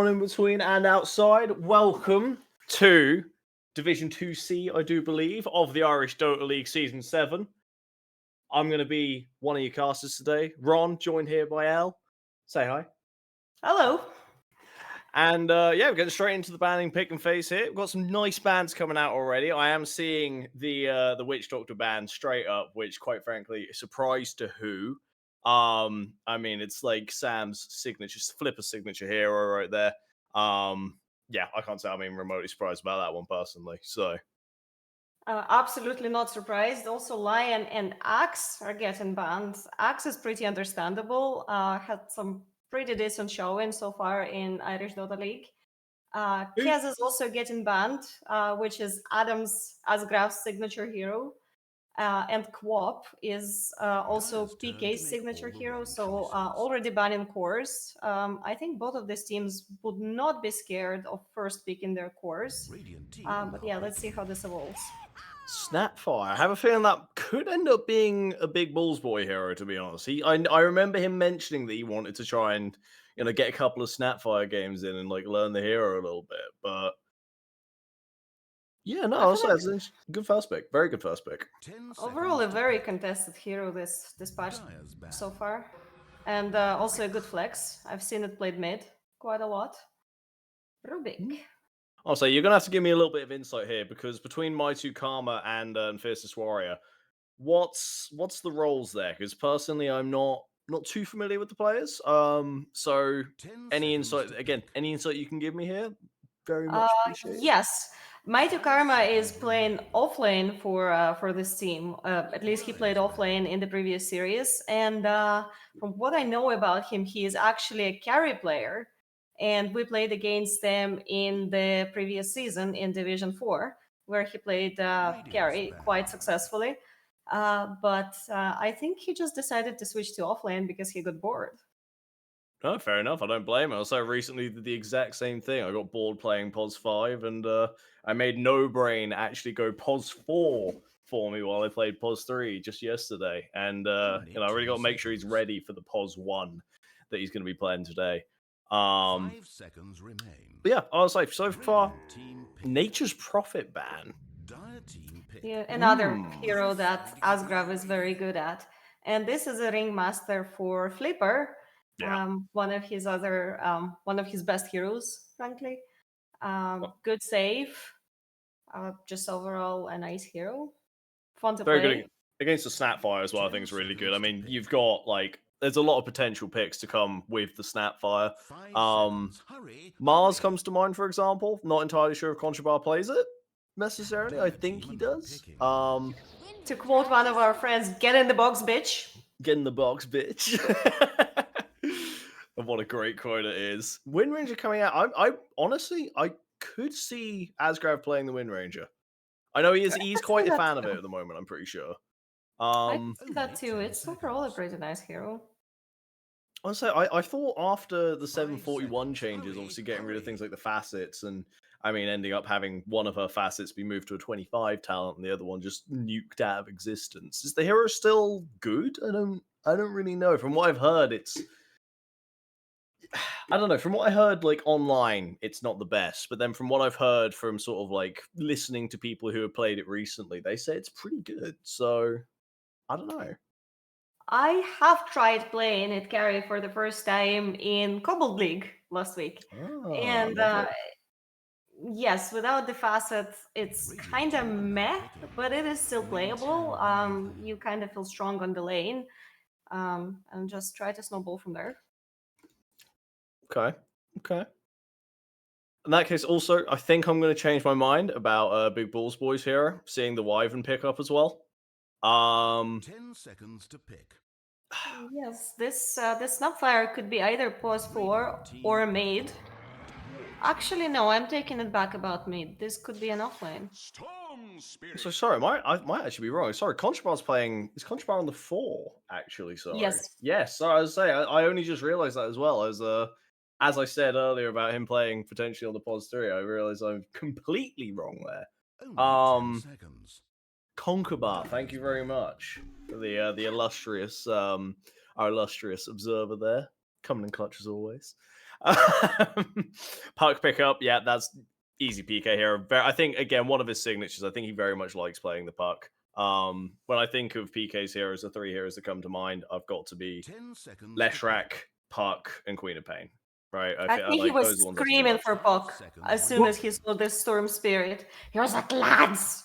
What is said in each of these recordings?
on in between and outside. Welcome to Division 2C, I do believe, of the Irish Dota League Season 7. I'm going to be one of your casters today. Ron, joined here by Elle. Say hi. Hello. And yeah, we're getting straight into the banning pick and phase here. We've got some nice bans coming out already. I am seeing the Witch Doctor ban straight up, which quite frankly, surprise to who. I mean, it's like Sam's signature, Flipper signature hero right there. Yeah, I can't say I'm even remotely surprised about that one personally. So Absolutely not surprised. Also, Lion and Axe are getting banned. Axe is pretty understandable. Had some pretty decent showing so far in Irish Dota League. Kez is also getting banned, which is Adam's Asgraf's signature hero. And Quop is also PK's signature hero, so already banning cores. I think both of these teams would not be scared of first picking their cores. But yeah, let's see how this evolves. Snapfire. I have a feeling that could end up being a big Bulls boy hero, to be honest. I remember him mentioning that he wanted to try and get a couple of Snapfire games in and like learn the hero a little bit, but yeah, no, I'll say it's a good first pick. Very good first pick. Overall, a very contested hero this patch so far. And also a good flex. I've seen it played mid quite a lot. Rubik. I'll say you're going to have to give me a little bit of insight here, because between My Two Karma and Fiercest Warrior, what's the roles there? Because personally, I'm not too familiar with the players. So any insight you can give me here? Very much appreciated. Yes. Mighty Karma is playing offlane for this team. At least he played offlane in the previous series. And from what I know about him, he is actually a carry player. And we played against them in the previous season in Division 4, where he played carry quite successfully. But I think he just decided to switch to offlane because he got bored. Oh, fair enough. I don't blame him. Also, recently did the exact same thing. I got bored playing POS 5, and I made No Brain actually go POS 4 for me while I played POS 3 just yesterday. And I really got to make sure he's ready for the POS 1 that he's going to be playing today. 5 seconds remain. But yeah, I was like, so far, Nature's Prophet ban. Yeah, another hero that Asgrav is very good at. And this is a ringmaster for Flipper. Yeah. One of his best heroes, frankly. Good save. Just overall a nice hero. Fun to Very play. good against the Snapfire as well. I think it's really good. I mean, you've got there's a lot of potential picks to come with the Snapfire. Mars comes to mind, for example. Not entirely sure if Contrabar plays it necessarily. I think he does. To quote one of our friends, "Get in the box, bitch." Get in the box, bitch. And what a great quote it is. Wind Ranger coming out. I honestly, I could see Asgrav playing the Wind Ranger. I know he's quite a fan of it at the moment, I'm pretty sure. I can see that too. It's overall a pretty nice hero. Honestly, I thought after the 741 changes, obviously getting rid of things like the facets, and I mean ending up having one of her facets be moved to a 25 talent and the other one just nuked out of existence. Is the hero still good? I don't really know. From what I've heard, I don't know. From what I heard, online, it's not the best. But then from what I've heard from sort of listening to people who have played it recently, they say it's pretty good. So I don't know. I have tried playing it carry for the first time in Cobalt League last week. And yes, without the facets, it's kind of meh, but it is still playable. You kind of feel strong on the lane, and just try to snowball from there. Okay. In that case, also, I think I'm going to change my mind about Big Balls Boys here, seeing the Wyvern pick up as well. 10 seconds to pick. Yes, this Snapfire could be either POS 4 or Maid. Actually, no, I'm taking it back about Maid. This could be an offlane. So sorry, I might actually be wrong. Sorry, Contrabar's playing. Is Contrabar on the 4, actually? Sorry. Yes. So I was saying, I only just realized that as well. As I said earlier about him playing potentially on the POS 3, I realized I'm completely wrong there. Only 10 seconds. Conquerbar, thank you very much for the illustrious our illustrious observer there, coming in clutch as always. Puck pickup, yeah, that's easy PK hero. I think again one of his signatures. I think he very much likes playing the puck. When I think of PK's heroes, the three heroes that come to mind, I've got to be 10 seconds. Leshrac, Puck, and Queen of Pain. Right? I feel think he like was those are the ones I screaming for Puck as soon as he saw the Storm Spirit. He was like, lads,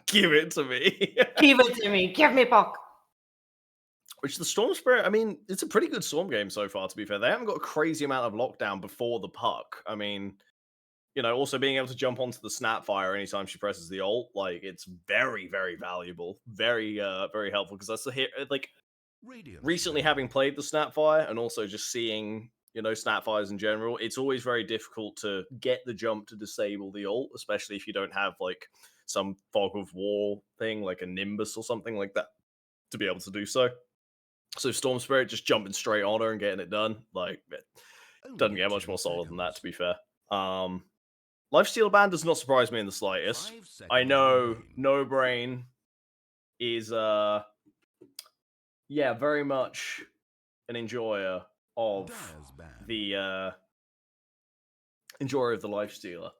Give it to me. give it to me. Give me Puck. Which the Storm Spirit, I mean, it's a pretty good Storm game so far, to be fair. They haven't got a crazy amount of lockdown before the puck. I mean, also being able to jump onto the Snapfire anytime she presses the ult, like, it's very, very valuable. Very, very helpful, because that's the hit. Like, recently having played the Snapfire and also just seeing, Snapfires in general, it's always very difficult to get the jump to disable the ult, especially if you don't have, like, some fog of war thing, like a Nimbus or something like that, to be able to do so. So Storm Spirit just jumping straight on her and getting it done, like, it doesn't get much more solid than that, to be fair. Lifesteal ban does not surprise me in the slightest. I know No Brain is very much an enjoyer of the Lifestealer.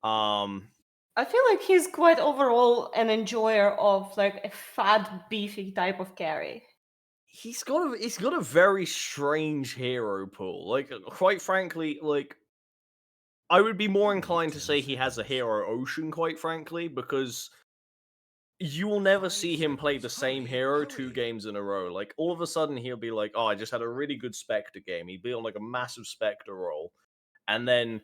I feel like he's quite overall an enjoyer of like a fat, beefy type of carry. He's got a very strange hero pool. Like, quite frankly, like, I would be more inclined to say he has a hero ocean, quite frankly, because you will never see him play the same hero 2 games in a row. Like, all of a sudden, he'll be like, oh, I just had a really good Spectre game. He'd be on, like, a massive Spectre roll. And then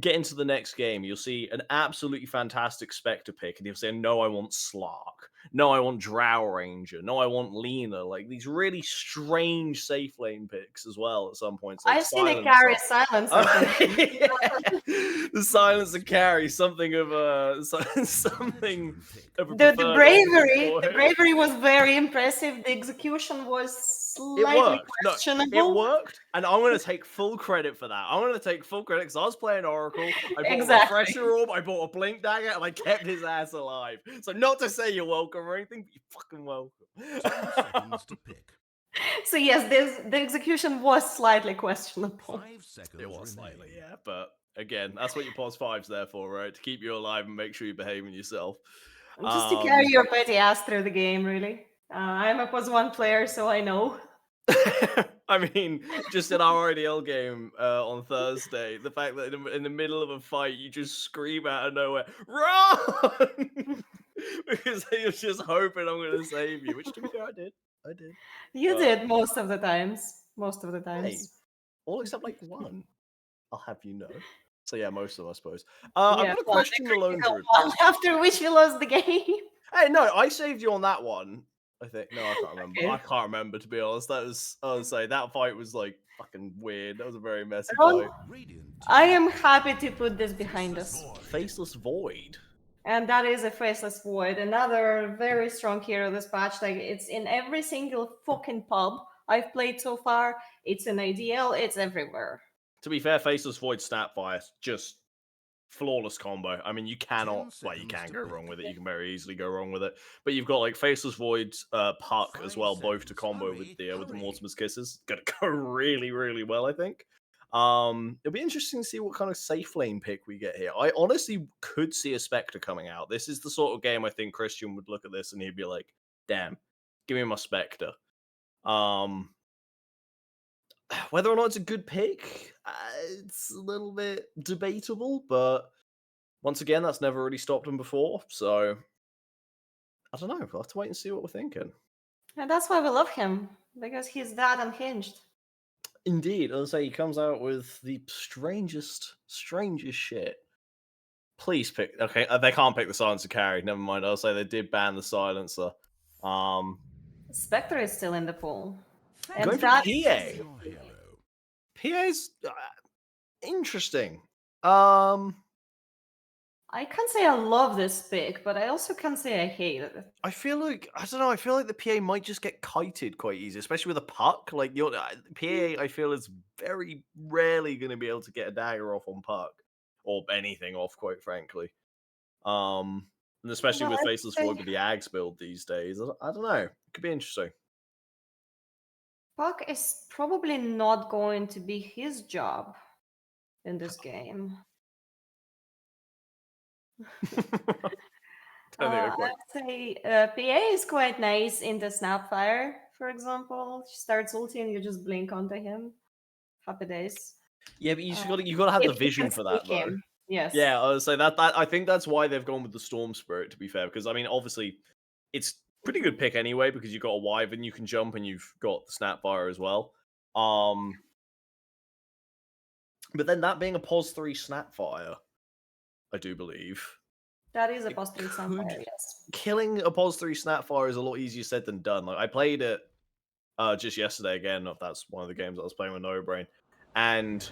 get into the next game, you'll see an absolutely fantastic Spectre pick, and he'll say, no, I want Slark. No, I want Drow Ranger. No, I want Lena. Like, these really strange safe lane picks as well at some points. Like, I've seen a carry Silencer. The Silencer carry, something of a the bravery was very impressive. The execution was slightly questionable. It worked, and I'm going to take full credit for that. I'm going to take full credit because I was playing Oracle. I bought a Refresher Orb, I bought a Blink Dagger, and I kept his ass alive. So not to say you're welcome or anything, but you're fucking welcome. So yes, the execution was slightly questionable. It was slightly, yeah, but again, that's what your pos 5's there for, right? To keep you alive and make sure you're behaving yourself. Just to carry your petty ass through the game, really. I'm a pos 1 player, so I know. I mean, just in our IDL game on Thursday, the fact that in the middle of a fight, you just scream out of nowhere, run! Because you're just hoping I'm going to save you, which to be fair, I did. You did most of the times. Hey, all except like one. I'll have you know. So yeah, most of them, I suppose. I'm going to question the Lone Druid. After which we lost the game. Hey, no, I saved you on that one. I think. No, I can't remember. Okay. I can't remember, to be honest. I would say that fight was like fucking weird. That was a very messy fight. I am happy to put this behind us. Faceless Void. And that is a Faceless Void. Another very strong hero this patch. Like, it's in every single fucking pub I've played so far. It's in ADL. It's everywhere. To be fair, Faceless Void Snapfire, just flawless combo. I mean, you cannot, you can go wrong with it. You can very easily go wrong with it. But you've got like Faceless Void, Puck as well, both to combo with the Mortimer's Kisses. Gonna go really, really well, I think. It'll be interesting to see what kind of safe lane pick we get here. I honestly could see a Spectre coming out. This is the sort of game I think Christian would look at this and he'd be like, damn, give me my Spectre. Whether or not it's a good pick, it's a little bit debatable, but once again, that's never really stopped him before, so I don't know. We'll have to wait and see what we're thinking. And that's why we love him, because he's that unhinged. Indeed. As I say, he comes out with the strangest shit. Please pick... Okay, they can't pick the Silencer carry. Never mind. I'll say they did ban the Silencer. Spectre is still in the pool. And going for PA. PA's interesting. I can't say I love this pick, but I also can't say I hate it. I feel like, I don't know, I feel like the PA might just get kited quite easy, especially with a puck. Like, your PA, I feel, is very rarely going to be able to get a dagger off on puck. Or anything off, quite frankly. And especially with Faceless Void with the Ags build these days. I don't know. It could be interesting. Puck is probably not going to be his job in this game. Don't think I quite. I'd say PA is quite nice in the Snapfire, for example. She starts ulting, you just blink onto him. Happy days. Yeah, but you got to have the If you vision can for that sneak though. him. Yes. Yeah, I would say that I think that's why they've gone with the Storm Spirit, to be fair, because I mean, obviously, it's pretty good pick anyway because you've got a Wyvern you can jump and you've got the Snapfire as well. But then that being a pos 3 Snapfire, I do believe. That is a It positive could- Snapfire, yes. Killing a pos 3 Snapfire is a lot easier said than done. Like I played it just yesterday again, if that's one of the games I was playing with No Brain. And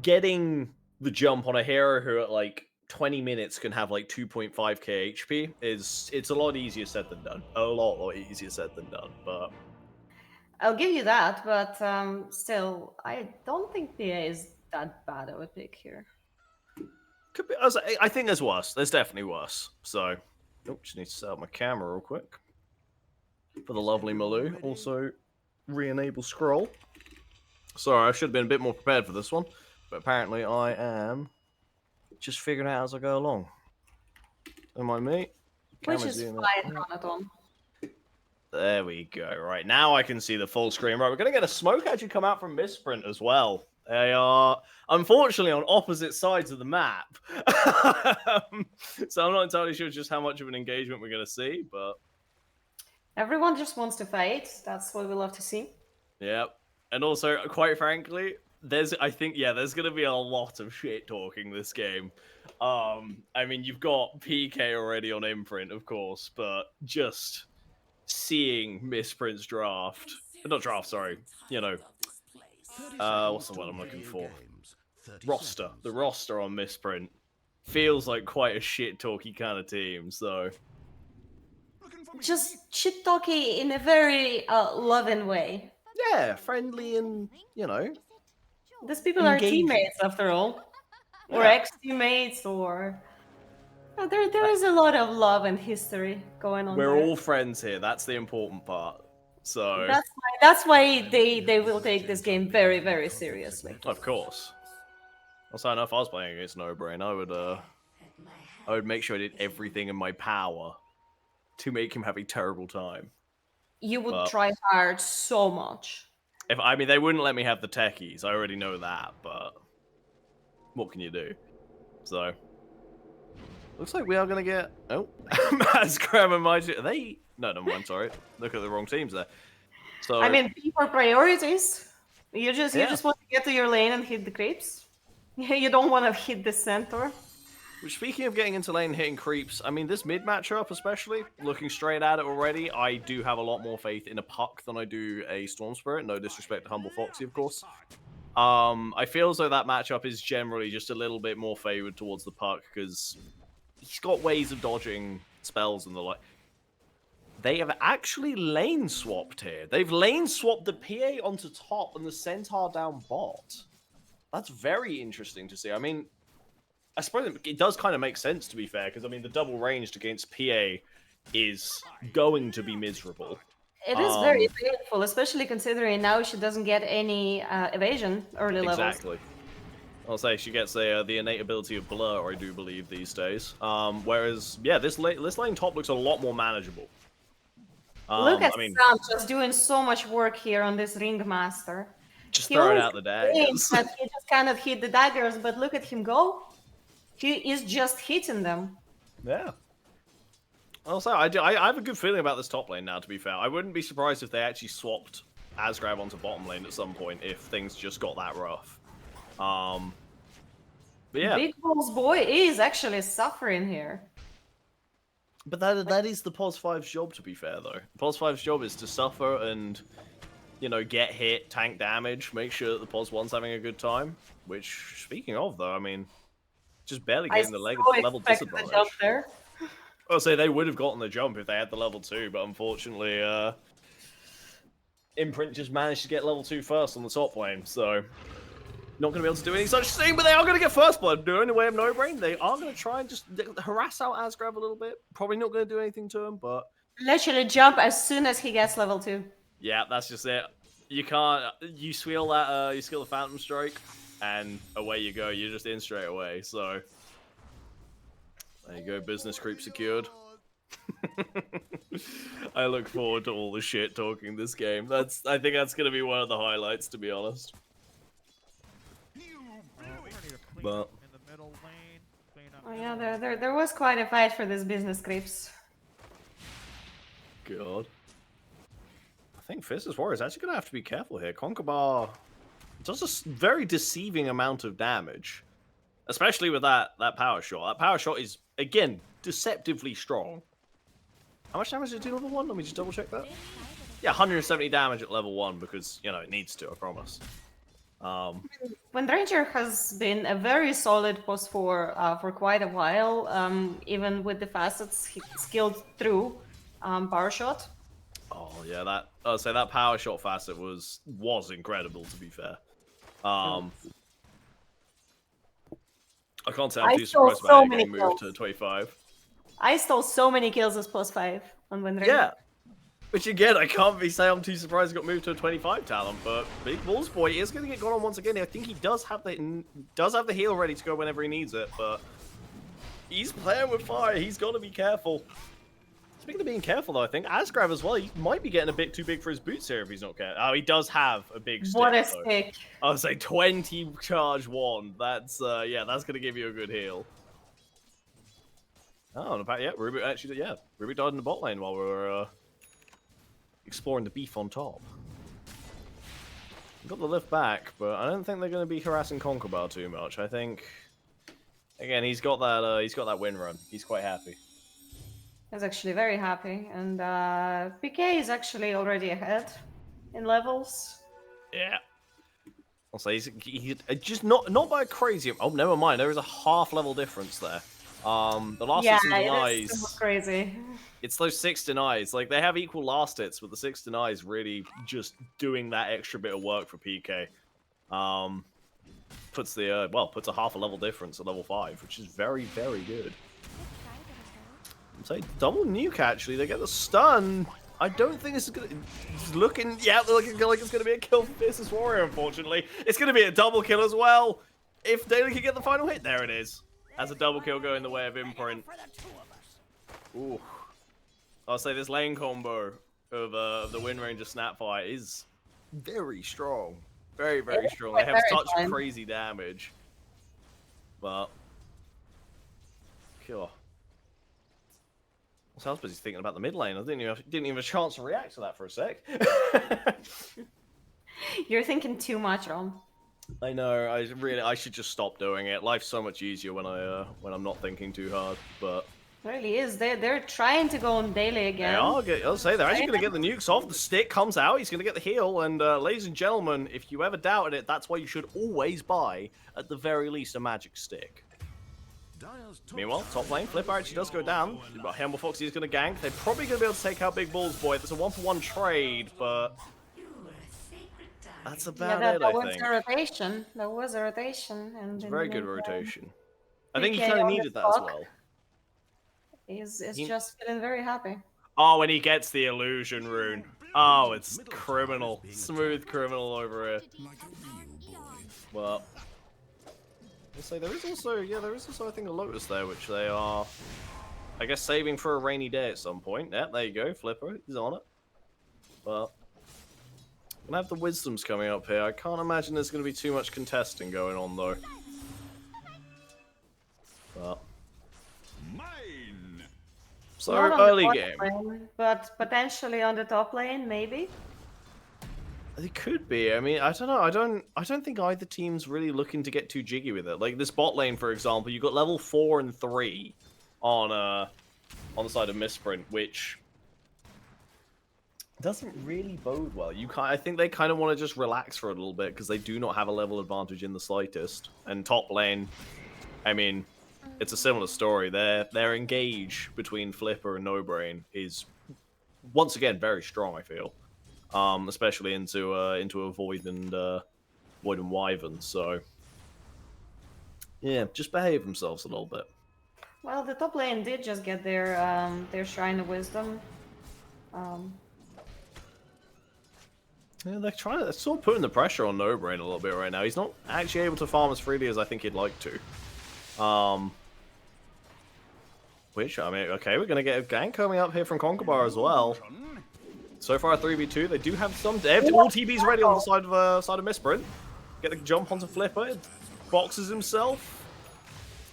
getting the jump on a hero who at like 20 minutes can have like 2.5k HP it's a lot easier said than done. A lot easier said than done. But I'll give you that, but still, I don't think PA is that bad of a pick here. could be, I think there's worse. There's definitely worse. So, just need to set up my camera real quick for the lovely Maloo. Also, re-enable scroll. Sorry, I should have been a bit more prepared for this one, but apparently I am just figuring it out as I go along. Don't mind me. Which Camera's is doing fine, that. Ronaton. There we go. Right, now I can see the full screen. Right, we're going to get a smoke actually come out from Missprint as well. They are, unfortunately, on opposite sides of the map. So I'm not entirely sure just how much of an engagement we're going to see, but... Everyone just wants to fight. That's what we love to see. Yep. And also, quite frankly, there's going to be a lot of shit talking this game. I mean, you've got PK already on Imprint, of course, but just... seeing Missprint's draft, not draft, sorry, what's the word I'm looking for? Roster. The roster on Missprint feels like quite a shit talky kind of team. So Just shit talking in a very loving way. yeah, friendly and These people are engaging. teammates after all, or Yeah. ex-teammates, or there is a lot of love and history going on. We're there. all friends here. That's the important part. So That's why they will take this game very, very seriously. of course. Also, I know if I was playing against No Brain, I would make sure I did everything in my power to make him have a terrible time. You would Well- try hard so much. They wouldn't let me have the techies. I already know that, but what can you do? So looks like we are gonna get Matt's grabbing my. No, never mind. Sorry, look at the wrong teams there. So I mean, people priorities. You just Yeah. want to get to your lane and hit the creeps. You don't want to hit the centaur. which, speaking of getting into lane and hitting creeps, I mean this mid matchup especially, looking straight at it already, I do have a lot more faith in a Puck than I do a Storm Spirit. No disrespect to Humble Foxy, of course. I feel as though that matchup is generally just a little bit more favored towards the Puck because he's got ways of dodging spells and the like. They have actually lane swapped here. They've lane swapped the PA onto top and the Centaur down bot. That's very interesting to see. I mean, I suppose it does kind of make sense, to be fair, because I mean, the double ranged against PA is going to be miserable. It is very painful, especially considering now she doesn't get any evasion early levels. Exactly. I'll say she gets the innate ability of blur, I do believe, these days. Whereas, yeah, this lane top looks a lot more manageable. Look at I mean, Sam just doing so much work here on this Ringmaster. just He throwing always out the thinks daggers. that he just kind of hit the daggers, but look at him go. He is just hitting them. Yeah. Also, I have a good feeling about this top lane now, to be fair. I wouldn't be surprised if they actually swapped Asgrav onto bottom lane at some point if things just got that rough. But yeah. Big Bull's boy is actually suffering here. But that is the Pos 5's job, to be fair, though. Pos 5's job is to suffer and, get hit, tank damage, make sure that the Pos 1's having a good time. Which, speaking of, though, I mean, just barely getting the level disadvantage. Jump there. I'll say they would have gotten the jump if they had the level 2, but unfortunately, Imprint just managed to get level 2 first on the top lane, so not going to be able to do any such thing, but they are going to get first blood. The only way of No Brain, they are going to try and just harass out Asgrav a little bit. Probably not going to do anything to him, but... Literally jump as soon as he gets level 2. Yeah, that's just it. You can't. You steal that. You steal the Phantom Strike, and away you go. You're just in straight away. So there you go. Business creep secured. I look forward to all the shit talking this game. I think that's gonna be one of the highlights, to be honest. But Oh yeah, there was quite a fight for this business creeps. God. I think Fizz's Warrior is actually going to have to be careful here. Conkerbar does a very deceiving amount of damage, especially with that power shot. That power shot is, again, deceptively strong. How much damage did it do level 1? Let me just double check that. Yeah, 170 damage at level 1 because, you know, it needs to, I promise. Windranger has been a very solid post for quite a while, even with the facets he skilled through power shot. Oh yeah, that power shot facet was incredible, to be fair. I can't say I'm too surprised about it getting moved to 25. I stole so many kills as plus 5 on Windranger. Yeah. Which again, I can't say I'm too surprised he got moved to a 25 talent, but Big Balls Boy is going to get gone on once again. I think he does have the heal ready to go whenever he needs it, but he's playing with fire. He's got to be careful. Speaking of being careful, though, I think Asgrav as well, he might be getting a bit too big for his boots here if he's not careful. Oh, he does have a big stick. What a stick. I would say 20 charge 1. That's, yeah, that's going to give you a good heal. Oh, in fact, yeah, Ruby actually, yeah, Ruby died in the bot lane while we were exploring the beef on top. Got the lift back, but I don't think they're going to be harassing Conkerbar too much. I think, again, he's got that win run. He's quite happy. He's actually very happy, and PK is actually already ahead in levels. Yeah. I'll say he's just not by a crazy. Oh, never mind. There is a half level difference there. The last hits and denies. Yeah, it's crazy. It's those 6 denies. Like, they have equal last hits, but the 6 denies really just doing that extra bit of work for PK. Puts a half a level difference at level 5, which is very, very good. Say double nuke actually. They get the stun. I don't think this is gonna. It's looking like it's gonna be a kill for Fiercest Warrior. Unfortunately, it's gonna be a double kill as well. If Daly can get the final hit, there it is. As a double kill going the way of Imprint. Ooh, I'll say this lane combo of the Windranger Snapfire is very strong, very, very strong. They have such crazy damage, but sure. So I was busy thinking about the mid lane. I didn't even have a chance to react to that for a sec. You're thinking too much, Rom. I know. I should just stop doing it. Life's so much easier when I'm not thinking too hard. But it really is. They're trying to go on daily again. I'll say they're actually going to get the nukes off. The stick comes out. He's going to get the heal. And ladies and gentlemen, if you ever doubted it, that's why you should always buy, at the very least, a magic stick. Meanwhile, top lane, Flipper actually does go down. But Humble Foxy is going to gank. They're probably going to be able to take out Big Balls Boy. There's a 1-for-1 trade, but that's about it, I think. That was a rotation. And it's a very good rotation. I think he kind of needed that as well. He's just feeling very happy. Oh, when he gets the illusion rune. Oh, it's criminal. Smooth criminal over here. Well, I'll say there is also I think a Lotus there, which they are, I guess, saving for a rainy day at some point. Yeah, there you go, Flipper, he's on it. Well, gonna have the Wisdoms coming up here. I can't imagine there's gonna be too much contesting going on though. Well, so early game, lane, but potentially on the top lane, maybe. It could be. I mean, I don't know. I don't think either team's really looking to get too jiggy with it. Like this bot lane, for example, you got level 4 and 3 on the side of Missprint, which doesn't really bode well. I think they kind of want to just relax for a little bit because they do not have a level advantage in the slightest. And top lane, I mean, it's a similar story. Their engage between Flipper and No Brain is once again very strong, I feel. Especially into a Void and Wyvern. So yeah, just behave themselves a little bit. Well, the top lane did just get their Shrine of Wisdom. Yeah, they're sort of putting the pressure on No Brain a little bit right now. He's not actually able to farm as freely as I think he'd like to. Which, I mean, okay, we're going to get a gank coming up here from Conkerbar as well. So far, 3v2. They do have some... They have all TBs ready on the side of Missprint. Get the jump onto Flipper. It boxes himself.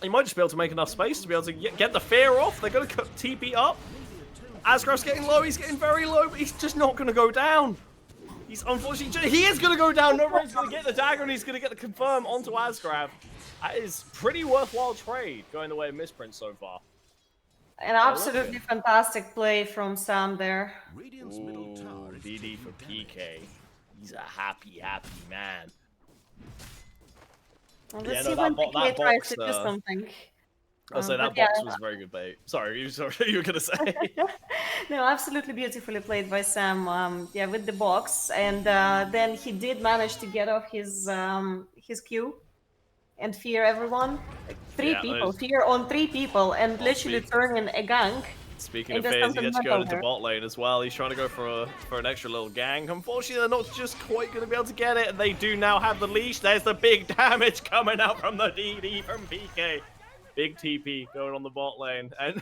He might just be able to make enough space to be able to get the fear off. They're going to cut TP up. Asgraf's getting low. He's getting very low, but he's just not going to go down. He's unfortunately... He is going to go down. No Brain's going to get the dagger, and he's going to get the confirm onto Asgraf. That is pretty worthwhile trade going the way of Missprint so far. An absolutely fantastic play from Sam there. Ooh, DD for PK. He's a happy man. Well, let's see when PK tries to do something. I'll say that box was very good bait. Sorry, you were going to say. No, absolutely beautifully played by Sam. Yeah, with the box, and then he did manage to get off his Q and fear everyone. Like, three people, fear on 3 people, and literally turn in a gank. Speaking of fears, he gets to go into bot lane as well. He's trying to go for an extra little gang. Unfortunately, they're not just quite going to be able to get it, and they do now have the leash. There's the big damage coming out from the DD from PK. Big TP going on the bot lane, and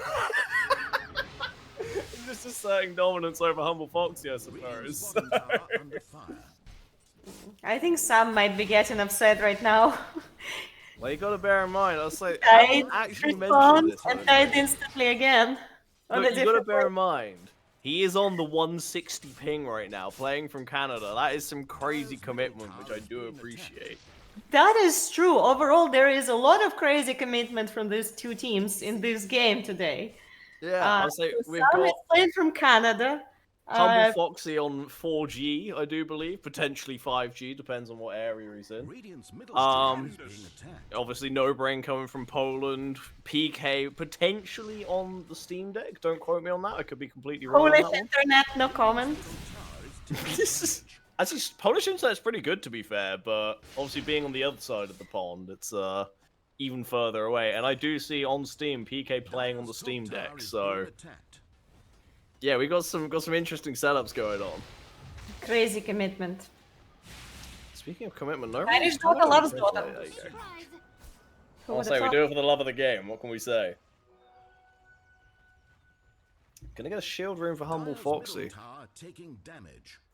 just asserting dominance over Humble Foxy, I suppose. I think Sam might be getting upset right now. Well, you got to bear in mind, I'll say, I actually mentioned this. And died instantly again. Look, you got to bear in mind, he is on the 160 ping right now, playing from Canada. That is some crazy commitment, which I do appreciate. That is true. Overall, there is a lot of crazy commitment from these 2 teams in this game today. Yeah, I'll say we've Sam got is playing from Canada. Humble Foxy on 4G, I do believe, potentially 5G, depends on what area he's in. Obviously, No Brain coming from Poland, PK potentially on the Steam Deck. Don't quote me on that. I could be completely wrong. Polish on that internet, no comment. Actually, Polish internet's pretty good, to be fair, but obviously being on the other side of the pond, it's even further away. And I do see on Steam PK playing on the Steam Deck, so yeah, we got some interesting setups going on. Crazy commitment. Speaking of commitment, no. Irish Dota loves Dota. There you go. I'll say we do it for the love of the game. What can we say? Gonna get a shield room for Humble Foxy. I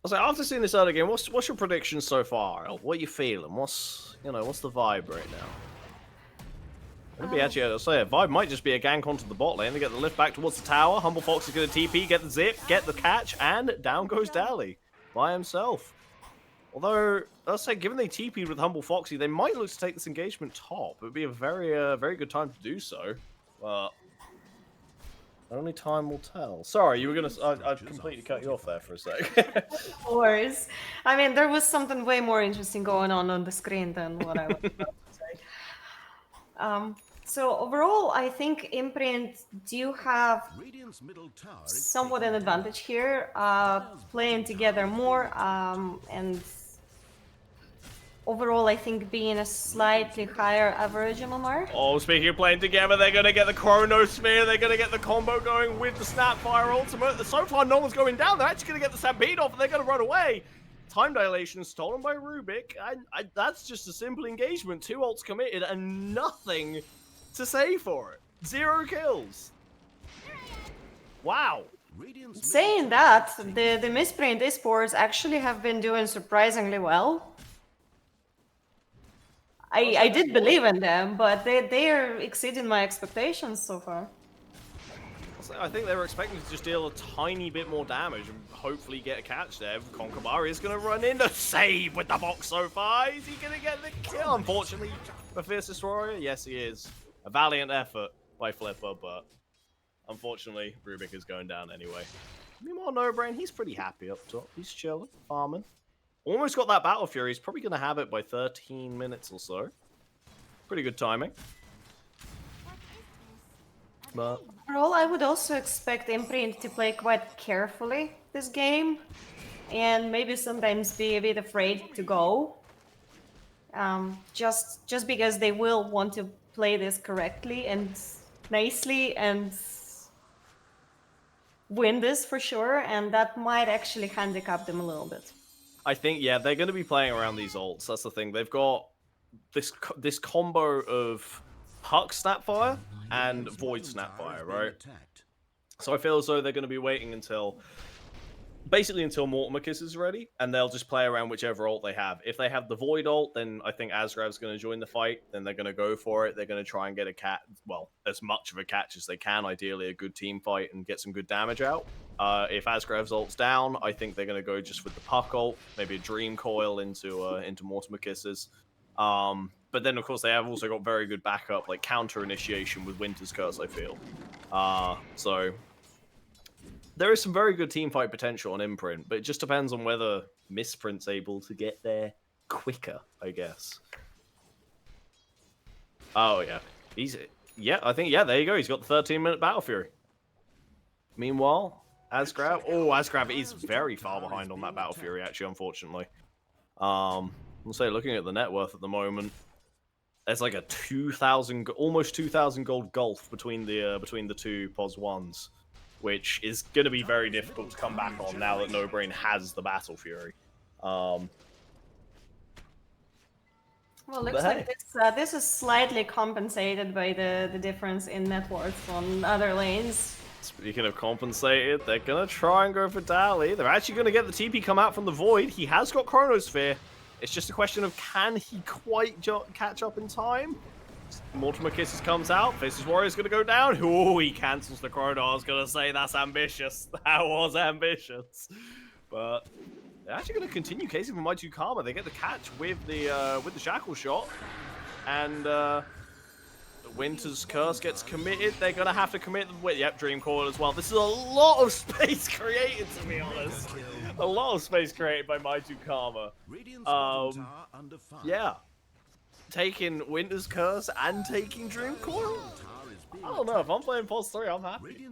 was like, after seeing this early game, what's your predictions so far? What are you feeling? What's the vibe right now? Maybe actually, I'll say a vibe might just be a gank onto the bot lane. They get the lift back towards the tower. Humble Fox is going to TP, get the zip, get the catch, and down goes Dally by himself. Although, I'll say, given they TP'd with Humble Foxy, they might look to take this engagement top. It would be a very good time to do so. But only time will tell. Sorry, you were going to... I completely cut you off there for a sec. Of course. I mean, there was something way more interesting going on the screen than what I was about to say. So overall, I think Imprint do have somewhat an advantage here, playing together more, and overall, I think being a slightly higher average MMR. Oh, speaking of playing together, they're going to get the Chrono Smear, they're going to get the combo going with the Snapfire Ultimate. So far, no one's going down. They're actually going to get the Stampede off, and they're going to run away. Time dilation stolen by Rubik, and that's just a simple engagement. 2 ults committed, and nothing to say for it. 0 kills. Wow. Saying that, the Missprint Esports actually have been doing surprisingly well. I did believe in them, but they are exceeding my expectations so far. I think they were expecting to just deal a tiny bit more damage and hopefully get a catch there. Conkerbar is going to run in to save with the box so far. Is he going to get the kill? Unfortunately, for Fierce Destroyer, yes he is. A valiant effort by Flipper, but unfortunately, Rubik is going down anyway. Meanwhile, No Brain, he's pretty happy up top. He's chilling, farming. Almost got that Battle Fury. He's probably going to have it by 13 minutes or so. Pretty good timing. But overall, I would also expect Imprint to play quite carefully this game, and maybe sometimes be a bit afraid to go. Just because they will want to play this correctly and nicely and win this for sure, and that might actually handicap them a little bit. I think, yeah, they're going to be playing around these ults. That's the thing. They've got this combo of Huck Snapfire and Void Snapfire, right? So I feel as though they're going to be waiting until Mortimer Kiss is ready, and they'll just play around whichever ult they have. If they have the Void ult, then I think Asgrav's going to join the fight. Then they're going to go for it. They're going to try and get a well, as much of a catch as they can, ideally a good team fight, and get some good damage out. If Asgrav's ult's down, I think they're going to go just with the Puck ult, maybe a Dream Coil into Mortimer Kisses. But then, of course, they have also got very good backup, like counter initiation with Winter's Curse, I feel. So there is some very good team fight potential on Imprint, but it just depends on whether Missprint's able to get there quicker, I guess. Oh, yeah. I think, there you go. He's got the 13-minute Battle Fury. Meanwhile, Asgrav is very far behind on that Battle Fury, actually, unfortunately. I'll say, looking at the net worth at the moment, there's like a almost 2,000 gold gulf between the two POS 1s, which is going to be very difficult to come back on now that No Brain has the Battle Fury. Well, looks like this is slightly compensated by the difference in net worth on other lanes. Speaking of compensated, they're going to try and go for Dali. They're actually going to get the TP come out from the Void. He has got Chronosphere. It's just a question of can he quite catch up in time? Mortimer Kisses comes out. Faceless Warrior's going to go down. Oh, he cancels the Chrono. I was going to say that's ambitious. That was ambitious. But they're actually going to continue casing for My2 Karma. They get the catch with the Shackle Shot. And Winter's Curse gets committed. They're going to have to commit Dream Coil as well. This is a lot of space created, to be honest. A lot of space created by My2 Karma. Yeah. Taking Winter's Curse and taking Dream Coil? I don't know. If I'm playing POS 3, I'm happy.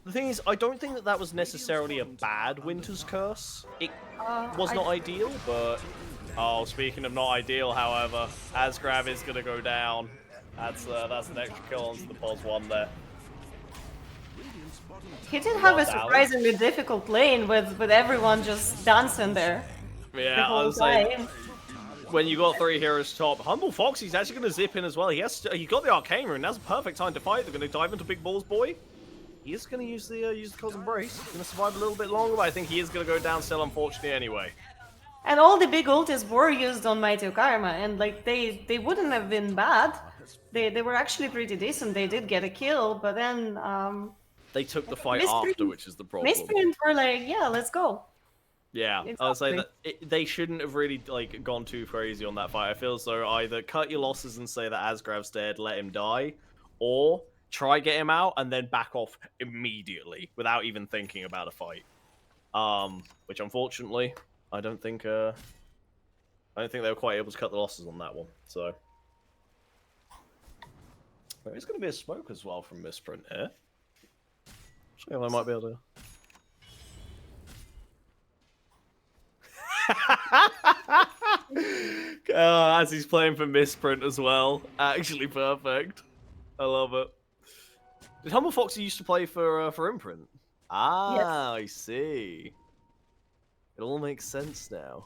The thing is, I don't think that was necessarily a bad Winter's Curse. It was not ideal, but... Oh, speaking of not ideal, however, Asgrav is going to go down. That's an extra kill onto the POS 1 there. He did have a surprisingly difficult lane with everyone just dancing there. Yeah, I was saying, when you got 3 heroes top, Humble Foxy's actually going to zip in as well. He got the Arcane Rune. That's a perfect time to fight. They're going to dive into Big Balls Boy. He is going to use the Cause Embrace. He's going to survive a little bit longer, but I think he is going to go down still, unfortunately, anyway. And all the big ultis were used on My2 Karma, and like they wouldn't have been bad. They were actually pretty decent. They did get a kill, but then they took the fight after, which is the problem. Missprint were like, yeah, let's go. Yeah, exactly. I would say that they shouldn't have really like gone too crazy on that fight. I feel as though either cut your losses and say that Asgrav's dead, let him die, or try get him out and then back off immediately without even thinking about a fight. Which unfortunately, I don't think they were quite able to cut the losses on that one. So there is going to be a smoke as well from Missprint here. So I might be able to. As he's playing for Missprint as well. Actually perfect. I love it. Did Humble Foxy used to play for Imprint? Ah, yes. I see. It all makes sense now.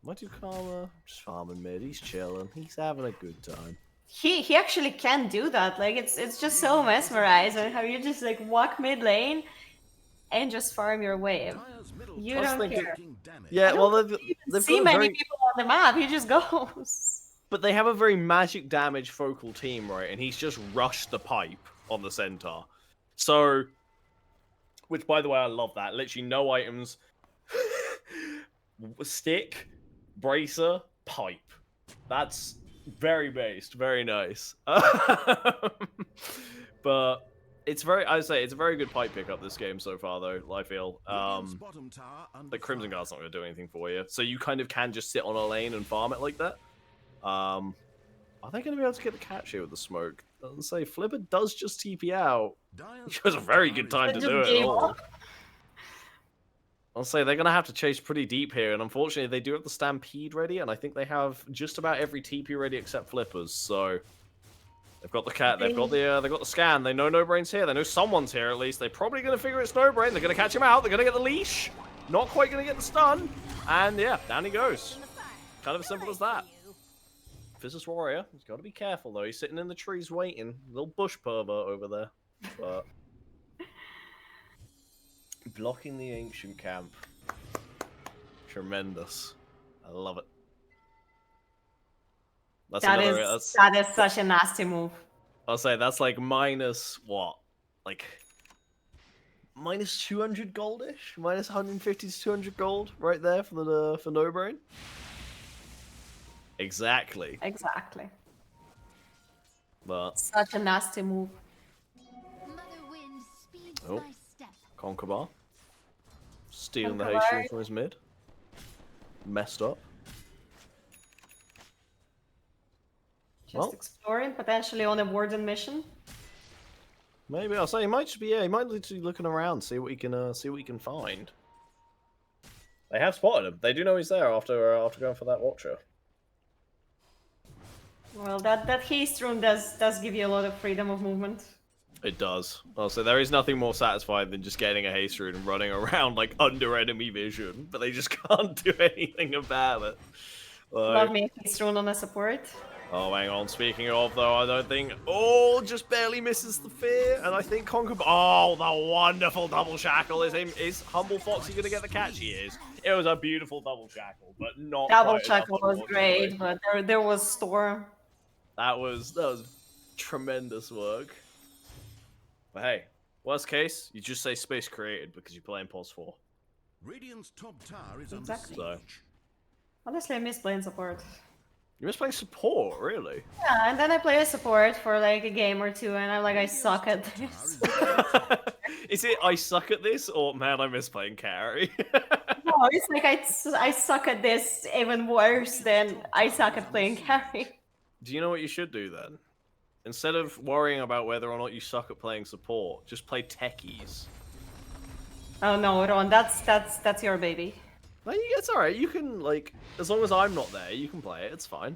My2 Karma, just farming mid. He's chilling. He's having a good time. He actually can do that. Like it's just so mesmerizing how you just like walk mid lane and just farm your wave. You don't care. Yeah, well, they've see many people on the map. He just goes. But they have a very magic damage focal team, right? And he's just rushed the pipe on the centaur. So, which by the way, I love that. Literally no items. Stick, bracer, pipe. That's very based, very nice. But it's it's a very good pipe pickup this game so far, though. I feel the Crimson Guard's not going to do anything for you, so you kind of can just sit on a lane and farm it like that. Are they going to be able to get the catch here with the smoke? Doesn't say Flipper does just TP out. It was a very good time to do it. I'll say they're going to have to chase pretty deep here, and unfortunately they do have the Stampede ready, and I think they have just about every TP ready except Flippers, so They've got the cat. They've got the scan. They know No Brain's here. They know someone's here at least. They're probably gonna figure it's No Brain. They're gonna catch him out. They're gonna get the leash. Not quite gonna get the stun. And yeah, down he goes. Kind of as simple as that. Physis Warrior. He's got to be careful though. He's sitting in the trees waiting. Little bush pervert over there. But blocking the ancient camp. Tremendous. I love it. That is such a nasty move. I'll say that's like minus what? Like minus 200 goldish? Minus 150 to 200 gold right there for the for No Brain. Exactly. Exactly. But such a nasty move. Oh, Conquerbar. Stealing the haste from his mid. Messed up. Just exploring, potentially on a warden mission. Maybe I'll say he might just be. Yeah, he might literally looking around, see what he can find. They have spotted him. They do know he's there after going for that watcher. Well, that haste rune does give you a lot of freedom of movement. It does. Also, there is nothing more satisfying than just getting a haste rune and running around like under enemy vision, but they just can't do anything about it. Like... Love me a haste rune on a support. Oh, hang on. Speaking of, though, I don't think... Oh, just barely misses the fear. And I think Conquer... Oh, the wonderful double shackle. Is Humble Foxy going to get the catch? He is. It was a beautiful double shackle, but not double shackle was great, but there was Storm. That was tremendous work. But hey, worst case, you just say space created because you play in pos 4. Radiant's top tower is exactly. under siege. Honestly, I miss playing support. You miss playing support, really? Yeah, and then I play a support for like a game or two, and I'm like, I suck at this. Is it I suck at this, or man, I miss playing carry? No, it's like I suck at this even worse than I suck at playing carry. Do you know what you should do then? Instead of worrying about whether or not you suck at playing support, just play techies. Oh no, Ron, that's your baby. No, it's alright. You can, like, as long as I'm not there, you can play it. It's fine.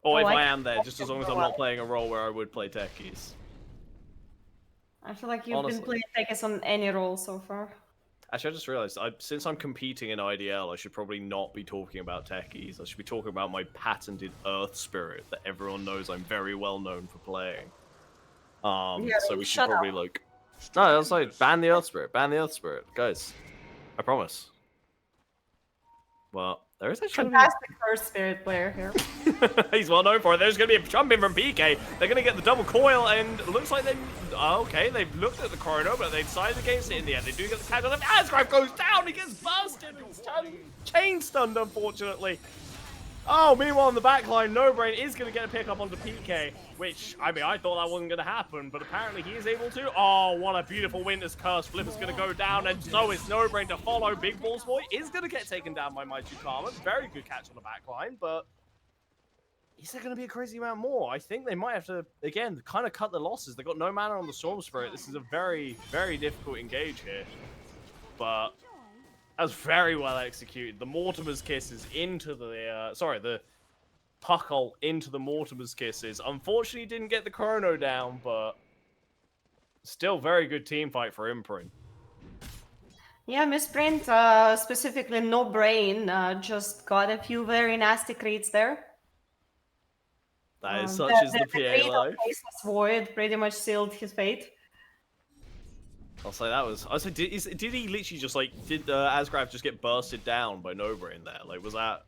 Or if I am there, just as long as I'm not playing a role where I would play techies. I feel like you've been playing techies on any role so far. Actually, I just realized, since I'm competing in IDL, I should probably not be talking about techies. I should be talking about my patented Earth Spirit that everyone knows I'm very well known for playing. Yeah, so we should probably, like... No, that's like, ban the Earth Spirit. Ban the Earth Spirit. Guys, I promise. Well, there is actually fantastic Earth Spirit player here. He's well known for it. There's going to be a jump in from PK. They're going to get the double coil, and it looks like they... okay, they've looked at the corridor, but they decided against it in the end. They do get the catch on him. Asgrave goes down. He gets busted. He's chain stunned, unfortunately. Oh, meanwhile, in the back line, No Brain is going to get a pick up onto PK, which, I mean, I thought that wasn't going to happen, but apparently he is able to. Oh, what a beautiful Winter's Curse. Flip is going to go down, and so is No Brain to follow. Big Balls Boy is going to get taken down by My Two Karma. Very good catch on the back line, but is there going to be a crazy amount more? I think they might have to, again, kind of cut the losses. They got no mana on the Storm Spirit. This is a very, very difficult engage here, but... that was very well executed. The Mortimer's Kisses into the... the Puckle into the Mortimer's Kisses. Unfortunately, didn't get the Chrono down, but... still very good team fight for Imprint. Yeah, Missprint, specifically No Brain, just got a few very nasty crits there. That is such as the PA life. Faceless Void pretty much sealed his fate. I'll say that was... did he literally just, like... Did Asgrave just get bursted down by No Brain there? Like, was that...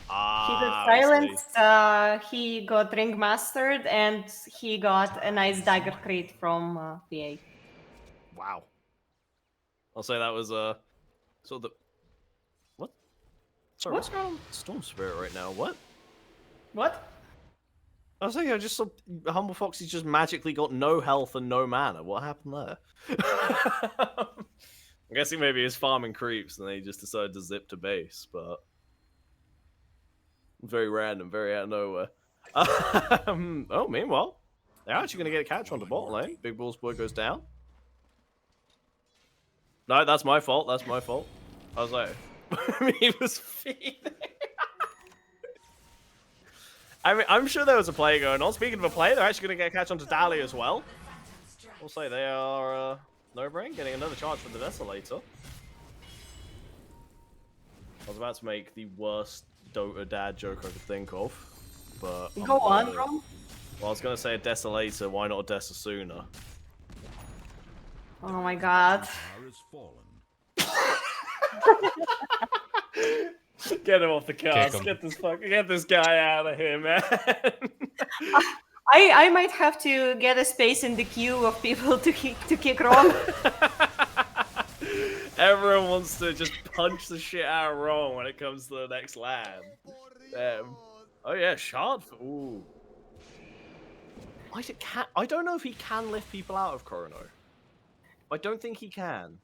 he got silenced, he got ring mastered, and he got a nice dagger crit from PA. Wow. I'll say that was, sort of the... What? Sorry, what's going on with Storm Spirit right now? What? What? I was thinking, I just saw Humble Foxy's just magically got no health and no mana. What happened there? I'm guessing maybe his farming creeps and they just decided to zip to base, but... very random, very out of nowhere. Oh, meanwhile, they're actually going to get a catch onto bot lane. Big Balls Boy goes down. No, that's my fault. That's my fault. I was like, he was feeding. I mean, I'm sure there was a play going on. Speaking of a play, they're actually going to get a catch onto Dali as well. We'll say they are no brain getting another charge from the Desolator. I was about to make the worst Dota dad joke I could think of, but Go on, bro. well, I was going to say a Desolator. Why not a Desasuna? Oh my god. Tower has fallen. Get him off the cast. him. Get this guy out of here, man. I might have to get a space in the queue of people to kick wrong. Everyone wants to just punch the shit out of wrong when it comes to the next land. Oh yeah, shard. Ooh. I don't know if he can lift people out of Chrono. I don't think he can.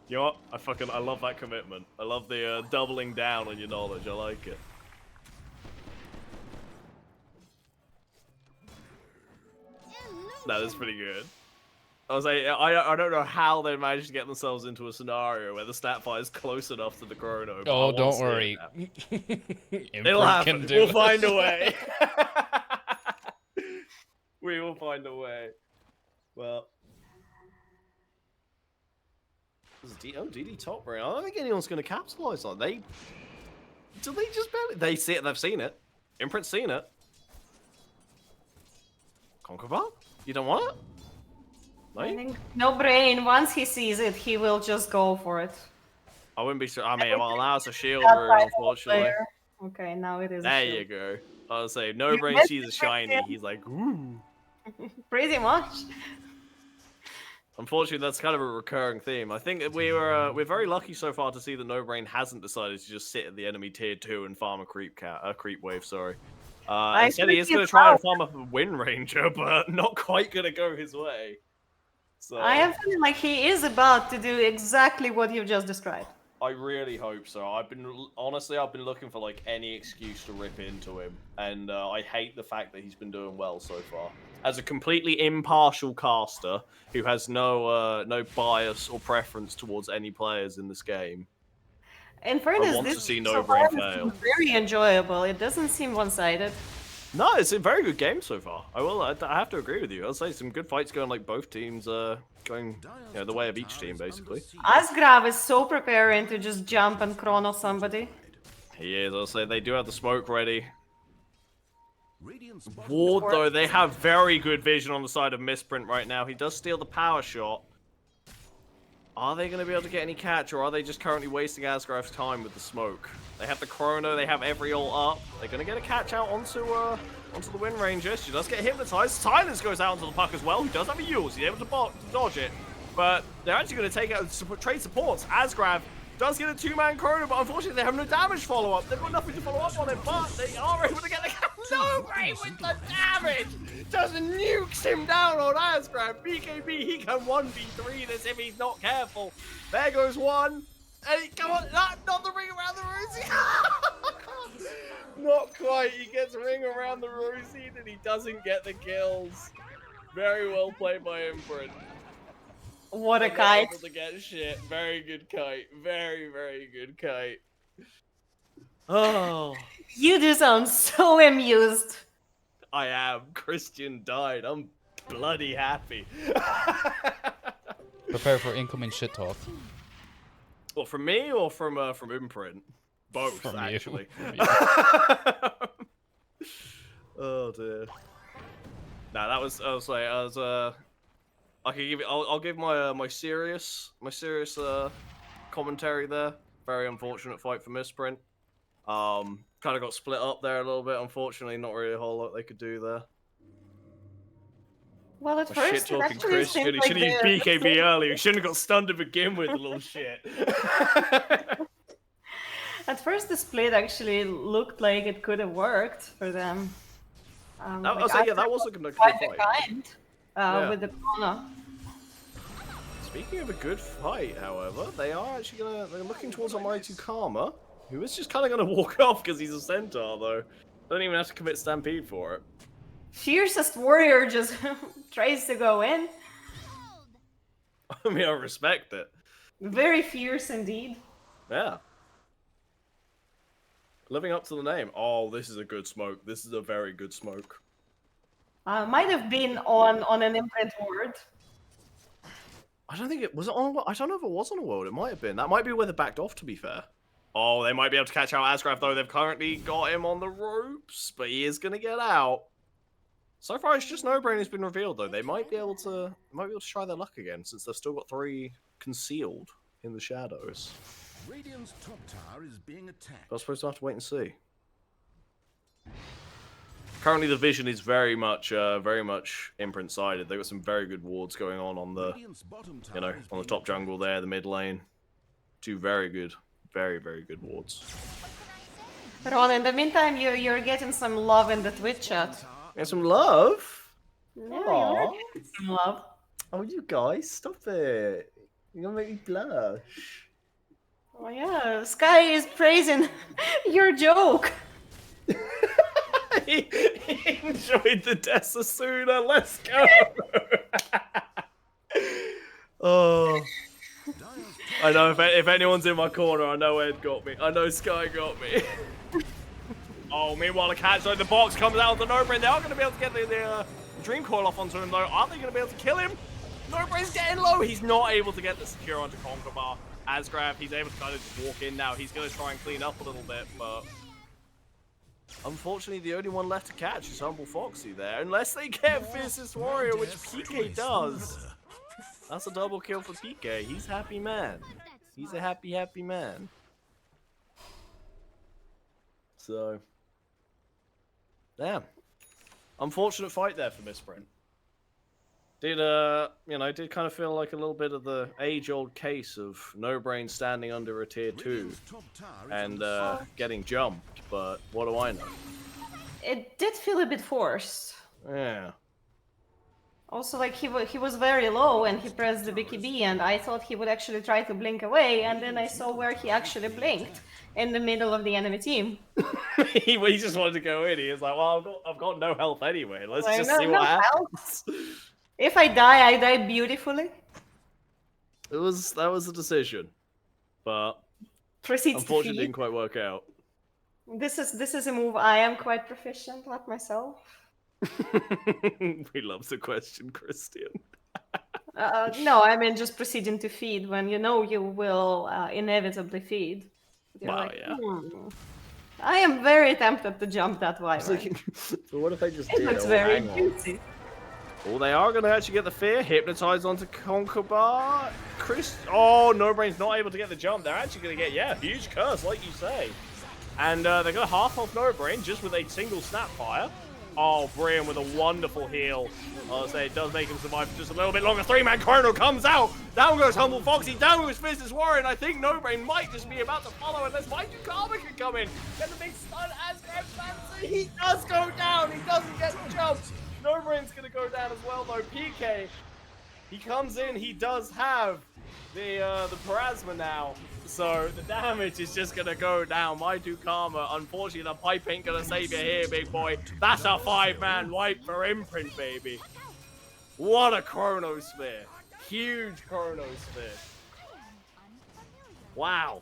You know what? I love that commitment. I love the doubling down on your knowledge. I like it. That is pretty good. I was like, I don't know how they managed to get themselves into a scenario where the Snapfire is close enough to the Chrono. Oh, don't worry. It'll happen. We'll find a way. We will find a way. Well. DD top brain. I don't think anyone's going to capitalize on it. Do they just barely? They see it. They've seen it. Imprint's seen it. Conqueror? You don't want it? No? I think no brain. Once he sees it, he will just go for it. I wouldn't be sure. I mean, well, now it's a shield rune, unfortunately. Okay, now it is. There you go. I was saying, no brain sees a shiny. He's like, ooh. Pretty much. Unfortunately, that's kind of a recurring theme. I think that we're very lucky so far to see that No Brain hasn't decided to just sit at the enemy tier 2 and farm a creep wave. Sorry. Instead, he is going to try and farm up a Wind Ranger, but not quite going to go his way. So I am feeling like he is about to do exactly what you just described. I really hope so. I've been looking for like any excuse to rip into him, and I hate the fact that he's been doing well so far. As a completely impartial caster who has no bias or preference towards any players in this game, In fairness, I want to this see so No far Brain has fail. been very enjoyable. It doesn't seem one-sided. No, it's a very good game so far. I have to agree with you. I'll say some good fights going, like both teams going the way of each team basically. Asgrav is so preparing to just jump and chrono somebody. He is. I'll say they do have the smoke ready. Radiant's Ward though, they have very good vision on the side of Missprint right now. He does steal the power shot. Are they going to be able to get any catch, or are they just currently wasting Asgrav's time with the smoke? They have the Chrono, they have every ult up. They're going to get a catch out onto the Wind Ranger. She does get hypnotized. Silence goes out onto the puck as well, who does have a ult. He's able to dodge it. But they're actually going to take out trade supports. Asgrav does get a 2-man Chrono, but unfortunately they have no damage follow-up. They've got nothing to follow up on it, but they are able to get the catch. No Brain with the damage! Just nukes him down on Asgrav. BKB, he can 1v3 this if he's not careful. There goes one. And he, come on, not the ring around the Rosie. Not quite. He gets ring around the Rosie and he doesn't get the kills. Very well played by Imprint. What a kite. Able to get shit. Very good kite. Very, very good kite. Oh. You do sound so amused. I am. Christian died. I'm bloody happy. Prepare for incoming shit talk. Well, from me or from Imprint? Both, From you. actually. From you. Oh dear. Nah, that was. I can give it. I'll give my serious commentary there. Very unfortunate fight for Missprint. Kind of got split up there a little bit. Unfortunately, not really a whole lot they could do there. Well, at Shit first it talking actually Christian. seemed He like should have used BKB earlier. He shouldn't have got stunned to begin with, the little shit. At first the split actually looked like it could have worked for them. That was looking like a quite good the fight. kind Yeah. with the chrono. Speaking of a good fight, however, they are actually they're looking towards Almighty Karma, who is just kind of going to walk off because he's a centaur, though. Don't even have to commit Stampede for it. Fiercest warrior just tries to go in. I mean, I respect it. Very fierce indeed. Yeah. Living up to the name. Oh, this is a good smoke. This is a very good smoke. Might have been on an imprint ward. I don't think it was on. I don't know if it was on a world. It might have been. That might be where they backed off. To be fair. Oh, they might be able to catch out Asgraf though. They've currently got him on the ropes, but he is gonna get out. So far, it's just No-Brain has been revealed though. They might be able to try their luck again since they've still got 3 concealed in the shadows. Radiant's top tower is being attacked. But I suppose we'll have to wait and see. Currently, the vision is very much imprint sided. They've got some very good wards going on the, on the top jungle there, the mid lane. 2 very good, very good wards. Ron, in the meantime, you're getting some love in the Twitch chat. And some love. Yeah, you're getting some love. Oh, you guys, stop it! You're gonna make me blush. Oh yeah, Sky is praising your joke. he enjoyed the Desasuna. Let's go. Oh, I know if anyone's in my corner, I know Ed got me. I know Sky got me. Oh, meanwhile, the catch the box comes out of the No-Brain. They are going to be able to get the Dream Coil off onto him, though. Are they going to be able to kill him? No-Brain's getting low. He's not able to get the secure onto Conquer Bar. Asgraf, he's able to kind of just walk in now. He's going to try and clean up a little bit, but unfortunately, the only one left to catch is Humble Foxy there. Unless they get Fiercest Warrior, which PK does. That's a double kill for PK. He's happy man. He's a happy man. So, yeah. Unfortunate fight there for Missprint. Did did kind of feel like a little bit of the age-old case of No-Brain standing under a tier 2 and getting jumped, but what do I know? It did feel a bit forced. Yeah. Also, like, he was very low and he pressed the BKB, and I thought he would actually try to blink away, and then I saw where he actually blinked in the middle of the enemy team. he just wanted to go in. He was like, well, I've got no health anyway. Let's just see what happens. If I die beautifully. That was a decision, but Proceeds unfortunately didn't quite work out. This is a move I am quite proficient at myself. We love the question, Christian. No, I mean just proceeding to feed when you know you will inevitably feed. You're like, yeah. I am very tempted to jump that wyvern. But what if they just It did? looks very juicy. Oh, they are going to actually get the fear. Hypnotize onto Conquer Bar. Oh, No-Brain's not able to get the jump. They're actually going to get, a huge curse, like you say. And they're going to half off No-Brain just with a single Snapfire. Oh, Brian with a wonderful heal. I'll say it does make him survive for just a little bit longer. 3-man Chrono comes out. Down goes Humble Foxy. Down goes Fiercest Warrior. And I think No-Brain might just be about to follow unless Mighty Karma can come in. Get the big stun as Fancy. He does go down. He doesn't get the jump. No-Brain's going to go down as well, though. PK, he comes in. He does have the Parasma now. So the damage is just going to go down. Mighty Karma, unfortunately, the pipe ain't going to save you here, big boy. That's a 5-man wipe for Imprint, baby. What a Chrono Sphere. Huge Chrono Sphere. Wow.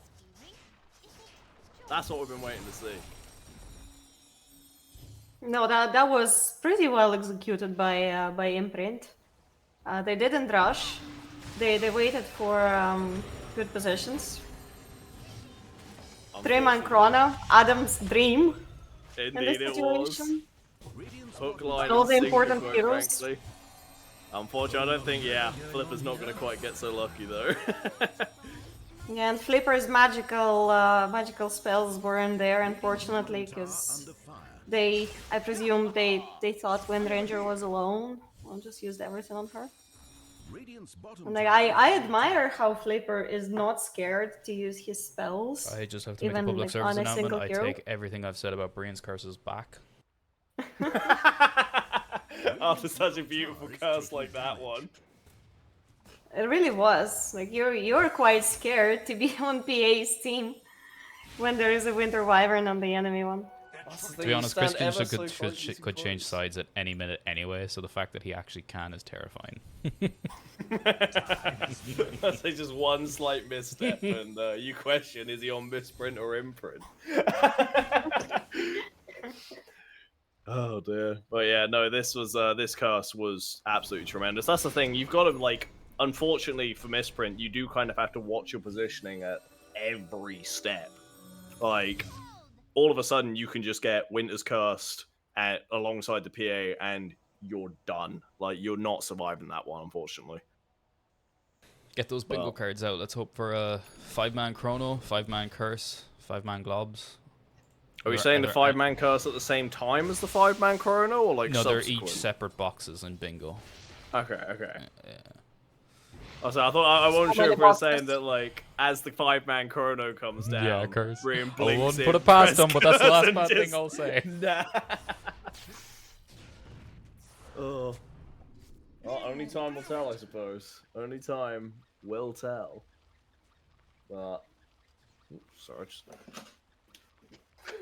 That's what we've been waiting to see. No, that was pretty well executed by Imprint. They didn't rush. They waited for good positions. 3-man Chrono, Adam's dream. Indeed it was. Hook line All the and important sinker, heroes. frankly. Unfortunately, I don't think, Flipper's not going to quite get so lucky, though. Yeah, and Flipper's magical spells weren't there, unfortunately, because I presume they thought Wind Ranger was alone. I'll just used everything on her. And like, I admire how Flipper is not scared to use his spells. I just have to make a even, public like, service on a announcement. single I hero. take everything I've said about Brian's curses back. After such a beautiful curse like that one. It really was. Like, you're quite scared to be on PA's team when there is a Winter Wyvern on the enemy one. To be honest, Chris could change sides at any minute anyway, so the fact that he actually can is terrifying. That's just one slight misstep, and you question, is he on Missprint or Imprint? Oh dear. But yeah, no, this cast was absolutely tremendous. That's the thing, you've got to, like, unfortunately for Missprint, you do kind of have to watch your positioning at every step. Like, all of a sudden you can just get Winter's Cursed alongside the PA and you're done. Like, you're not surviving that one, unfortunately. Get those bingo cards out. Let's hope for a 5-man Chrono, 5-man Curse, 5-man Globs. Are we saying the 5-man Curse at the same time as the 5-man Chrono, or like no, they're each separate boxes in bingo. Okay. Yeah. Also, I wasn't sure if we were saying that, like, as the 5-man Chrono comes down, yeah, Curse. Brian I blinks won't in, put it past them, but that's the last and bad just... thing I'll say. Nah. Oh. Well, only time will tell, I suppose. Only time will tell. But... Sorry, just...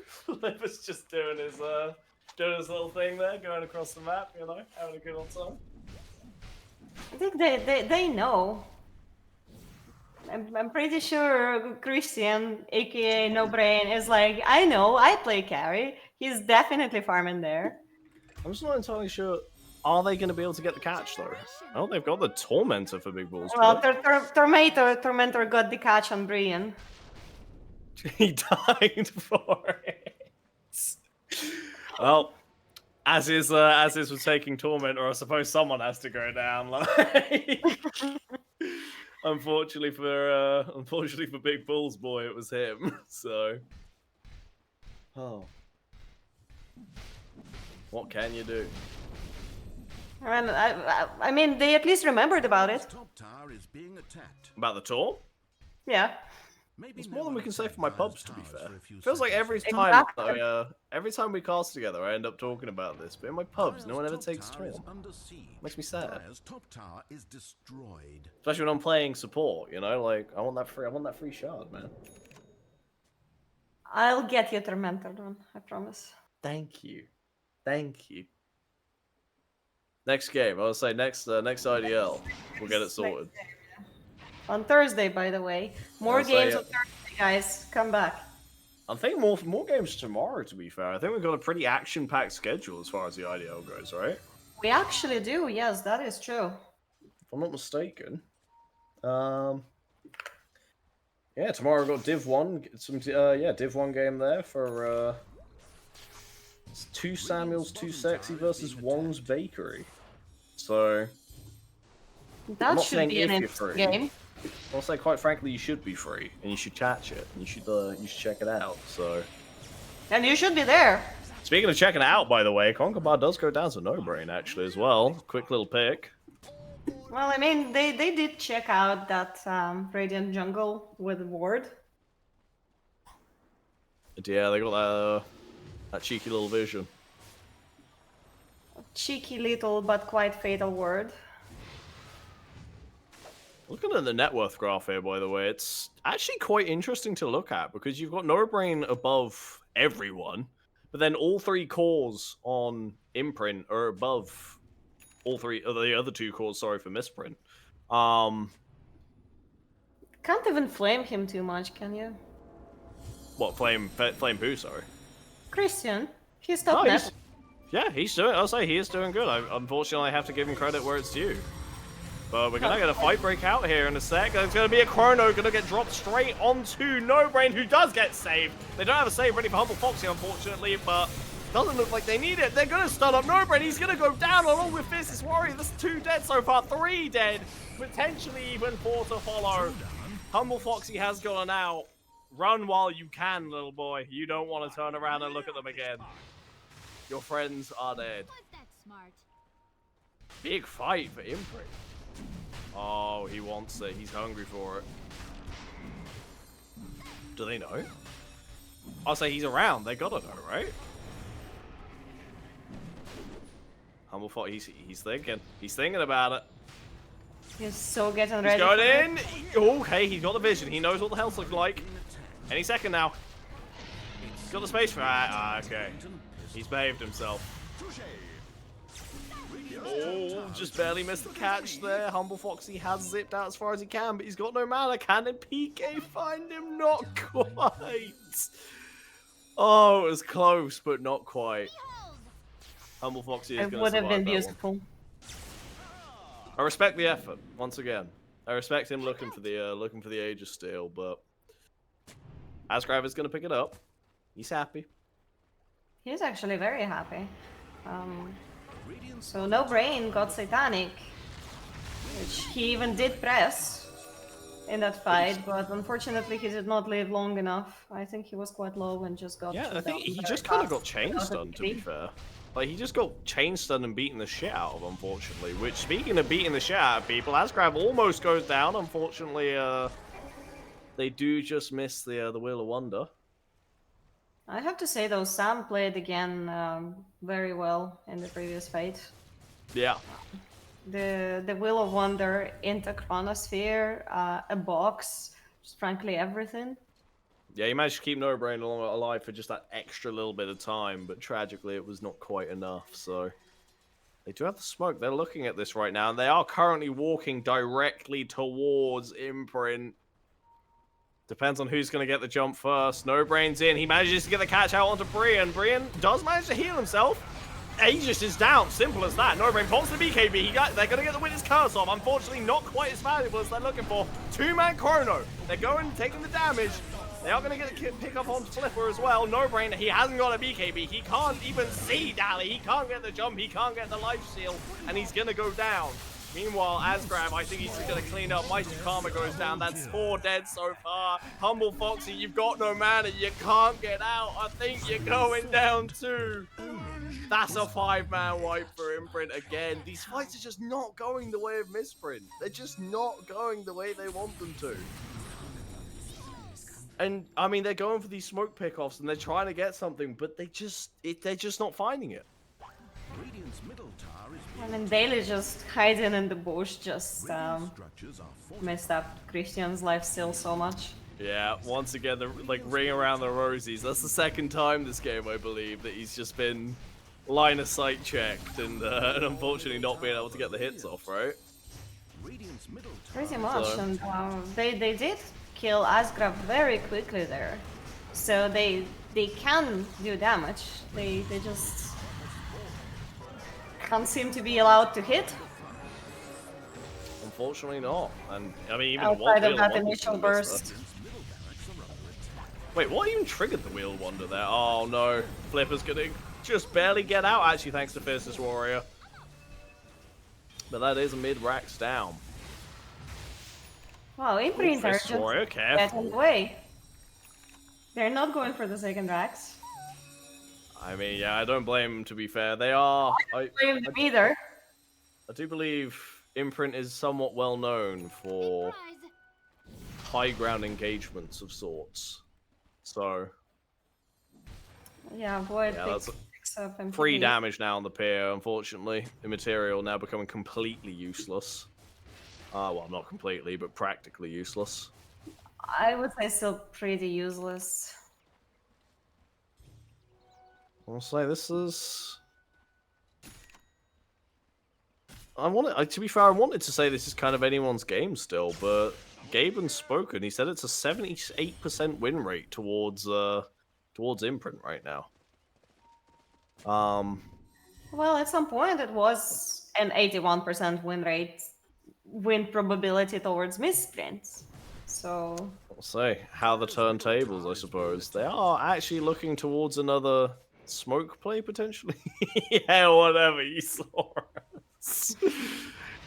Flip is just doing his little thing there, going across the map, you know, having a good old time. I think they know. I'm pretty sure Christian, aka No Brain, is like, I know, I play carry. He's definitely farming there. I'm just not entirely sure. Are they going to be able to get the catch though? Oh, they've got the Tormentor for big balls. Well, Tormentor got the catch on Brian. He died for it. Well, as is with taking Tormentor, I suppose someone has to go down. Like, unfortunately for Big Bull's boy, it was him. So, oh, what can you do? I mean, they at least remembered about it. Top tower is being attacked. About the tour? Yeah. It's more than we can say for my pubs, to be fair. Feels like every time we cast together, I end up talking about this. But in my pubs, no one ever takes Storm. Makes me sad. Top tower is destroyed. Especially when I'm playing support, you know, like I want that free shard, man. I'll get you Tormentor one, I promise. Thank you. Next game, I'll say next IDL, we'll get it sorted. On Thursday, by the way. More games on Thursday, guys. Come back. I think more games tomorrow, to be fair. I think we've got a pretty action-packed schedule as far as the IDL goes, right? We actually do, yes, that is true. If I'm not mistaken. Yeah, tomorrow we've got Div 1, Div 1 game there for it's 2 Samuels, 2 Sexy versus Wong's Bakery. So that should be an interesting game. I'll say, quite frankly, you should be free, and you should catch it, and you should check it out. So, and you should be there. Speaking of checking it out, by the way, Conquer Bar does go down to No Brain actually as well. Quick little pick. Well, I mean, they did check out that Radiant Jungle with Ward. Yeah, they got that cheeky little vision. Cheeky little but quite fatal Ward. Looking at the net worth graph here, by the way, it's actually quite interesting to look at because you've got No Brain above everyone, but then all 3 cores on Imprint are above all 3 of the other 2 cores. Sorry for Missprint. Can't even flame him too much, can you? What flame who? Sorry, Christian. He's top net. Yeah, he's doing. I'll say he is doing good. Unfortunately, I have to give him credit where it's due. But we're going to get a fight break out here in a sec. There's going to be a Chrono going to get dropped straight onto No Brain, who does get saved. They don't have a save ready for Humble Foxy, unfortunately, but doesn't look like they need it. They're going to stun up No Brain. He's going to go down along with Fist's Warrior. There's 2 dead so far, 3 dead. Potentially even 4 to follow. Humble Foxy has gone out. Run while you can, little boy. You don't want to turn around and look at them again. Your friends are dead. Big fight for Imprint. Oh, he wants it. He's hungry for it. Do they know? I'll say he's around. They gotta know, right? Humble Fox, he's thinking. He's thinking about it. He's so getting ready. He's going in. Okay, he's got the vision. He knows what the health looks like. Any second now. got the space for that. Okay. He's behaved himself. Oh, just barely missed the catch there. Humble Foxy has zipped out as far as he can, but he's got no mana. Can PK find him? Not quite. Oh, it was close, but not quite. Humble Foxy is going to survive. It would have been that one. beautiful. I respect the effort once again. I respect him looking for the Age of Steel, but Asgrav is going to pick it up. He's happy. He's actually very happy. So no brain got Satanic, which he even did press in that fight, but unfortunately he did not live long enough. I think he was quite low and just got. Yeah, I think he just kind of got chain stunned, to be fair. Like, he just got chain stunned and beaten the shit out of, unfortunately. Which, speaking of beating the shit out of people, Asgrav almost goes down. Unfortunately, they do just miss the Wheel of Wonder. I have to say though, Sam played again very well in the previous fight. Yeah. The Wheel of Wonder into Chronosphere, a box, just frankly everything. Yeah, he managed to keep No Brain alive for just that extra little bit of time, but tragically it was not quite enough, so... They do have the smoke. They're looking at this right now, and they are currently walking directly towards Imprint. Depends on who's going to get the jump first. No Brain's in. He manages to get the catch out onto Brian. Brian does manage to heal himself. Aegis is down. Simple as that. No Brain pops the BKB. They're going to get the Witness Curse off. Unfortunately, not quite as valuable as they're looking for. Two-man Chrono. They're going, taking the damage. They are going to get the pick up on Flipper as well. No Brain, he hasn't got a BKB. He can't even see Dally. He can't get the jump. He can't get the life steal. And he's going to go down. Meanwhile, Asgrav, I think he's just going to clean up. Mighty Karma goes down. That's 4 dead so far. Humble Foxy, you've got no mana. You can't get out. I think you're going down too. That's a 5-man wipe for Imprint again. These fights are just not going the way of Missprint. They're just not going the way they want them to. And, I mean, they're going for these smoke pickoffs and they're trying to get something, but they're just not finding it. I mean, Daily just hiding in the bush just messed up Christian's life still so much. Yeah, once again, the ring around the rosies. That's the second time this game, I believe, that he's just been line of sight checked and unfortunately not being able to get the hits off, right? Pretty much, so. And they did kill Asgrav very quickly there, so they can do damage. They just can't seem to be allowed to hit. Unfortunately not. And I mean, even outside of that initial burst. Wait, what even triggered the Wheel Wonder there? Oh no, Flipper's gonna just barely get out, actually, thanks to Fiercest Warrior. But that is a mid-racks down. Wow, Imprint are just getting away. They're not going for the second racks. I mean, yeah, I don't blame them, to be fair. They are... I don't blame them either. I do believe Imprint is somewhat well known for high ground engagements of sorts. So... Yeah, Void that's picks up MPD. 3 damage now on the pair, unfortunately. Immaterial now becoming completely useless. Well, not completely, but practically useless. I would say still pretty useless. I'll say this is... to be fair, I wanted to say this is kind of anyone's game still, but Gaben's spoken. He said it's a 78% win rate towards Imprint right now. Well, at some point it was an 81% win probability towards Missprint. So I'll say how the turntables, I suppose. They are actually looking towards another smoke play potentially. Yeah, whatever, you saw us.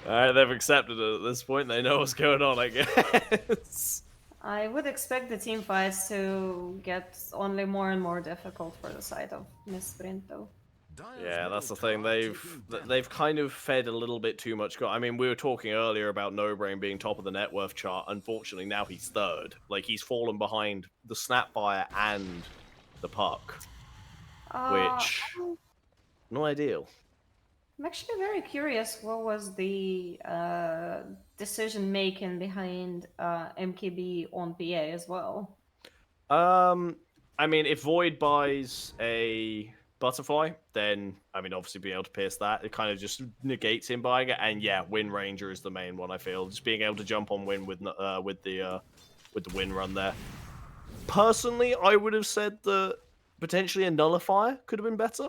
Alright, they've accepted it at this point. They know what's going on, I guess. I would expect the team fights to get only more and more difficult for the side of Missprint, though. Yeah, that's the thing. They've kind of fed a little bit too much. I mean, we were talking earlier about No Brain being top of the net worth chart. Unfortunately, now he's third. Like, he's fallen behind the Snapfire and the Puck, which not ideal. I'm actually very curious. What was the decision making behind MKB on PA as well? I mean, if Void buys a Butterfly, then I mean, obviously being able to pierce that, it kind of just negates him buying it. And yeah, Wind Ranger is the main one. I feel just being able to jump on Wind with the Wind Run there. Personally, I would have said that potentially a Nullifier could have been better.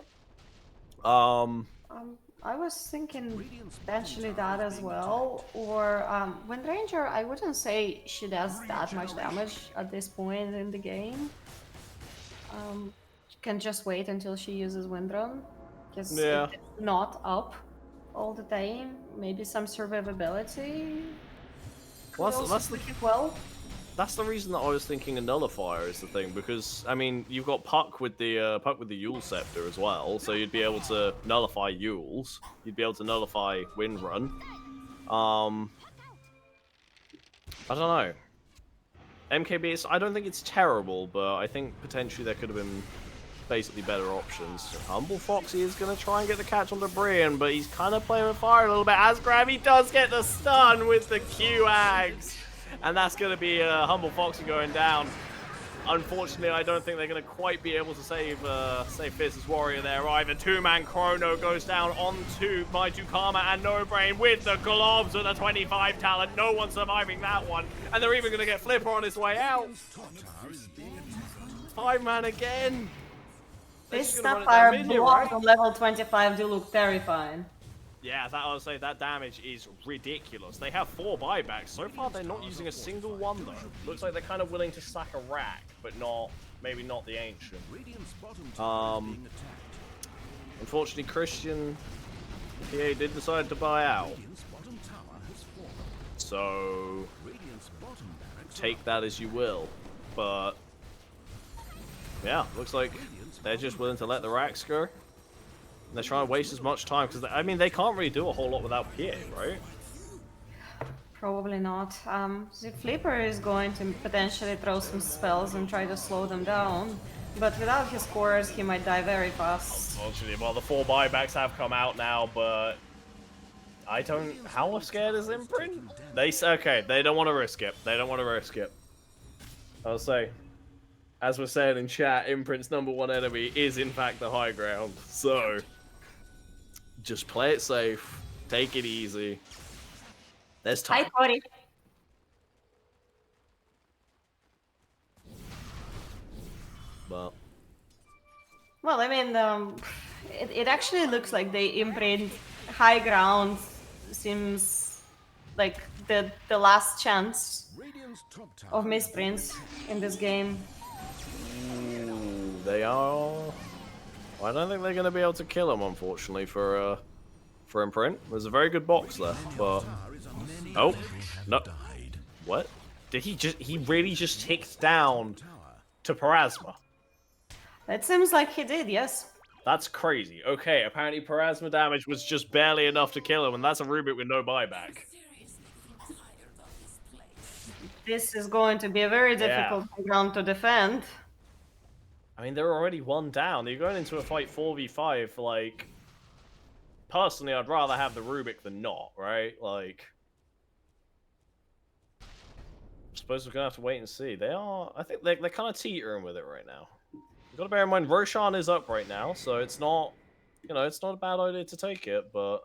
I was thinking potentially that as well, or Wind Ranger. I wouldn't say she does that much damage at this point in the game. She can just wait until she uses Wind Run, because Yeah. it's not up all the time. Maybe some survivability. Well, Could also that's the work it well. That's the reason that I was thinking a Nullifier is the thing, because I mean you've got Puck with the Yule Scepter as well, so you'd be able to nullify Yules, you'd be able to nullify Wind Run. I don't know. MKB, I don't think it's terrible, but I think potentially there could have been basically better options. Humble Foxy is going to try and get the catch on Brian, but he's kind of playing with fire a little bit. Asgrab, he does get the stun with the Q-Ags. And that's going to be Humble Foxy going down. Unfortunately, I don't think they're going to quite be able to save Fierce's Warrior there either. Two-man Chrono goes down onto Karma and No Brain with the gloves with a 25 talent. No one's surviving that one. And they're even going to get Flipper on his way out. 5-man again. This Sapphire blocks on level 25 do look terrifying. Yeah, I would say that damage is ridiculous. They have 4 buybacks. So far, they're not using a single one, though. Looks like they're kind of willing to sack a rack, but maybe not the Ancient. Unfortunately, Christian PA did decide to buy out. So, take that as you will. But, yeah, looks like they're just willing to let the racks go. They're trying to waste as much time, because, I mean, they can't really do a whole lot without PA, right? Probably not. The Flipper is going to potentially throw some spells and try to slow them down, but without his cores, he might die very fast. Unfortunately, well, the 4 buybacks have come out now, but I don't... How scared is Imprint? Okay, they don't want to risk it. They don't want to risk it. I'll say, as we're saying in chat, Imprint's #1 enemy is, in fact, the high ground, so... Just play it safe. Take it easy. There's time. Hi, Cody. Well, I mean, it actually looks like they Imprint high ground. Seems like the last chance of Missprints in this game. they are... I don't think they're going to be able to kill him, unfortunately, for Imprint. There's a very good box there, but... Oh, no. What? Did he really just ticked down to Parasma? It seems like he did, yes. That's crazy. Okay, apparently Parasma damage was just barely enough to kill him, and that's a Rubik with no buyback. This is going to be a very difficult ground to defend. I mean, they're already 1 down. You're going into a fight 4v5, like... Personally, I'd rather have the Rubik than not, right? Like... I suppose we're going to have to wait and see. They are... I think they're kind of teetering with it right now. You've got to bear in mind, Roshan is up right now, so it's not... You know, it's not a bad idea to take it, but...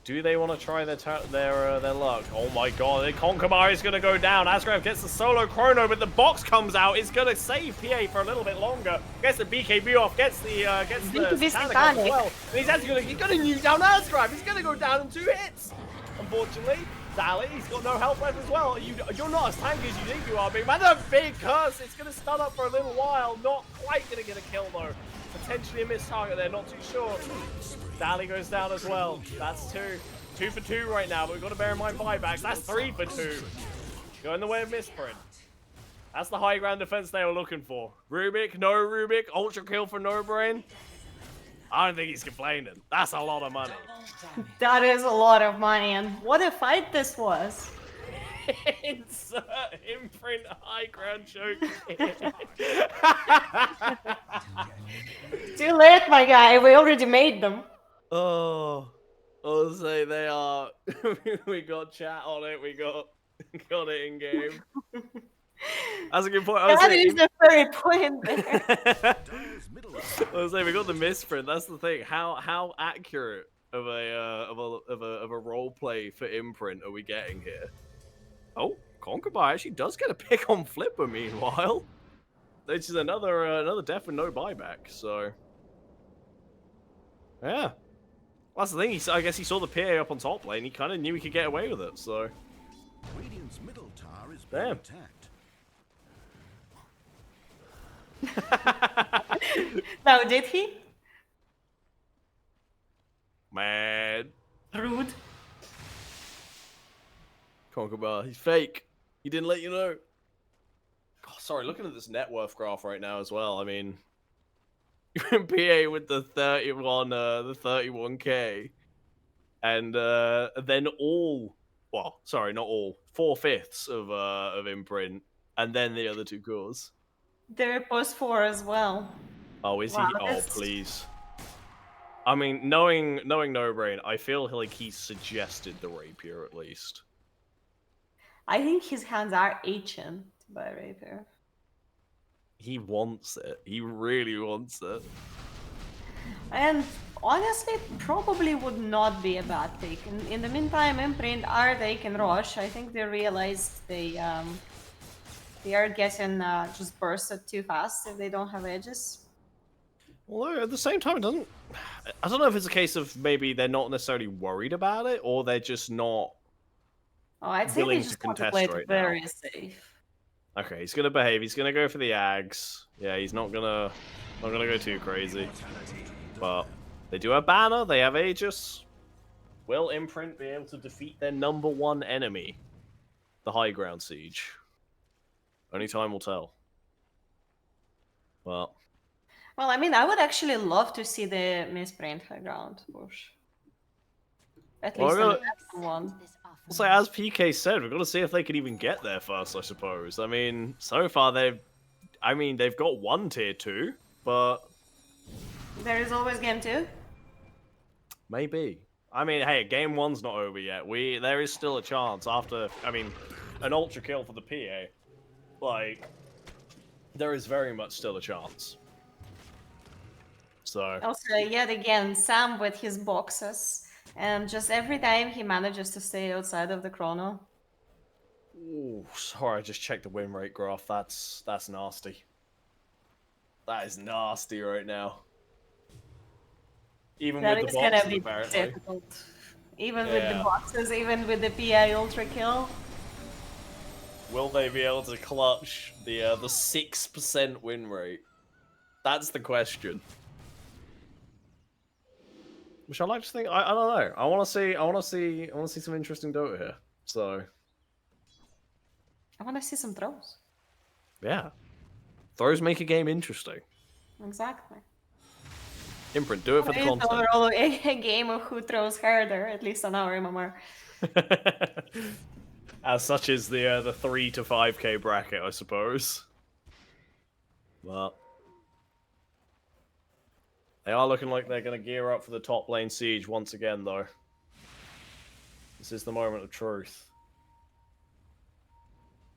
Do they want to try their luck? Oh my god, the Conkamar is going to go down. Asgraf gets the solo chrono, but the box comes out. It's going to save PA for a little bit longer. Gets the BKB off, gets the Titanic off as well. And he's actually going to nuke down Asgraf. He's going to go down in 2 hits. Unfortunately, Sally, he's got no health left as well. You're not as tanky as you think you are, big man. A big curse. It's going to stun up for a little while. Not quite going to get a kill though. Potentially a missed target there, not too sure. Dally goes down as well. That's 2. 2 for 2 right now, but we've got to bear in mind buybacks. That's 3 for 2. Go in the way of Missprint. That's the high ground defense they were looking for. Rubik, no Rubik, ultra kill for No Brain. I don't think he's complaining. That's a lot of money. That is a lot of money, and what a fight this was. Insert Imprint high ground choke. Too late, my guy. We already made them. Oh, I'll say they are. We got chat on it. We got it in game. That's a good point. I was That saying, is the very point there. Dire's middle I was saying we got the misprint. That's the thing. How accurate of a role play for Imprint are we getting here? Oh, Concubine actually does get a pick on Flipper. Meanwhile, which is another death with no buyback. So yeah, that's the thing. I guess he saw the PA up on top lane. He kind of knew he could get away with it. So Radiant's middle tower is being damn. attacked. Now, did he? Man, Rude. Concubine, he's fake. He didn't let you know. God, sorry, looking at this net worth graph right now as well. I mean, you're in PA with the 31k, and then well, sorry, not all, 4/5 of Imprint, and then the other two cores. They're post 4 as well. Oh, is Wow, he? Oh, that's- please. I mean, knowing No Brain, I feel like he suggested the rapier at least. I think his hands are itching by rapier. He wants it. He really wants it. And honestly, probably would not be a bad pick. In the meantime, Imprint are taking Roche. I think they realized they are getting just bursted too fast if they don't have edges. Although at the same time, it doesn't. I don't know if it's a case of maybe they're not necessarily worried about it, or they're just not. Oh, I'd say Willing they to just want to contest play it right very now. safe. Okay, he's gonna behave. He's gonna go for the Ags. Yeah, he's not gonna go too crazy. But they do have Banner. They have Aegis. Will Imprint be able to defeat their #1 enemy, the High Ground Siege? Only time will tell. Well, I mean, I would actually love to see the Missprint high ground push. At Well, least we're on the one. so as PK said, we've got to see if they can even get there first, I suppose. I mean, so far they've got one tier 2, but There is always game 2. maybe. I mean, hey, game 1's not over yet. There is still a chance after, I mean, an ultra kill for the PA. Like, there is very much still a chance. So Also, yet again, Sam with his boxes. And just every time he manages to stay outside of the chrono. ooh, sorry, I just checked the win rate graph. That's nasty. That is nasty right now. Even That with is the gonna boxes, be apparently. difficult. Even with Yeah. the boxes, even with the PI ultra kill. Will they be able to clutch the 6% win rate? That's the question. Which I like to think. I don't know. I want to see some interesting Dota here. So I want to see some throws. yeah, throws make a game interesting. Exactly. Imprint, do it for the It's content. overall a game of who throws harder, at least on our MMR. As such is the 3 to 5k bracket, I suppose. Well, they are looking like they're going to gear up for the top lane siege once again, though. This is the moment of truth.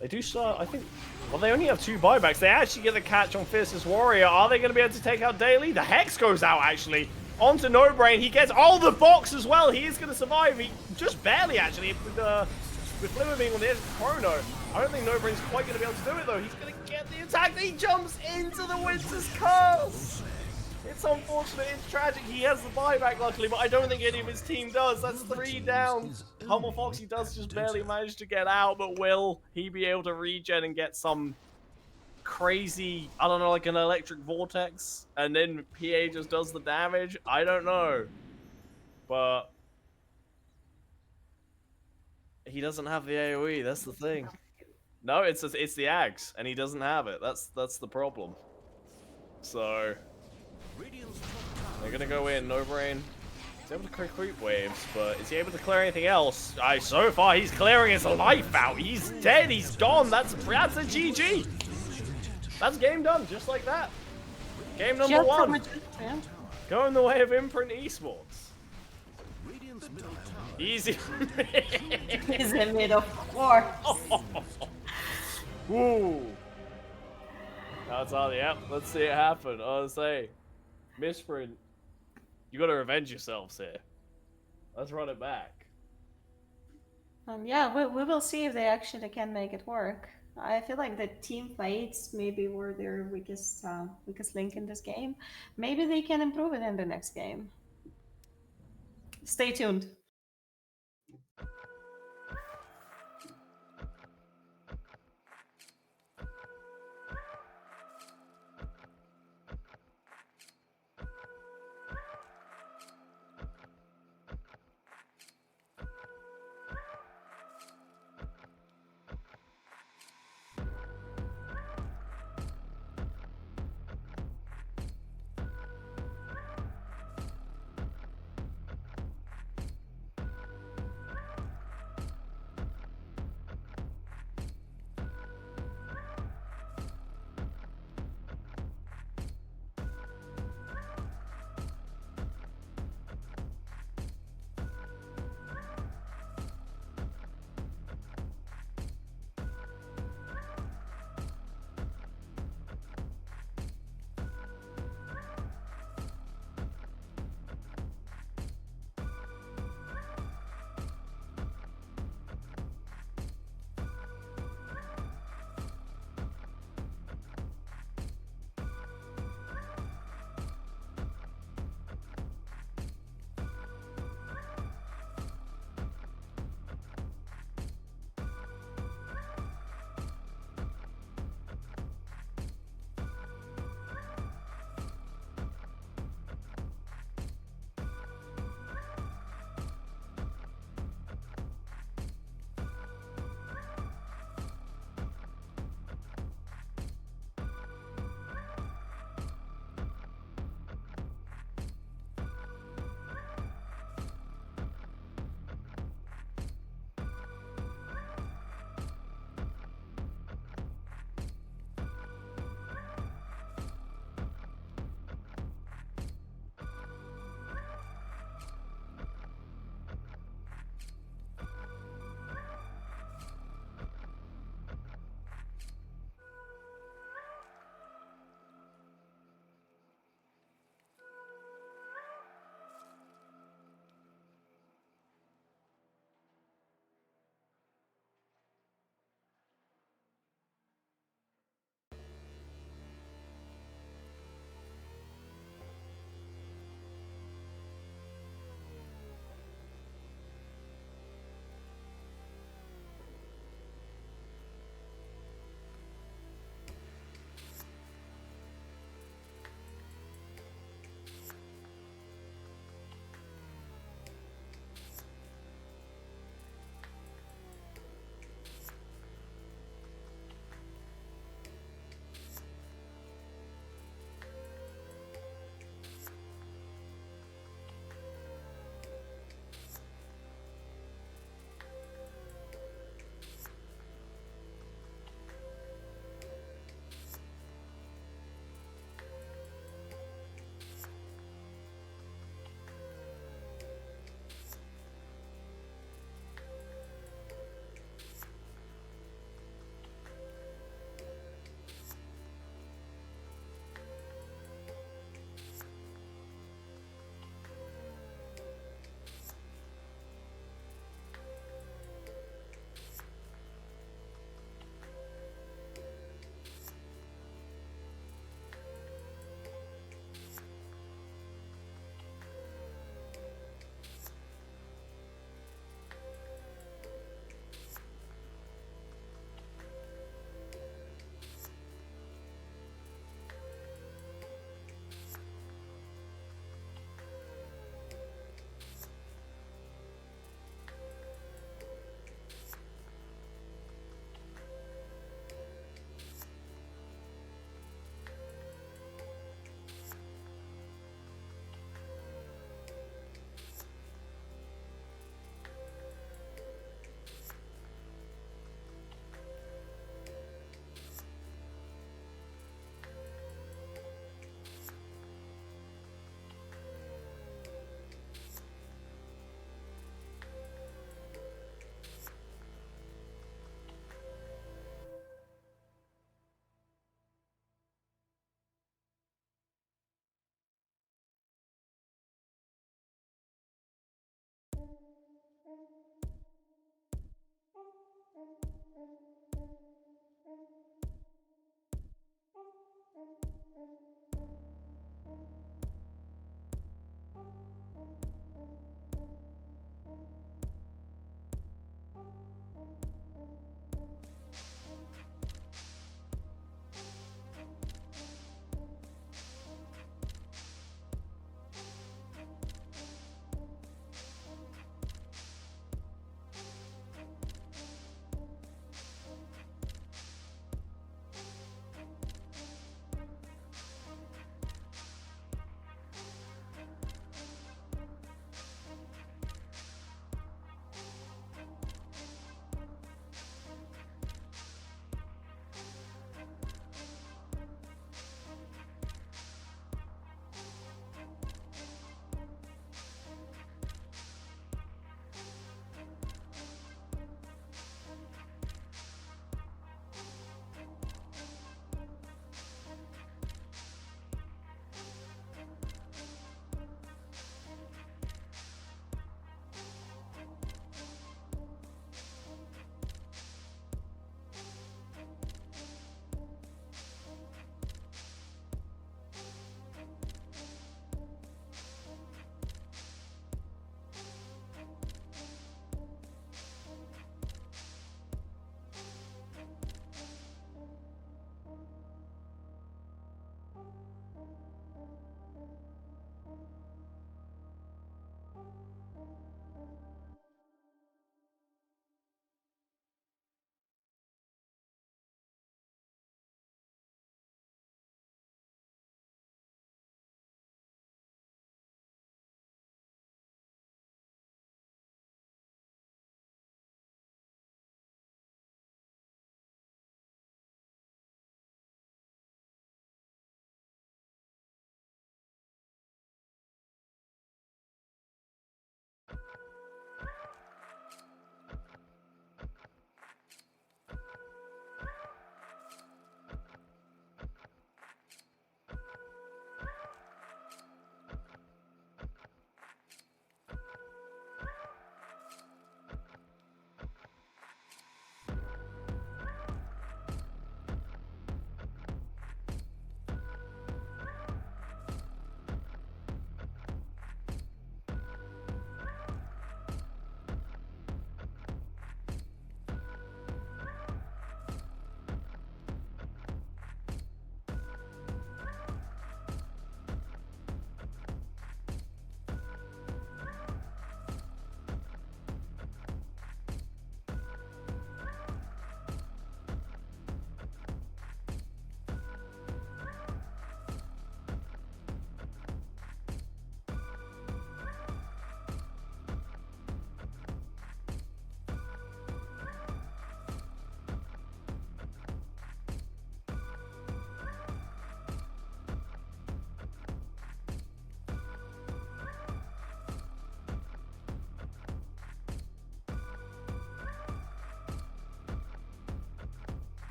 They do start, I think. Well, they only have 2 buybacks. They actually get the catch on Fiercest Warrior. Are they going to be able to take out Daily? The Hex goes out, actually. Onto No Brain. He gets the box as well. He is going to survive. He just barely, actually, with Flimmer being on the edge of the chrono. I don't think No Brain's quite going to be able to do it, though. He's going to get the attack. He jumps into the Winter's Curse. It's unfortunate. It's tragic. He has the buyback, luckily, but I don't think any of his team does. That's 3 down. Humble Foxy does just barely manage to get out, but will he be able to regen and get some crazy, I don't know, like an electric vortex, and then PA just does the damage? I don't know. But he doesn't have the AoE, that's the thing. No, it's the Ags, and he doesn't have it. That's the problem. So they're gonna go in, No Brain. He's able to clear creep waves, but is he able to clear anything else? So far he's clearing his life out. He's dead, he's gone. That's a GG. That's game done, just like that. Game number Just 1. yeah. Going the way of Imprint Esports. Radiant's middle tower Easy. He's in mid, of course. Woo! That's all. Yep. Let's see it happen. I'll say, Missprint, you got to revenge yourselves here. Let's run it back. Yeah, we will see if they actually can make it work. I feel like the team fights maybe were their weakest link in this game. Maybe they can improve it in the next game. Stay tuned.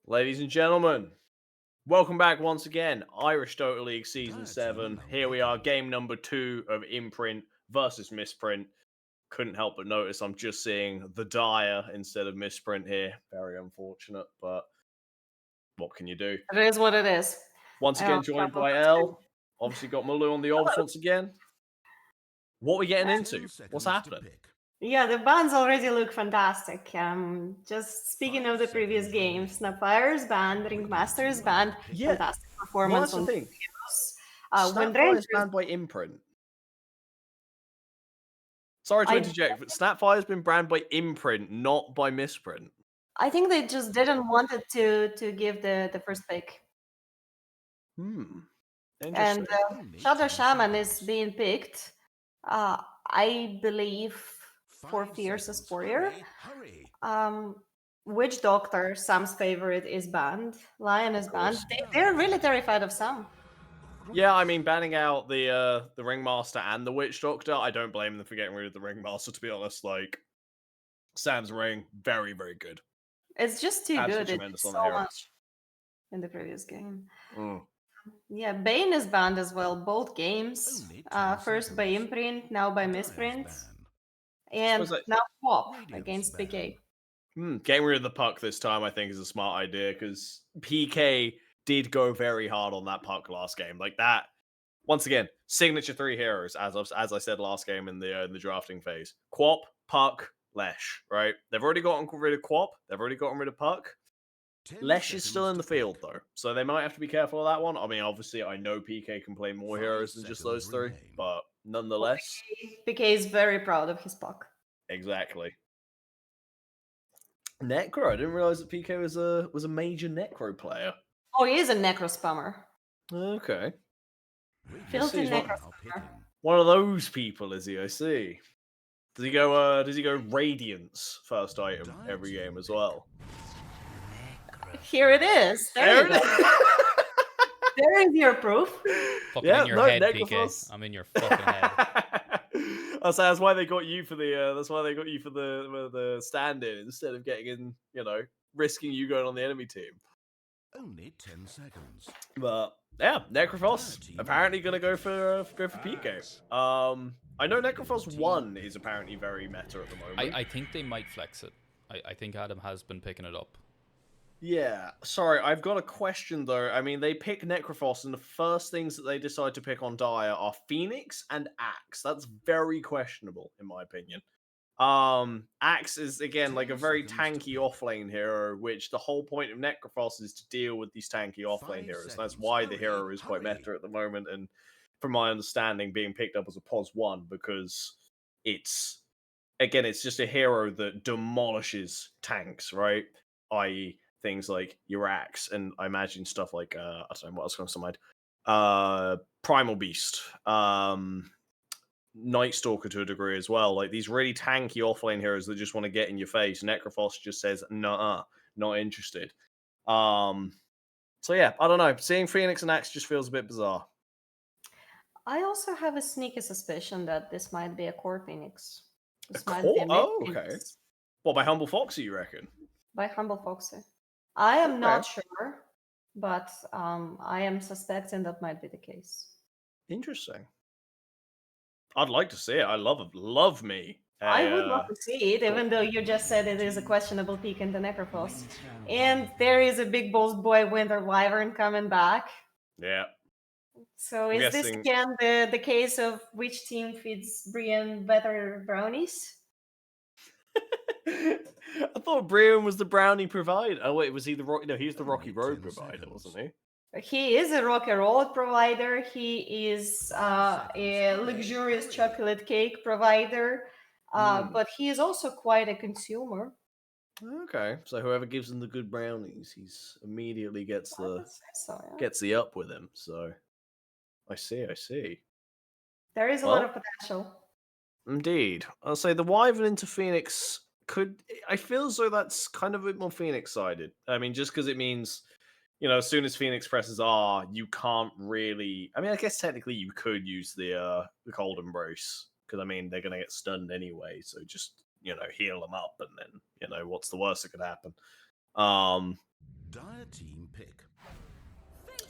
Ladies and gentlemen, welcome back once again. Irish Dota League Season 7. Here we are, game number 2 of Imprint versus Missprint. Couldn't help but notice I'm just seeing the Dire instead of Missprint here. Very unfortunate, but what can you do? It is what it is. Once again, joined by L. Obviously got Malu on the obs once again. What are we getting 10 into? What's seconds to happening? pick. Yeah, the bans already look fantastic. Just speaking of the previous games, Snapfire's banned, Ringmaster's banned, Yeah. fantastic Well, performance that's the on thing. videos. When Snapfire Rangers, is banned by Imprint. Sorry to I- interject, but Snapfire's been banned by Imprint, not by Missprint. I think they just didn't want it to give the first pick. Hmm. And Interesting. Only Shadow 10 Shaman is seconds. being picked, I believe, for 5 Fierce seconds. Warrior. Hurry. Witch Doctor, Sam's favorite, is banned. Lion is banned. course. They're really terrified of Sam. Yeah, I mean, banning out the Ringmaster and the Witch Doctor, I don't blame them for getting rid of the Ringmaster, to be honest. Like, Sam's Ring, very, very good. It's just too Absolutely good. tremendous It's on so the hero. much in the previous game. Mm. Yeah, Bane is banned as well. Both games. Only 10 First by seconds. Imprint, now by Dire's Misprint, banned. and Suppose now Pop Radiant's against banned. PK. Getting rid of the puck this time, I think, is a smart idea, because PK did go very hard on that puck last game. Like that, once again, signature 3 heroes, as I said last game in the drafting phase. Quap, Puck, Lesh, right? They've already gotten rid of Quap. They've already gotten rid of Puck. 10 Lesh is still seconds in the to pick. field, though, so they might have to be careful of that one. I mean, obviously, I know PK can play more 5 heroes than just those seconds 3, remain. but nonetheless, PK is very proud of his puck. exactly. Necro, I didn't realize that PK was a major Necro player. Oh, he is a necro spammer. Okay. Radiant's Filthy he's not- necro now spammer. picking. One of those people, is he? I see. Does he go Radiance first item every game as well? Here it is. There you go. There is your proof. Fucking in your head, PK. Necrophos. I'm in your fucking head. I'll say that's why they got you for the stand-in instead of getting in, risking you going on the enemy team. Only 10 seconds. But yeah, Necrophos apparently gonna go for PK. I know Necrophos 1 is apparently very meta at the moment. I think they might flex it. I think Adam has been picking it up. Yeah, sorry, I've got a question though. I mean, they pick Necrophos, and the first things that they decide to pick on Dire are Phoenix and Axe. That's very questionable, in my opinion. Axe is again like a very tanky offlane hero, which the whole point of Necrophos is to deal with these tanky offlane 5 heroes. That's seconds. why the Hurry, hero is quite hurry. meta at the moment, and from my understanding, being picked up as a POS 1 because it's just a hero that demolishes tanks, right? I.e., things like your Axe, and I imagine stuff like I don't know what else comes to mind. Primal Beast, Night Stalker to a degree as well. Like these really tanky offlane heroes that just want to get in your face. Necrophos just says, nah, not interested. So yeah, I don't know. Seeing Phoenix and Axe just feels a bit bizarre. I also have a sneaky suspicion that this might be a core Phoenix. This A might core? be a mid Oh, okay. Phoenix What, by Humble Foxy, you reckon? by Humble Foxy. I am Okay. not sure, but I am suspecting that might be the case. Interesting. I'd like to see it. I love me. I would love to see it, even though you just said it is a questionable pick in the Necrophos. And there is a big balls boy Winter Wyvern coming back. Yeah. So I'm is this guessing- again the case of which team feeds Brian better brownies? I thought Brian was the brownie provider. Oh wait, was he the Rocky? No, he was the Only Rocky Road 10 provider, seconds. wasn't he? He is a Rocky Road provider. He is a luxurious chocolate cake provider. But he is also quite a consumer. Okay, so whoever gives him the good brownies, he's immediately gets I the would say so, up with him. So I see. There is a lot Well, of potential. indeed. I'll say the Wyvern into Phoenix could. I feel as though that's kind of a bit more Phoenix sided. I mean, just because it means, as soon as Phoenix presses R, you can't really. I mean, I guess technically you could use the Cold Embrace because I mean they're gonna get stunned anyway. So just heal them up, and then what's the worst that could happen? Dire team pick.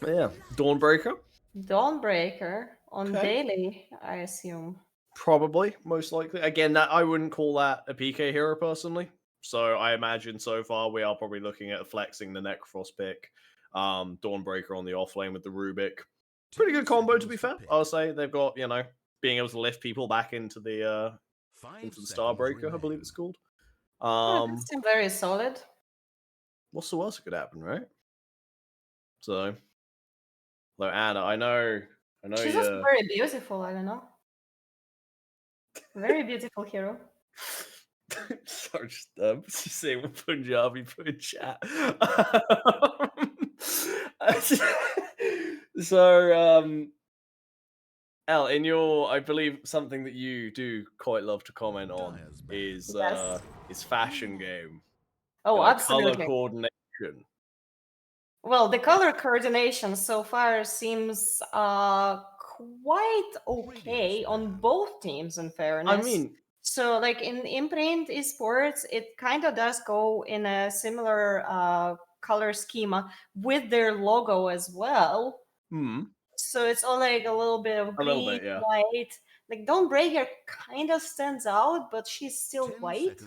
Yeah, Dawnbreaker. Dawnbreaker on Okay. daily, I assume. Probably, most likely. Again, that I wouldn't call that a PK hero personally. So I imagine so far we are probably looking at flexing the Necrophos pick, Dawnbreaker on the off lane with the Rubik. Pretty good combo to be fair. I'll say they've got being able to lift people back into the 5 seconds Starbreaker, I remain. believe it's called. That seems very solid. What's the worst that could happen, right? So, like Anna, I know She's also very beautiful. I don't know. Very beautiful hero. Sorry, just saying what Punjabi put in chat. So, Al, in your, I believe something that you do quite love to comment on is fashion game. Oh, Color absolutely. coordination. Well, the color coordination so far seems quite okay on both teams, in fairness. I mean, so like in Imprint Esports, it kind of does go in a similar color schema with their logo as well. So it's all like a little bit of green, white. Like Dawnbreaker kind of stands out, but she's still white.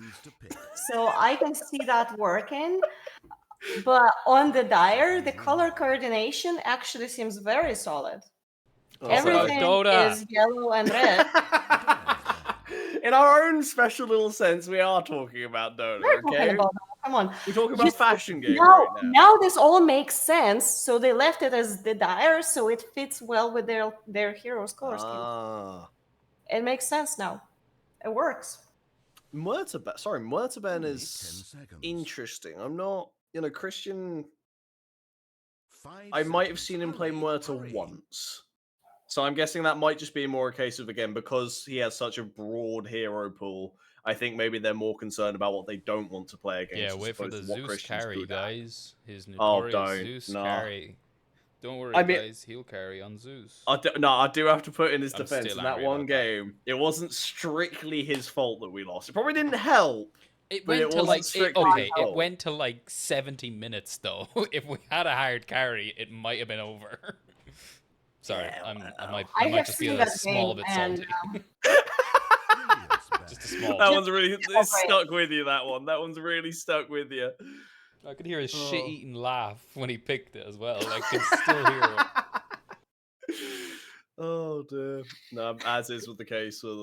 So I can see that working. But on the Dire, the color coordination actually seems very solid. Everything is yellow and red. In our own special little sense, we are talking about Dota, okay? Come on. We're talking about fashion game right now. Now this all makes sense. So they left it as the Dire, so it fits well with their hero's color scheme. It makes sense now. It works. Murtaban is interesting. I'm not, Christian. I might have seen him play Murta once. So I'm guessing that might just be more a case of, again, because he has such a broad hero pool, I think maybe they're more concerned about what they don't want to play against. Yeah, wait for the Zeus carry, guys. His notorious Zeus carry. Don't worry, guys. He'll carry on Zeus. I do have to put in his defense. In that one game, it wasn't strictly his fault that we lost. It probably didn't help. It went to like it went to like 70 minutes though. If we had a hard carry, it might have been over. Sorry, I might just be a small bit salty. Just a small. That one's really stuck with you. That one's really stuck with you. I could hear his shit-eating laugh when he picked it as well. I can still hear it. Oh dear. No, as is the case with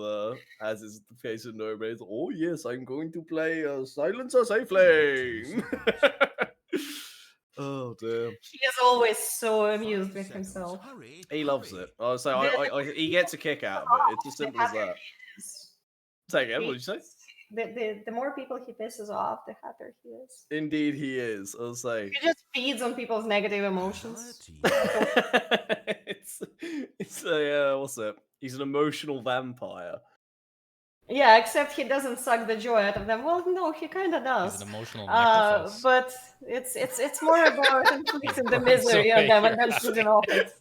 Nomads. Oh yes, I'm going to play Silencer Safe Lane. Oh dear. He is always so amused with himself. He loves it. He gets a kick out of it. It's as simple as that. Say again, what did you say? The more people he pisses off, the happier he is. Indeed, he is. I'll say. He just feeds on people's negative emotions. It's a what's it? He's an emotional vampire. Yeah, except he doesn't suck the joy out of them. Well, no, he kind of does. He's an emotional necrophos. But it's more about inflicting the misery on them and then feeding off it.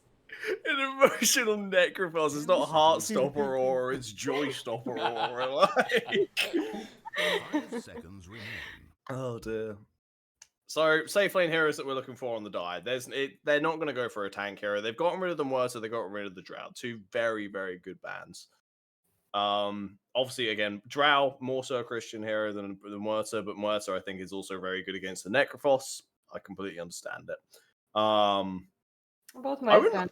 An emotional necrophos is not Heartstopper or it's Joystopper or like. 5 seconds remain. Oh dear. So safe lane heroes that we're looking for on the die. They're not going to go for a tank hero. They've gotten rid of the Murta. They've gotten rid of the Drow. Two very very good bans. Obviously, again, Drow more so a Christian hero than Murta, but Murta I think is also very good against the Necrophos. I completely understand it. Both my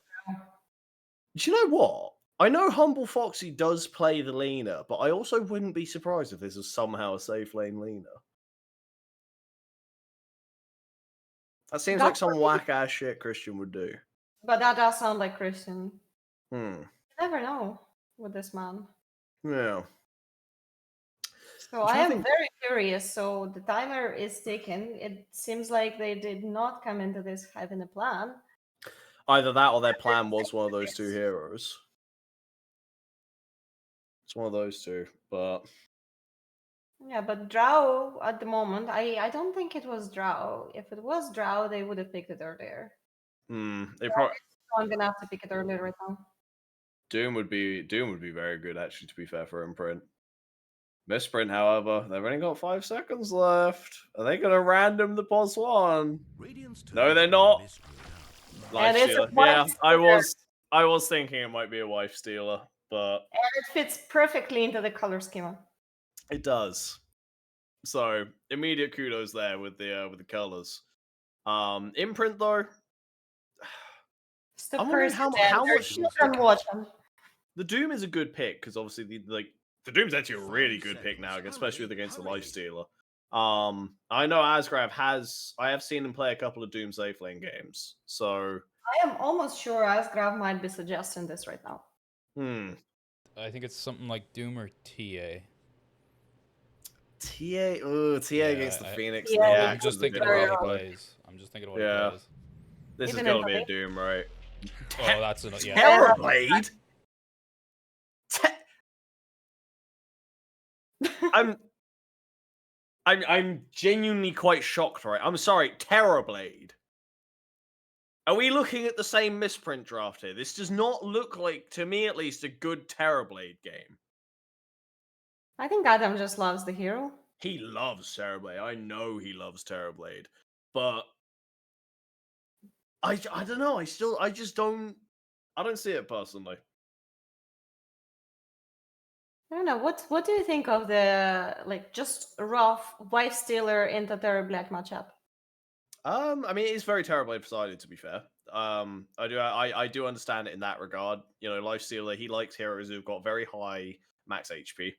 do you know what? I know Humble Foxy does play the Lena, but I also wouldn't be surprised if this was somehow a safe lane Lena. That seems like some whack ass shit Christian would do. But that does sound like Christian. You never know with this man. Yeah. So I am very curious. So the timer is ticking. It seems like they did not come into this having a plan. Either that or their plan was one of those two heroes. It's one of those two, but Yeah, but Drow at the moment, I don't think it was Drow. If it was Drow, they would have picked it earlier. they probably Strong enough to pick it earlier right now. Doom would be very good actually. To be fair for Imprint. Missprint, however, they've only got 5 seconds left. Are they going to random the pos one? No, they're not. Life stealer. Yeah, I was thinking it might be a wife stealer, but and it fits perfectly into the color schema. It does. So immediate kudos there with the colors. Imprint though. I'm wondering how much the Doom is a good pick because obviously the Doom's actually a really good pick now, especially against the Lifestealer. I know Asgrav I have seen him play a couple of Doom safe lane games, so I am almost sure Asgrav might be suggesting this right now. I think it's something like Doom or TA. TA against the Phoenix. Yeah, I'm just thinking of what he plays. This is gonna be a Doom, right? Oh, that's enough. Yeah. Terrorblade. I'm genuinely quite shocked, right? I'm sorry, Terrorblade. Are we looking at the same Missprint draft here? This does not look like, to me at least, a good Terrorblade game. I think Adam just loves the hero. He loves Terrorblade. I know he loves Terrorblade. But I don't know. I don't see it personally. I don't know. What do you think of the just rough wife stealer into Terrorblack matchup? I mean, it's very Terrorblade sided, to be fair. I do understand it in that regard. You know, Lifestealer, he likes heroes who've got very high max HP.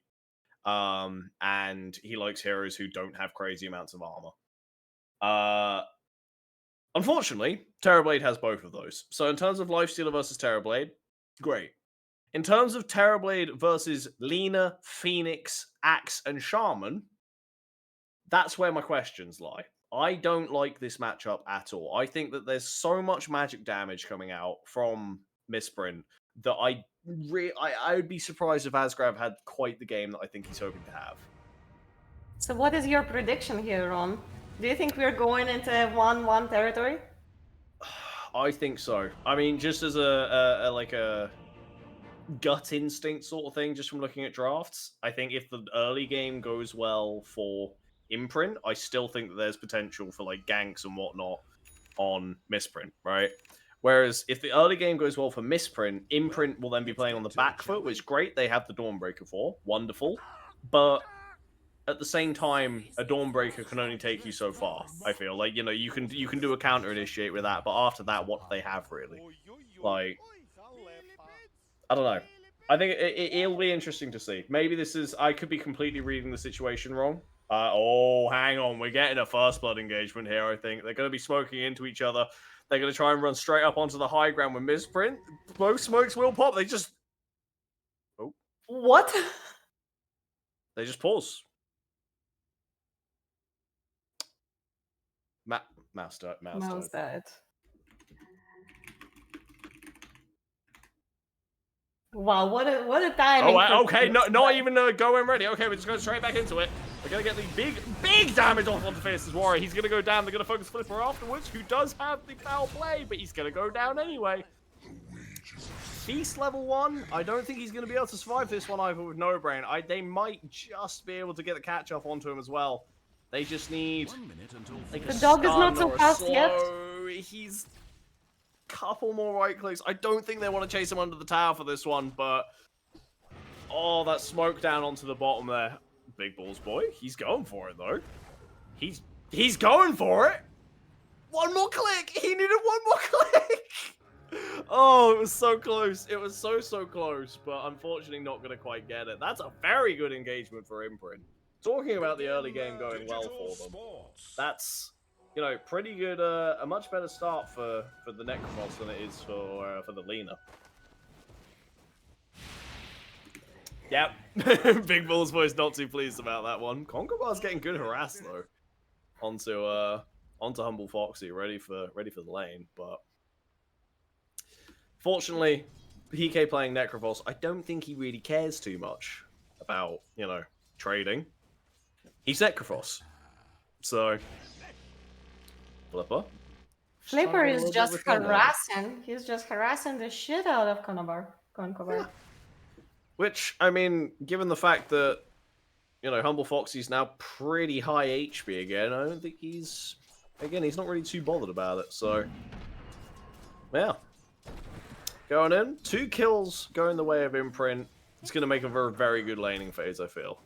And he likes heroes who don't have crazy amounts of armor. Unfortunately, Terrorblade has both of those. So in terms of Lifestealer versus Terrorblade, great. In terms of Terrorblade versus Lina, Phoenix, Axe, and Shaman, that's where my questions lie. I don't like this matchup at all. I think that there's so much magic damage coming out from Missprint that I would be surprised if Asgrav had quite the game that I think he's hoping to have. So what is your prediction here, Ron? Do you think we're going into 1-1 territory? I think so. I mean, just as a gut instinct sort of thing, just from looking at drafts, I think if the early game goes well for Imprint, I still think that there's potential for ganks and whatnot on Missprint, right? Whereas if the early game goes well for Missprint, Imprint will then be playing on the back foot, which is great. They have the Dawnbreaker for. Wonderful. But at the same time, a Dawnbreaker can only take you so far, I feel. You can do a counter initiate with that, but after that, what do they have, really? I don't know. I think it'll be interesting to see. Maybe I could be completely reading the situation wrong. Hang on. We're getting a first blood engagement here, I think. They're going to be smoking into each other. They're going to try and run straight up onto the high ground with Missprint. Both smokes will pop. They just... Oh. What? They just pause. Mouse died. Wow, what a timing. Oh, okay, not even going ready. Okay, we're just going straight back into it. We're going to get the big damage off onto Fierce's Warrior. He's going to go down. They're going to focus Flipper afterwards, who does have the foul play, but he's going to go down anyway. Beast level 1, I don't think he's going to be able to survive this one either with No Brain. They might just be able to get the catch up onto him as well. They just need... The dog is not so fast yet. He's... couple more right clicks. I don't think they want to chase him under the tower for this one, but that smoke down onto the bottom there. Big balls boy. He's going for it though. He's going for it. One more click. He needed one more click. Oh, it was so close. It was so close, but unfortunately not going to quite get it. That's a very good engagement for Imprint. Talking about the early game going well for them. That's pretty good. A much better start for the Necrophos than it is for the Lina. Yep. Big Bull's voice not too pleased about that one. Conqueror's getting good harass though. Onto Humble Foxy, ready for the lane, but fortunately, PK playing Necrophos, I don't think he really cares too much about, trading. He's Necrophos. So Flipper. Flipper is just harassing. He's just harassing the shit out of Concobar. Yeah. Which, I mean, given the fact that, Humble Foxy's now pretty high HP again, I don't think he's not really too bothered about it, so yeah. Going in, 2 kills going the way of Imprint. It's going to make a very, very good laning phase, I feel.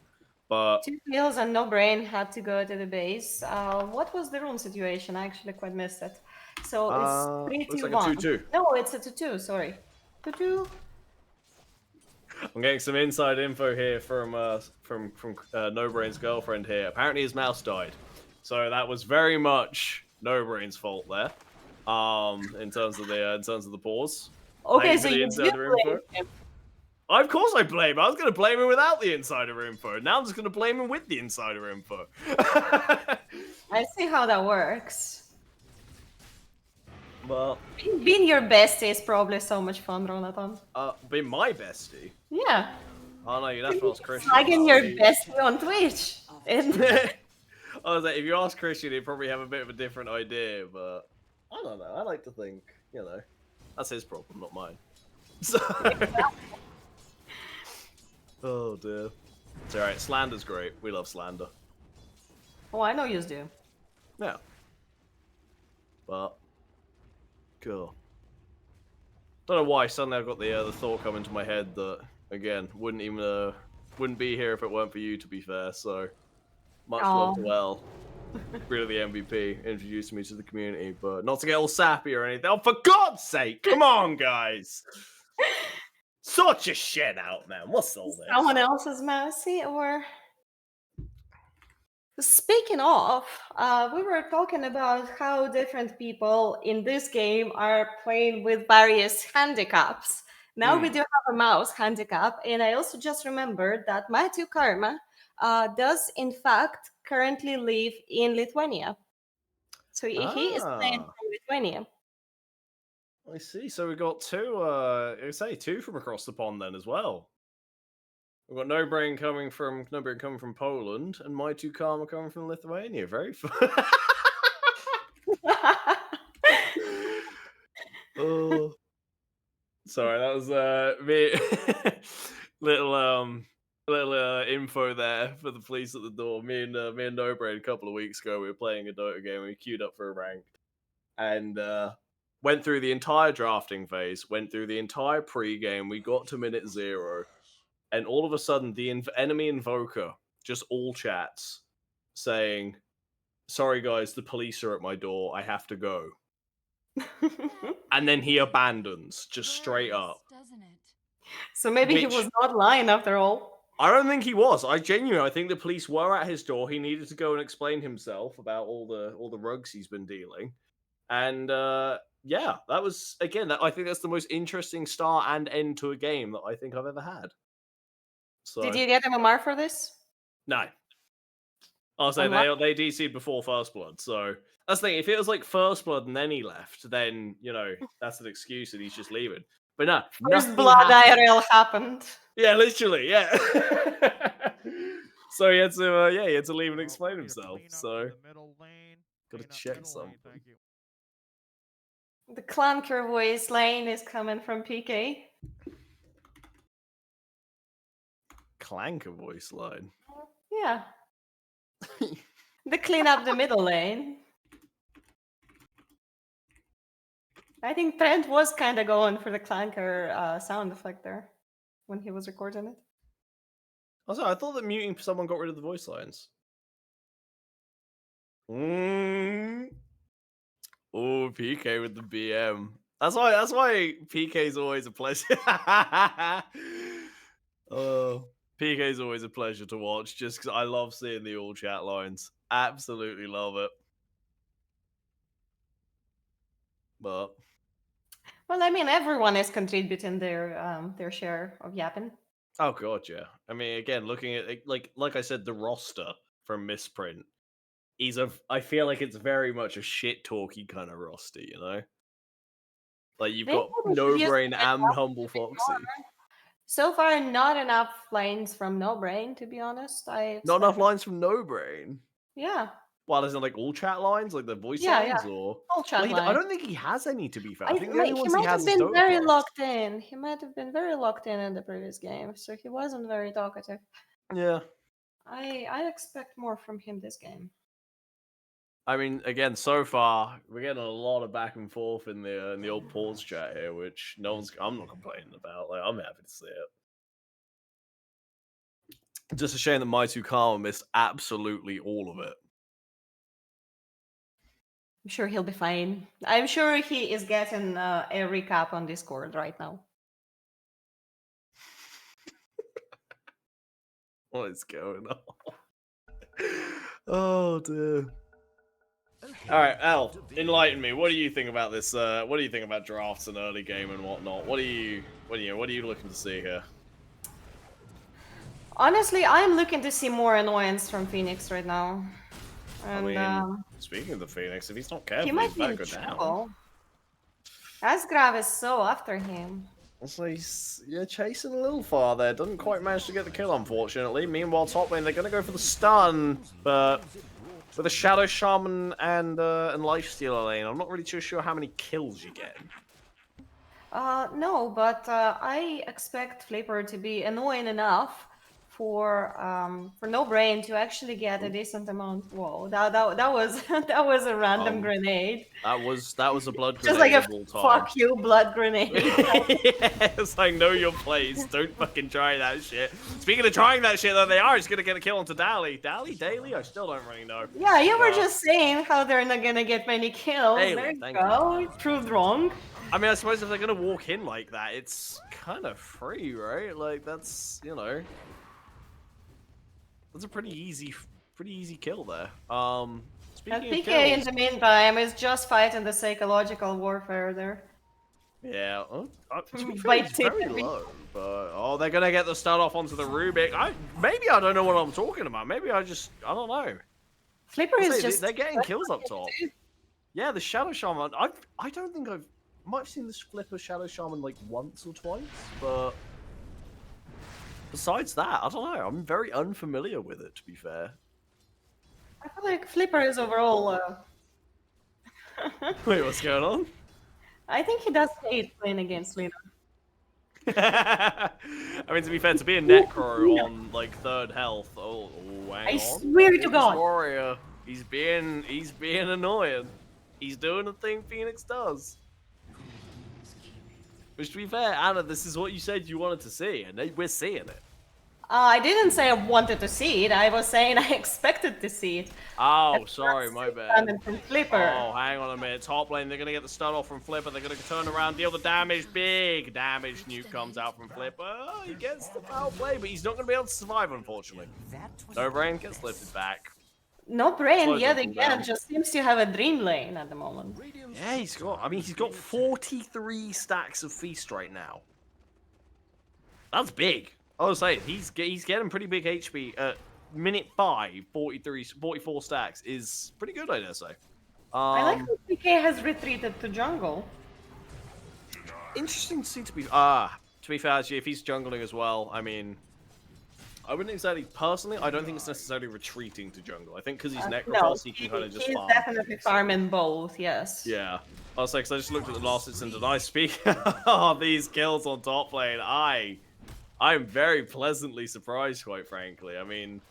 But 2 kills and no brain had to go to the base. What was the rune situation? I actually quite missed it. So it's 3-2-1. Looks like a 2-2. No, it's a 2-2, sorry. 2-2. I'm getting some inside info here from No Brain's girlfriend here. Apparently his mouse died. So that was very much No Brain's fault there. In terms of the pause. Okay, so you do blame him. Of course I blame him. I was going to blame him without the insider info. Now I'm just going to blame him with the insider info. I see how that works. Well, being your bestie is probably so much fun, Ronatan. Being my bestie? Yeah. Oh no, you'd have to ask Christian. Slagging your bestie on Twitch. I was like, if you ask Christian, he'd probably have a bit of a different idea, but I don't know. I like to think, that's his problem, not mine. So... Oh dear. It's alright, Slander's great. We love Slander. Oh, I know you do. Yeah. But cool. Don't know why suddenly I've got the thought come into my head that again wouldn't be here if it weren't for you, to be fair, so much love to Elle. Really the MVP, introduced me to the community, but not to get all sappy or anything. Oh, for God's sake, come on guys! Sort your shit out, man. What's all this? Someone else's mousey, or... Speaking of, we were talking about how different people in this game are playing with various handicaps. Now we do have a mouse handicap, and I also just remembered that Matthew Karma does, in fact, currently live in Lithuania. So he is playing from Lithuania. I see. So we got two from across the pond then as well. We've got No Brain coming from Poland, and My Two Karma coming from Lithuania. Very fun. Oh, sorry, that was me. little info there for the police at the door. Me and No Brain a couple of weeks ago, we were playing a Dota game. We queued up for a ranked, and went through the entire drafting phase, went through the entire pre-game. We got to minute 0. And all of a sudden, the enemy invoker just all chats saying, "Sorry guys, the police are at my door. I have to go." And then he abandons, just straight up. So maybe he was not lying after all. I don't think he was. I think the police were at his door. He needed to go and explain himself about all the rugs he's been dealing. And yeah, that was, again, I think that's the most interesting start and end to a game that I think I've ever had. So, did you get MMR for this? No. I'll say they DC'd before First Blood, so that's the thing. If it was like First Blood and then he left, then, that's an excuse and he's just leaving. But no. First Blood IRL happened. Yeah, literally, yeah. So he had to leave and explain himself, so gotta check something. The Clanker voice lane is coming from PK. Clanker voice line? Yeah. The clean up the middle lane. I think Trent was kind of going for the Clanker sound effect there when he was recording it. Also, I thought that muting someone got rid of the voice lines. Oh, PK with the BM. That's why PK's always a pleasure. Oh, PK's always a pleasure to watch, just because I love seeing the all chat lines. Absolutely love it. But well, I mean, everyone is contributing their share of yapping. Oh god, yeah. I mean, again, looking at it, like I said, the roster from Missprint I feel like it's very much a shit talky kind of roster, you know? Like you've They got probably should No use Brain it and enough Humble to be Foxy. So far, not enough lines from No Brain, to be honest. Not enough lines from No Brain. Yeah. Well, isn't like all chat lines, like the voice Yeah, lines, yeah. or All chat I lines. don't think he has any. To be fair, I I, think the only he ones he might has have is been Dota very Clubs. locked in. He might have been very locked in the previous game, so he wasn't very talkative. Yeah. I expect more from him this game. I mean, again, so far we're getting a lot of back and forth in the old pause chat here, which I'm not complaining about. Like, I'm happy to see it. Just a shame that My Two Karma missed absolutely all of it. I'm sure he'll be fine. I'm sure he is getting a recap on Discord right now. What is going on? Oh dear. All right, Al, enlighten me. What do you think about this? What do you think about drafts and early game and whatnot? What are you looking to see here? Honestly, I'm looking to see more annoyance from Phoenix right now. And, I mean, speaking of the Phoenix, if he's not careful, he might he's be about in to go down. trouble. Asgrav is so after him. So you're chasing a little far there. Doesn't quite manage to get the kill, unfortunately. Meanwhile, top lane, they're going to go for the stun, but with a Shadow Shaman and Lifestealer lane, I'm not really too sure how many kills you get. No, but I expect Flipper to be annoying enough for No Brain to actually get a decent amount. Whoa, that was that was a random grenade. That was a blood grenade. Just like a of all time. fuck you blood grenade. Yeah, it's like, know your place. Don't fucking try that shit. Speaking of trying that shit, though, they are just gonna get a kill onto Daly. Daly? I still don't really know. Yeah, you were just saying how they're not gonna get many kills. Daly, There you thank go. It proved wrong. I mean, I suppose if they're gonna walk in like that, it's kind of free, right? Like that's, you know, that's a pretty easy kill there. And Speaking PK of kills, in the meantime is just fighting the psychological warfare there. yeah, to be fair, By he's very tipping. low, but they're gonna get the start off onto the Rubik. Maybe I don't know what I'm talking about. Maybe I don't know. Flipper is just. They're getting kills up top. Yeah, the Shadow Shaman. I don't think I might have seen this Flipper Shadow Shaman like once or twice, but besides that, I don't know. I'm very unfamiliar with it, to be fair. I feel like Flipper is overall. Wait, what's going on? I think he does hate playing against Lina. I mean, to be fair, to be a Necro on like 3rd health. Hang I on. swear to This God. Warrior, he's being annoying. He's doing the thing Phoenix does. Which, to be fair, Anna, this is what you said you wanted to see, and we're seeing it. I didn't say I wanted to see it. I was saying I expected to see it. Oh, sorry, my bad. Coming from Flipper. Oh, hang on a minute. Top lane, they're going to get the stun off from Flipper. They're going to turn around, deal the damage. Big damage. Nuke comes out from Flipper. Oh, he gets the foul play, but he's not going to be able to survive, unfortunately. No Brain gets lifted back. No Brain Slows yet him again. down. Just seems to have a dream lane at the moment. Yeah, he's got 43 stacks of Feast right now. That's big. I was saying, he's getting pretty big HP. Minute 5, 44 stacks is pretty good, I dare say. I like how PK has retreated to jungle. Interesting to see, to be fair, actually, if he's jungling as well, I mean, I wouldn't exactly, personally, I don't think it's necessarily retreating to jungle. I think because he's Necrophos, he can kind of just he's farm. definitely farming both, yes. Yeah. I was like, because I just looked at the last instance and I speak of these kills on top lane. I'm very pleasantly surprised, quite frankly. I mean,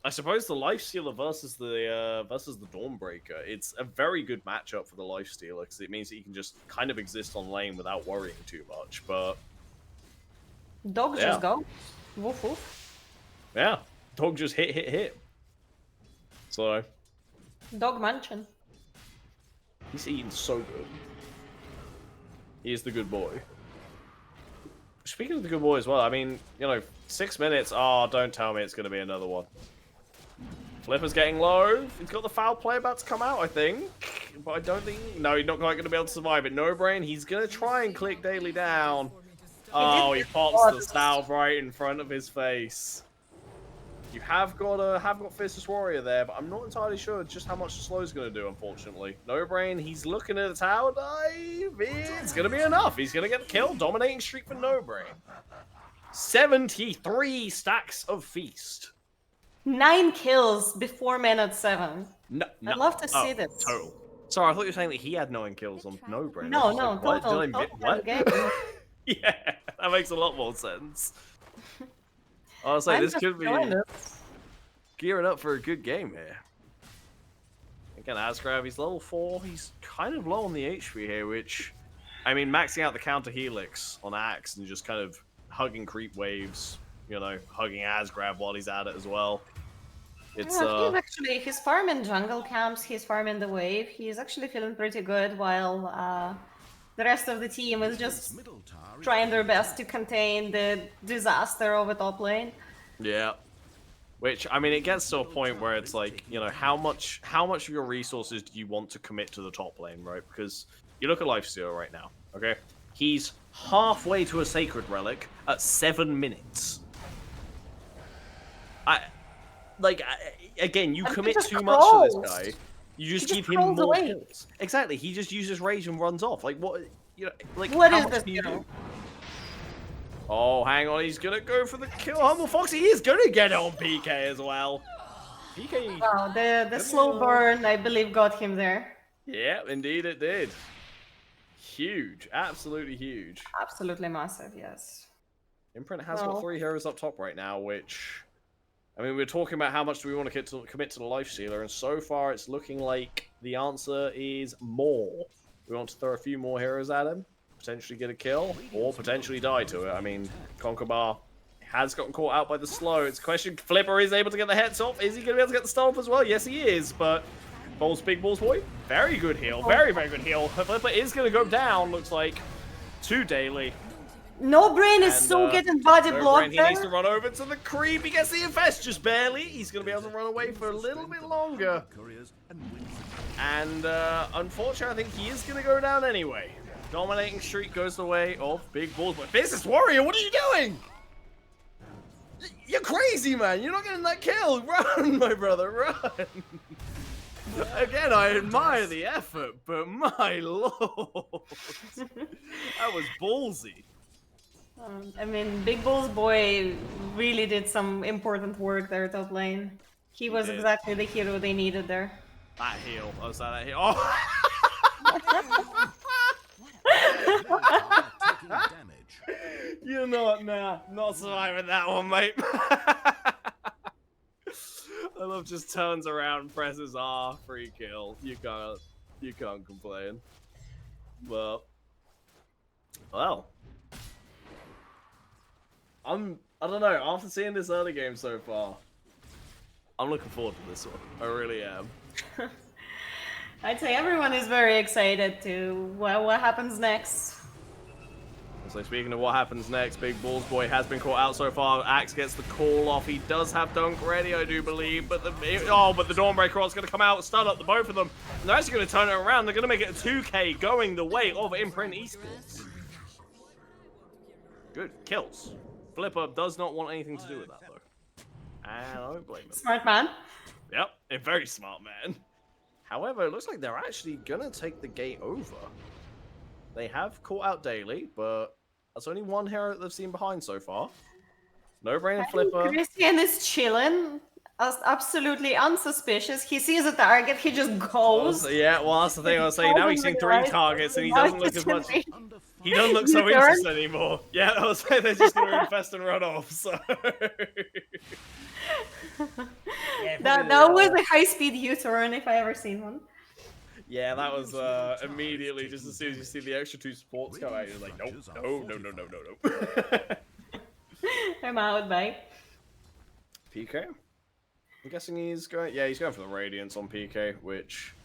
I suppose the Lifestealer versus the Dawnbreaker, it's a very good matchup for the Lifestealer because it means that you can just kind of exist on lane without worrying too much. But Dog just go. Woof woof. Yeah, Dog just hit. So Dog mansion. he's eating so good. He is the good boy. Speaking of the good boy as well, I mean, you know, 6 minutes. Oh, don't tell me it's going to be another one. Flipper's getting low. He's got the foul play about to come out, I think. But I don't think... No, he's not quite going to be able to survive it. No Brain, he's going to try and click Daly down. Oh, he pops the this- salve right in front of his face. You have got Fiercest Warrior there, but I'm not entirely sure just how much the slow is going to do, unfortunately. No Brain, he's looking at a tower dive. It's going to be enough. He's going to get the kill. Dominating streak for No Brain. 73 stacks of Feast. 9 kills before minute 7. No, I'd love to see this. Total. Sorry, I thought you were saying that he had 9 kills on No Brain. No, What? total. Did I Total what? game. Yeah, that makes a lot more sense. I was like, I'm this just could be enjoying it. gearing up for a good game here. Again, Asgrav, he's level 4. He's kind of low on the HP here, which, I mean, maxing out the counter helix on Axe and just kind of hugging creep waves, you know, hugging Asgrav while he's at it as well. It's he's farming jungle camps, he's farming the wave, he's actually feeling pretty good while the rest of the team is just trying their best to contain the disaster of a top lane. Yeah. Which, I mean, it gets to a point where it's like, you know, how much of your resources do you want to commit to the top lane, right? Because you look at Lifesteal right now, okay? He's halfway to a Sacred Relic at 7 minutes. Again, you commit too much to this guy. You just give him more kills. Exactly. He just uses rage and runs off. Like what? You know, like what how is much this? do you do? Oh, hang on. He's gonna go for the kill. Humble Fox. He is gonna get it on PK as well. PK. Wow, the slow burn, I believe, got him there. Yeah, indeed it did. Huge. Absolutely huge. Absolutely massive. Yes. Imprint has got 3 heroes up top right now, which, I mean, we're talking about how much do we want to commit to the Lifestealer, and so far it's looking like the answer is more. We want to throw a few more heroes at him, potentially get a kill, or potentially die to it. I mean, Conkerbar has gotten caught out by the slow. It's a question, Flipper is able to get the heads off. Is he going to be able to get the stun off as well? Yes, he is, but Big Balls Boy, very good heal, very good heal. Flipper is going to go down, looks like, to Daily. No Brain is so getting body blocked. He needs to run over to the creep. He gets the infest just barely. He's going to be able to run away for a little bit longer. And unfortunately, I think he is going to go down anyway. Dominating streak goes the way of Big Balls. But Fiercest Warrior, what are you doing? You're crazy, man. You're not getting that kill. Run, my brother, run. Again, I admire the effort, but my lord. That was ballsy. I mean, Big Balls Boy really did some important work there top lane. He was exactly the hero they needed there. That heal. I was like, that heal. Oh! You're not surviving that one, mate. I love just turns around, presses R, free kill. You can't complain. Well. I don't know, after seeing this early game so far, I'm looking forward to this one. I really am. I'd say everyone is very excited to what happens next. So speaking of what happens next, Big Balls Boy has been caught out so far. Axe gets the call off. He does have Dunk ready, I do believe, but the Dawnbreaker is going to come out, stun up the both of them. And they're actually going to turn it around. They're going to make it a 2K going the way of Imprint Esports. Good kills. Flipper does not want anything to do with that, though. And I don't blame him. Smart man. Yep, a very smart man. However, it looks like they're actually going to take the gate over. They have caught out Daily, but that's only one hero that they've seen behind so far. No Brain and Flipper. Christian is chilling, absolutely unsuspicious. He sees a target, he just goes. Yeah, well, that's the thing I was saying. Now he's seen 3 targets, and he doesn't look as much. He doesn't look so interested anymore. Yeah, I was saying they're just going to infest and run off. So that was a high-speed U-turn if I ever seen one. Yeah, that was immediately, just as soon as you see the extra 2 supports come out, you're like, no. I'm out, bye. PK? I'm guessing he's going, he's going for the Radiance on PK, which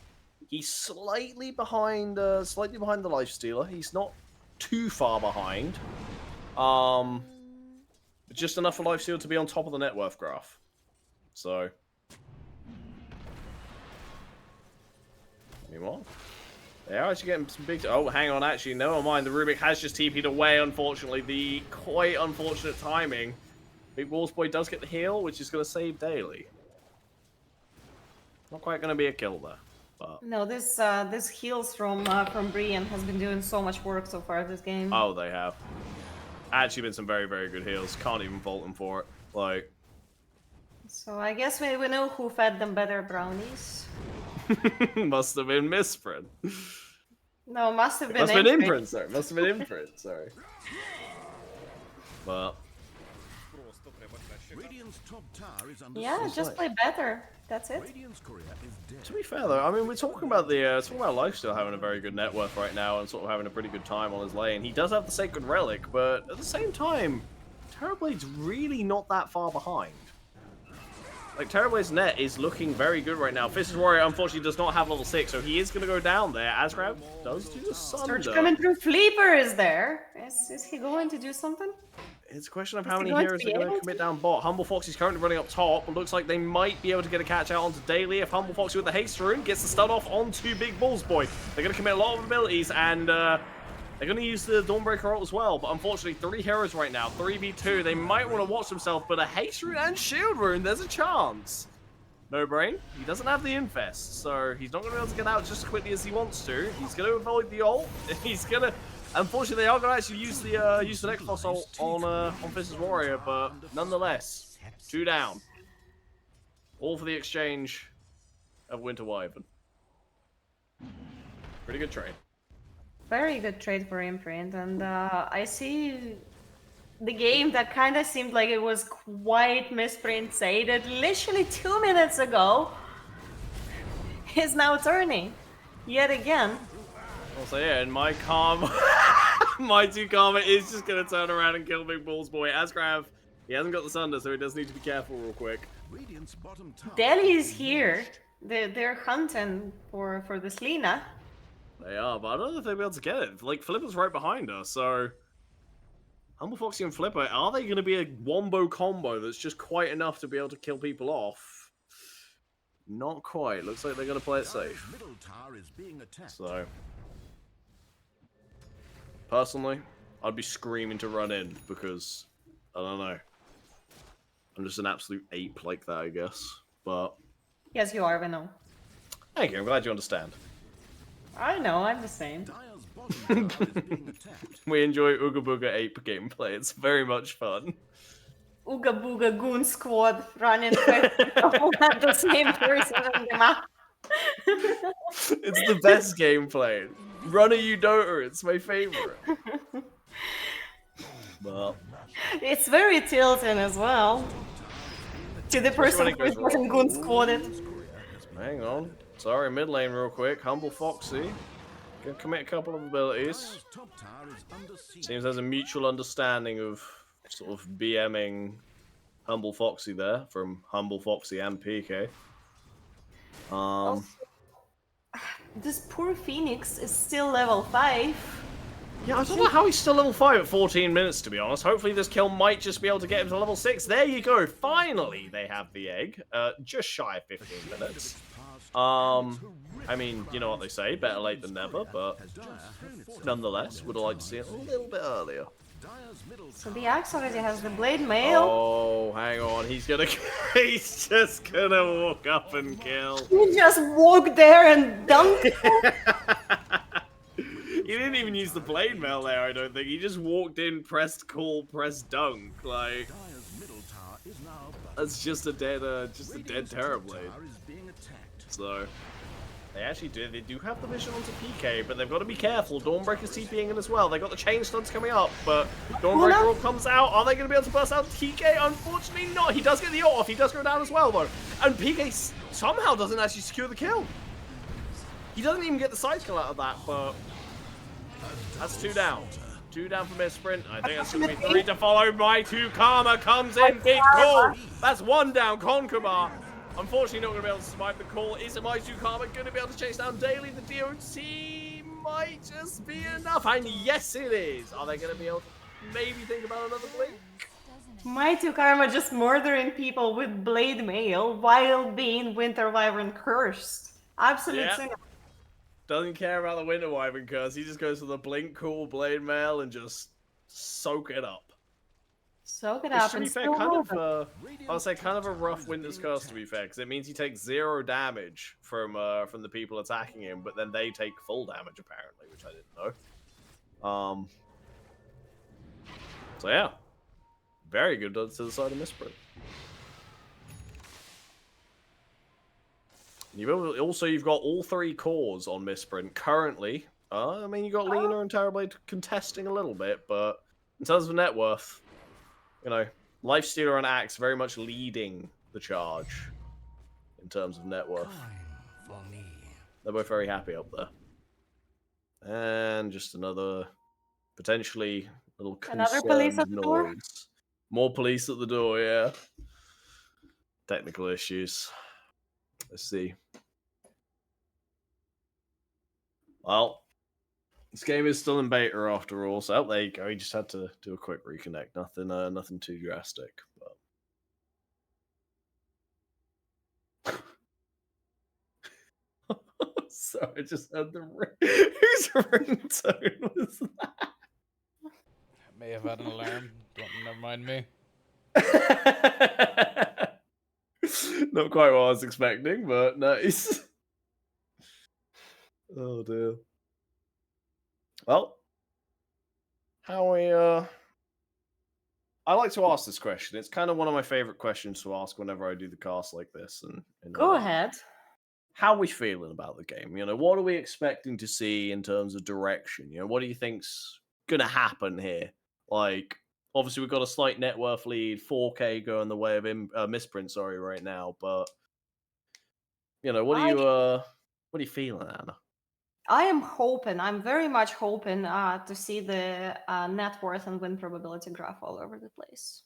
he's slightly behind the Lifestealer. He's not too far behind. But just enough for Lifestealer to be on top of the net worth graph. So. Meanwhile, They are actually getting some big... Oh, hang on, actually, never mind. The Rubik has just TP'd away, unfortunately. The quite unfortunate timing. Big Balls Boy does get the heal, which is going to save Daily. Not quite going to be a kill there, but... No, this heals from Brian has been doing so much work so far this game. Oh, they have. Actually been some very, very good heals. Can't even fault them for it. Like... So I guess we know who fed them better brownies. Must have been Missprint. No, must have been Must have been Imprint. Imprint, sorry. Must have been Imprint, sorry. Well... Radiant's top tower is under Yeah, just play better. That's it. Radiant's courier is dead. To be fair though, I mean, we're talking about Lifesteal having a very good net worth right now and sort of having a pretty good time on his lane. He does have the Sacred Relic, but at the same time, Terrorblade's really not that far behind. Like, Terrorblade's net is looking very good right now. Fist's Warrior, unfortunately, does not have level 6, so he is going to go down there. Asgrab does do the Sunder. Surge coming through. Fleeper is there. Is he going to do something? It's a question of how many heroes are going to commit down bot. Humble Fox is currently running up top. It looks like they might be able to get a catch out onto Daily if Humble Foxy with the haste rune gets the stun off onto Big Balls Boy. They're going to commit a lot of abilities and they're going to use the Dawnbreaker ult as well. But unfortunately, 3 heroes right now, 3v2. They might want to watch themselves, but a haste rune and shield rune, there's a chance. No brain. He doesn't have the infest, so he's not going to be able to get out just as quickly as he wants to. He's going to avoid the ult. He's going to... Unfortunately, they are going to actually use the Nexus ult on Fist's Warrior, but nonetheless, 2 down. All for the exchange of Winter Wyvern. Pretty good trade. Very good trade for Imprint, and I see the game that kind of seemed like it was quite Missprint-sated literally 2 minutes ago is now turning yet again. Also, yeah, and my Karma, my 2 Karma is just going to turn around and kill Big Balls Boy. Asgrav, he hasn't got the Sunder, so he does need to be careful real quick. Radiant's bottom tower. Delhi is here. They're hunting for this Lina. They are, but I don't know if they'll be able to get it. Like, Flipper's right behind us, so... Humble Foxy and Flipper, are they going to be a wombo combo that's just quite enough to be able to kill people off? Not quite. Looks like they're going to play it safe. Middle tower is being attacked. So... Personally, I'd be screaming to run in because, I don't know. I'm just an absolute ape like that, I guess. But... Yes, you are, we know. Thank you, I'm glad you understand. I know, I'm the same. Dire's bottom tower is being attacked. We enjoy Ooga Booga Ape gameplay, it's very much fun. Ooga Booga Goon Squad running at the same person on the map. It's the best gameplay. Runner You Dota, it's my favorite. Well, It's very tilting as well. To the person who is getting Goon Squadded. hang on. Sorry, mid lane real quick. Humble Foxy. Gonna commit a couple of abilities. Dire's top tower is under siege. Seems there's a mutual understanding of sort of BMing Humble Foxy there from Humble Foxy and PK. This poor Phoenix is still level 5. Yeah, I don't know how he's still level 5 at 14 minutes, to be honest. Hopefully this kill might just be able to get him to level 6. There you go. Finally, they have the egg. Just shy of 15 minutes. I mean, you know what they say, better late than never, but nonetheless, would have liked to see it a little bit earlier. Dire's middle So the Axe already has the Blade Mail. Oh, hang on. He's he's just gonna walk up and kill. You just walk there and dunk. He didn't even use the blade mail there, I don't think. He just walked in, pressed call, pressed dunk. Like, Dire's middle tower is now that's just a dead Terrorblade. tower is being attacked. So, they do have the vision onto PK, but they've got to be careful. Dawnbreaker's TPing in as well. They got the chain stuns coming up, but Dawnbreaker all comes out. Are they going to be able to burst out PK? Unfortunately not. He does get the ult off. He does go down as well, though. And PK somehow doesn't actually secure the kill. He doesn't even get the side kill out of that, but that's 2 down. 2 down for Missprint. I think that's going to be 3 to follow. My 2 Karma comes in. Big call. That's 1 down. Conqueror. Unfortunately, not going to be able to survive the call. Is my 2 Karma going to be able to chase down Daily? The DOT might just be enough. And yes, it is. Are they going to be able to maybe think about another blink? My 2 Karma just murdering people with Blade Mail while being Winter Wyvern cursed. Absolute Yeah. sin. Doesn't care about the Winter Wyvern curse. He just goes for the Blink Cool Blade Mail and just soak it up. Soak it Which, up to be and fair, still kind move of, it. I would say kind of a rough Winter's Curse, to be fair, because it means he takes 0 damage from the people attacking him, but then they take full damage, apparently, which I didn't know. So yeah. Very good to the side of Missprint. You've got all 3 cores on Missprint currently. I mean, you got Lena and Terrorblade contesting a little bit, but in terms of net worth, you know, Lifestealer and Axe very much leading the charge in terms of net worth. They're both very happy up there. And just another potentially little Another police at concerned the door? noise. More police at the door, yeah. Technical issues. Let's see. Well, this game is still in beta after all, so there you go. He just had to do a quick reconnect. Nothing too drastic. But so I just heard the whose ringtone was that? May have had an alarm. Never mind me. Not quite what I was expecting, but nice. Oh dear. Well, how we I like to ask this question. It's kind of one of my favorite questions to ask whenever I do the cast like this. And Go ahead. How are we feeling about the game? You know, what are we expecting to see in terms of direction? You know, what do you think's gonna happen here? Like, obviously we've got a slight net worth lead, 4K going the way of Missprint, sorry, right now. But you know, what are you feeling, Anna? I am hoping, I'm very much hoping to see the net worth and win probability graph all over the place.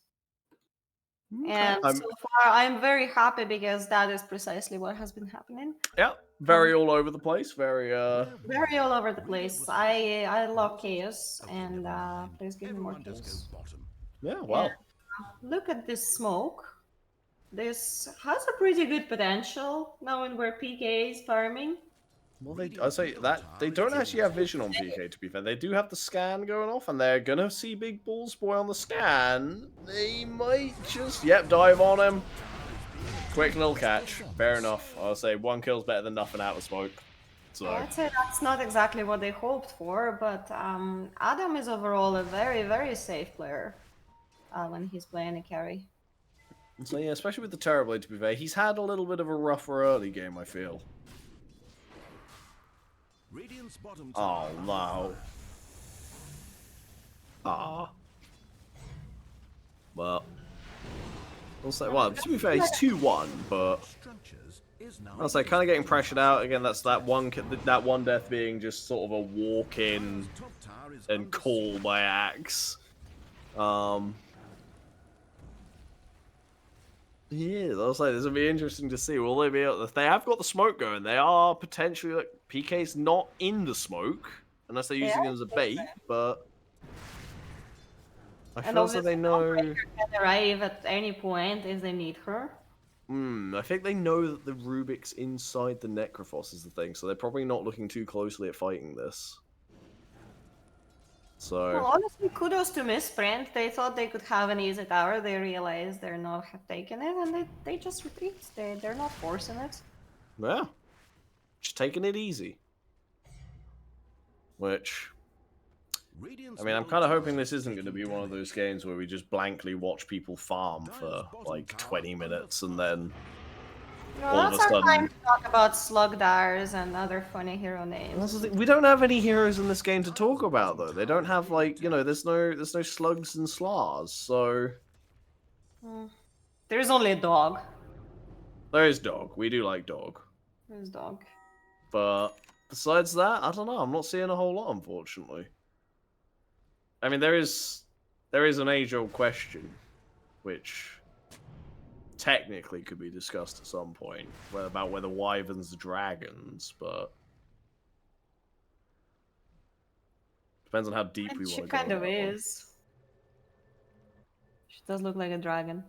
And so far, I'm very happy because that is precisely what has been happening. Yeah, very all over the place. Very all over the place. I love chaos, and please give me more chaos. Yeah, wow. Look at this smoke. This has a pretty good potential, knowing where PK is farming. Well, I say that they don't actually have vision on PK, to be fair. They do have the scan going off, and they're gonna see Big Balls Boy on the scan. They might just, dive on him. Quick little catch. Fair enough. I'll say 1 kill's better than nothing out of smoke. So I'd say that's not exactly what they hoped for, but Adam is overall a very, very safe player when he's playing a carry. So yeah, especially with the Terrorblade, to be fair, he's had a little bit of a rougher early game, I feel. Oh no. Ah. Well. Also, well, to be fair, he's 2-1, but I'll say kind of getting pressured out again. That's that one death being just sort of a walk in and call by Axe. Yeah, I'll say this will be interesting to see. Will they be able? If they have got the smoke going, they are potentially like PK's not in the smoke unless they're using it as a bait, but I feel as though they know. Can arrive at any point if they need her. I think they know that the Rubik's inside the Necrophos is the thing, so they're probably not looking too closely at fighting this. So well, honestly, kudos to Missprint. They thought they could have an easy tower. They realized they're not taking it, and they just retreat. They're not forcing it. Yeah, just taking it easy. Which, I mean, I'm kind of hoping this isn't going to be one of those games where we just blankly watch people farm for like 20 minutes and then all of a that's our sudden. time to talk about Slugdars and other funny hero names. We don't have any heroes in this game to talk about, though. They don't have like, you know, there's no slugs and slars, so There's only a dog. there is dog. We do like dog, There's dog. but besides that, I don't know. I'm not seeing a whole lot, unfortunately. I mean, there is an age-old question, which technically could be discussed at some point, about whether wyverns are dragons, but depends on how deep we want to go. She kind of on that one. is. She does look like a dragon.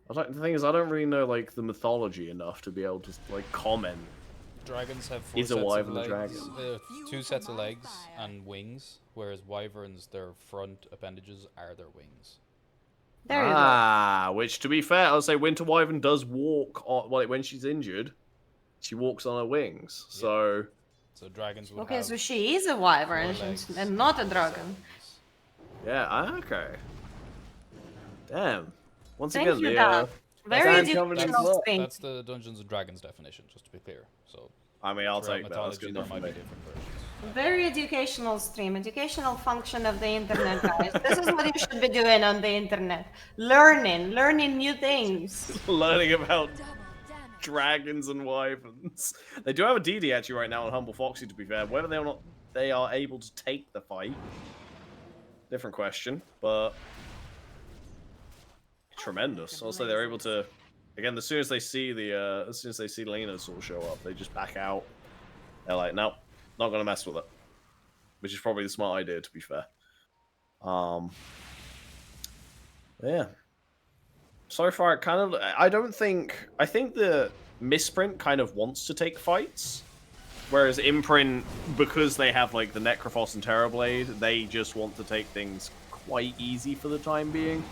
The thing is, I don't really know like the mythology enough to be able to like comment Dragons have 4 Is a sets of wyvern a legs, dragon? 2 sets of legs and wings, whereas wyverns, their front appendages are their wings. There you go. Ah, which to be fair, I'll say Winter Wyvern does walk on, well, when she's injured, she walks on her wings. So So dragons would Okay, have so she is a wyvern 4 legs and not a and dragon. 7 wings. yeah, okay. Damn. Once Thank again, you, the Dan. Very Dan coming in educational clutch. stream. That's the Dungeons and Dragons definition, just to be clear. So I mean, I'll throughout take that. That's mythology, good there enough for might me. be different versions. Very educational stream, educational function of the internet, guys. This is what you should be doing on the internet. Learning new things. Learning about dragons and wyverns. They do have a DD actually right now on Humble Foxy, to be fair. Whether they or not they are able to take the fight, different question. But tremendous. I'll say they're able to. Again, as soon as they see Lena sort of show up, they just back out. They're like, nope, not gonna mess with it. Which is probably the smart idea, to be fair. Yeah. So far, it kind of. I think the Missprint kind of wants to take fights, whereas Imprint, because they have like the Necrophos and Terrorblade, they just want to take things quite easy for the time being,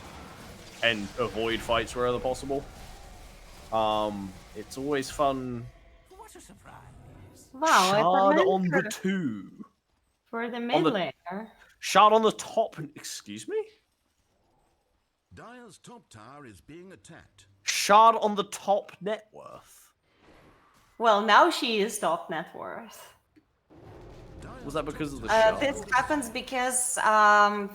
and avoid fights wherever possible. It's always fun. What a surprise. Wow, Shard I on the remember 2. for the on mid the- laner. Shard on the top. Excuse me? Dire's top tower is being attacked. Shard on the top net worth. Well, now she is top net worth. Dire's Was that because of the top shard? This happens because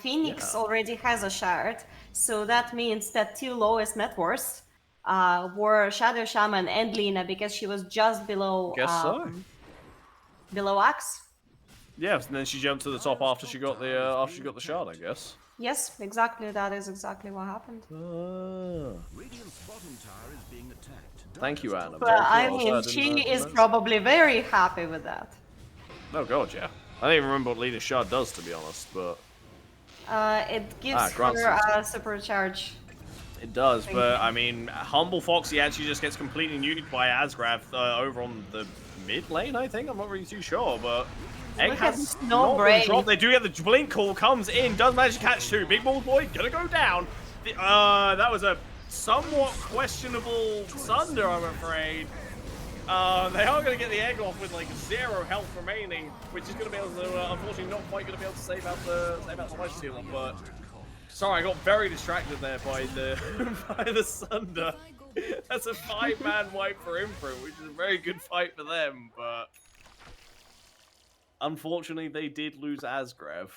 Phoenix Yeah. already has a shard, so that means that 2 lowest net worths were Shadow Shaman and Lina because she was just below Guess so. below Axe. Yeah, and then she jumped to the top after she got the shard, I guess. Yes, exactly. That is exactly what happened. Radiant's bottom tower is being attacked. Thank you, Anna. But Very I cool. mean, Also, she didn't is notice. probably very happy with that. Oh god, yeah. I don't even remember what Leader Shard does, to be honest, but It gives grants her it. a supercharge. it does. But I mean, Humble Foxy actually just gets completely neutered by Asgrav over on the mid lane. I think I'm not really too sure, but Egg Look at has no not been brain. dropped. They do get the blink call, comes in, does manage to catch 2. Big Ball Boy gonna go down. That was a somewhat questionable Sunder, I'm afraid. They are going to get the egg off with like 0 health remaining, which is going to be able to, unfortunately, not quite going to be able to save out the life steal. But sorry, I got very distracted there by the by the Sunder. That's a 5-man wipe for Imprint, which is a very good fight for them. But unfortunately, they did lose Asgrav.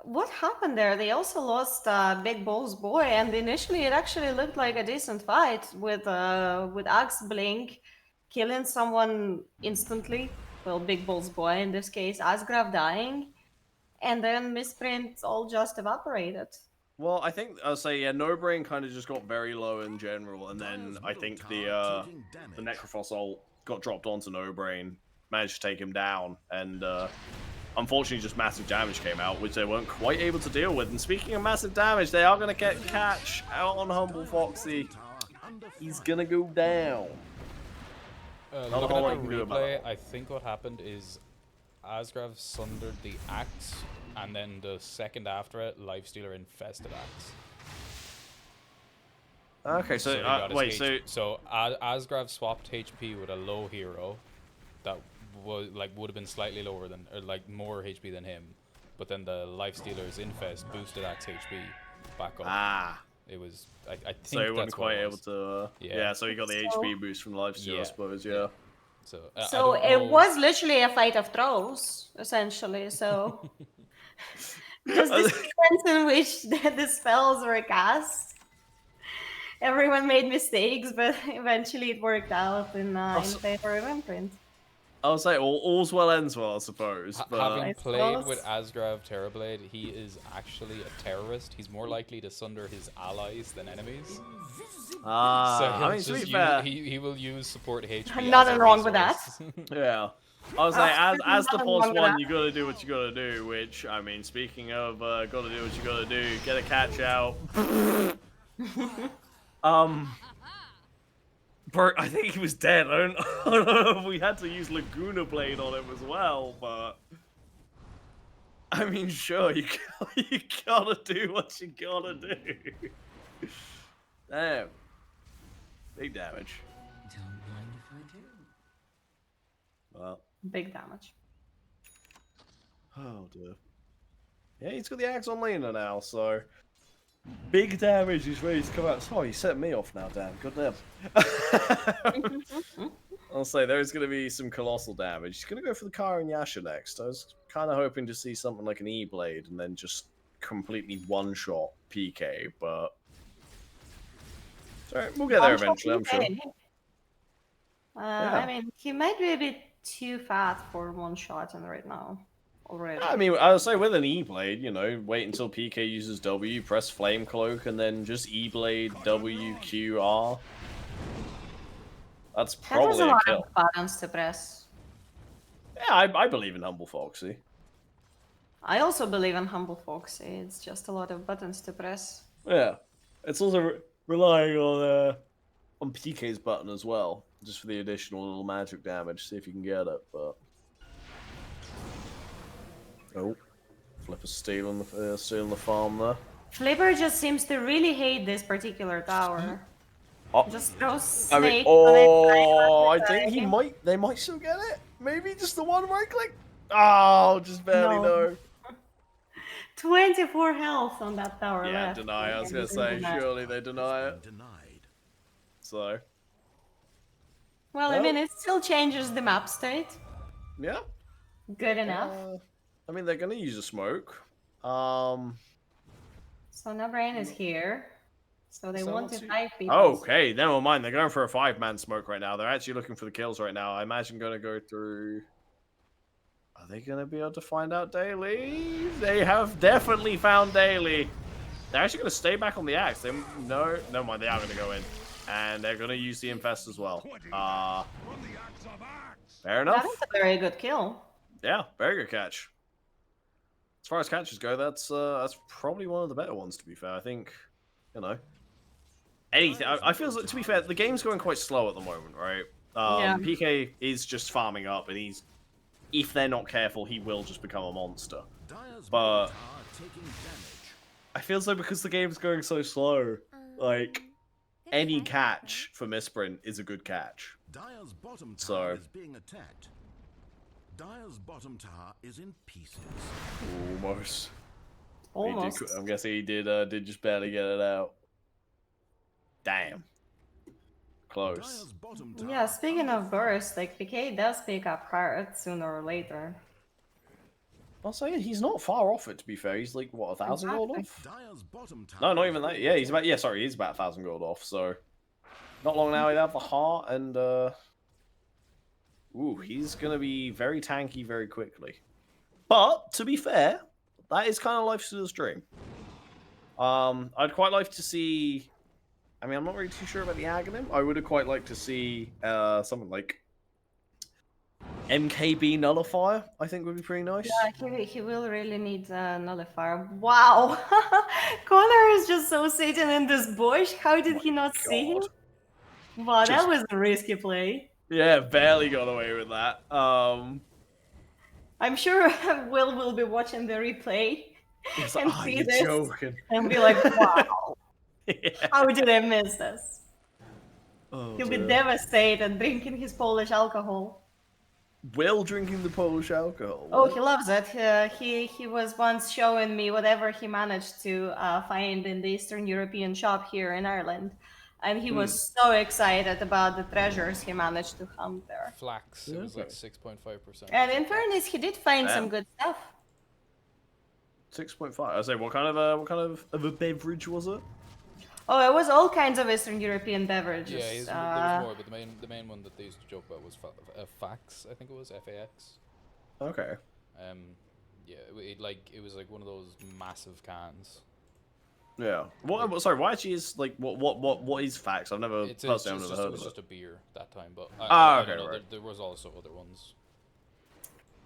What happened there? They also lost Big Bull's boy, and initially it actually looked like a decent fight with Axe Blink killing someone instantly. Well, Big Bull's boy in this case, Asgrav dying, and then Missprint all just evaporated. Well, I think I'll say No Brain kind of just got very low in general, and then I think the Necrophos ult got dropped onto No Brain, managed to take him down, and unfortunately just massive damage came out, which they weren't quite able to deal with. And speaking of massive damage, they are going to get catch out on Humble Foxy. He's going to go down. Looking whole at lot the you can do about replay, it. I think what happened is Asgrav sundered the axe, and then the second after it, Lifestealer infested axe. Okay, So he so, got his wait, so... so Asgrav swapped HP with a low hero that was would have been slightly lower than, or like more HP than him, but then the Lifestealer's infest boosted axe HP back up. Ah, It was I think so he wasn't that's what quite it able was. to... Yeah. yeah, so he got the So- HP boost from Lifesteal, I Yeah. suppose, yeah. So I So don't it know- was literally a fight of throws, essentially. So just the sequence in which the spells were cast. Everyone made mistakes, but eventually it worked out in favor of Imprint. I'll say all's well ends well, I suppose, but... Having I played suppose. with Asgrav Terrorblade, he is actually a terrorist. He's more likely to sunder his allies than enemies. I he'll mean, to be just fair... he will use support HP. Nothing as a wrong with that. resource. Yeah. I was like, as the Nothing pause wrong with one, that. you gotta do what you gotta do, which, I mean, speaking of gotta do what you gotta do, get a catch out. Bro, I think he was dead. I don't know if we had to use Laguna Blade on him as well, but I mean, sure, you gotta do what you gotta do. Damn, big damage. Don't mind if I do. Well, Big damage. oh dear. Yeah, he's got the axe on Lena now, so big damage is ready to come out. Oh, he set me off now, damn. God damn. I'll say there's going to be some colossal damage. He's going to go for the Kara and Yasha next. I was kind of hoping to see something like an E-Blade and then just completely one-shot PK, but sorry, we'll get there eventually, I'm sure. I mean, he might be a bit too fat for one shot and right now already. I mean, I would say with an E-Blade, you know, wait until PK uses W, press Flame Cloak, and then just E-Blade, W, Q, R. That's probably that has a lot kill. of buttons to press. Yeah, I believe in Humble Foxy. I also believe in Humble Foxy. It's just a lot of buttons to press. Yeah, it's also relying on PK's button as well, just for the additional little magic damage. See if you can get it, but oh, Flipper stealing the farm there. Flipper just seems to really hate this particular tower. Oh. Just throws I snake mean, on it. I think they might still get it. Maybe just the one right click. Oh, just barely no. 24 health on that tower Yeah, left. deny. I was gonna say, surely they deny it. Denied. So, Well, I mean, it still changes the map state. yeah. Good enough. I mean, they're gonna use a smoke. So no brain is here. So they So want let's to see. 5 people. Okay, never mind. They're going for a 5-man smoke right now. They're actually looking for the kills right now. I imagine going to go through. Are they going to be able to find out Daily? They have definitely found Daily. They're actually going to stay back on the axe. No, never mind. They are going to go in, and they're going to use the infest as well. Fair enough. That is a very good kill. Yeah, very good catch. As far as catches go, that's probably one of the better ones. To be fair, I think, you know. Anything. I feel like, to be fair, the game's going quite slow at the moment, right? Yeah. PK is just farming up, and if they're not careful, he will just become a monster. But I feel so because the game's going so slow, like any catch for Missprint is a good catch. Dyer's bottom So- tower is being attacked. Dyer's bottom tower is in pieces. Almost. Almost. I'm guessing he did just barely get it out. Damn. Close. Dyer's bottom tower Yeah, speaking of burst, like PK does pick up cards sooner or later. I'll say he's not far off it, to be fair. He's like, what, 1,000 gold off? Dyer's bottom tower. No, not even that. Yeah, he's about 1,000 gold off, so not long now he'd have the heart, and ooh, he's gonna be very tanky very quickly. But to be fair, that is kind of Lifesteal's dream. I'd quite like to see. I mean, I'm not really too sure about the Aghanim. I would have quite liked to see something like MKB Nullifier. I think would be pretty nice. Yeah, he will really need a nullifier. Wow! Connor is just so sitting in this bush. How did he not see him? God. Wow, that Just- was a risky play. Yeah, barely got away with that. I'm sure will be watching the replay It's and like, see you're this joking. and be like, wow, Yeah. how did I miss this? Oh, He'll be dear. devastated drinking his Polish alcohol. Will drinking the Polish alcohol. Oh, he loves it. He was once showing me whatever he managed to find in the Eastern European shop here in Ireland. And he was so excited about the treasures he managed to hunt there. Flax. It was like Okay. 6.5%. And in fairness, he did find some Yeah. good stuff. 6.5. I say, what kind of a beverage was it? Oh, it was all kinds of Eastern European beverages. Yeah, there was more, but the main one that they used to joke about was Fax. I think it was FAX. Okay. Yeah, it was like one of those massive cans. Yeah. Sorry. Why actually is like what is facts? I've never It personally I've never heard was of just it. a beer that time, but Ah, I don't okay, know, right. there was also other ones.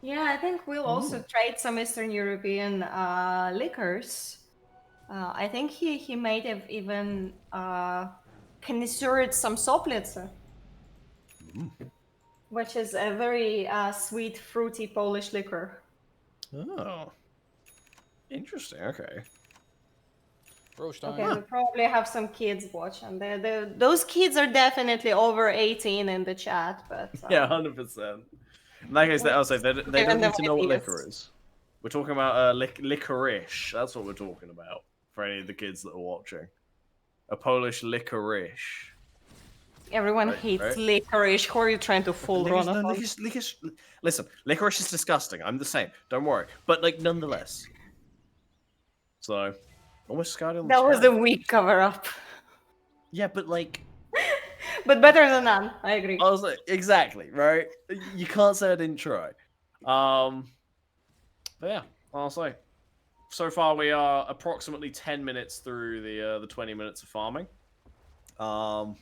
Yeah, I think we'll also tried some Eastern European liquors. I think he might have even connoisseured some soplitzer. which is a very sweet, fruity Polish liquor. Oh. Interesting, okay. Roche time. Okay, we probably have some kids watching. Those kids are definitely over 18 in the chat, but Yeah, 100%. In that case, I'll say they don't Given need them to know what ideas. liquor is. We're talking about licorice. That's what we're talking about for any of the kids that are watching. A Polish licorice. Everyone Right, hates right. licorice. Who are you trying to fool, Licorice, Ron? no, licorice. Listen, licorice is disgusting. I'm the same. Don't worry. But like, nonetheless. So, almost scarred on the That was a chat. weak cover-up. Yeah, but like, But better than none. I agree. I was like, exactly right. You can't say I didn't try. But yeah, I'll say. So far, we are approximately 10 minutes through the 20 minutes of farming. So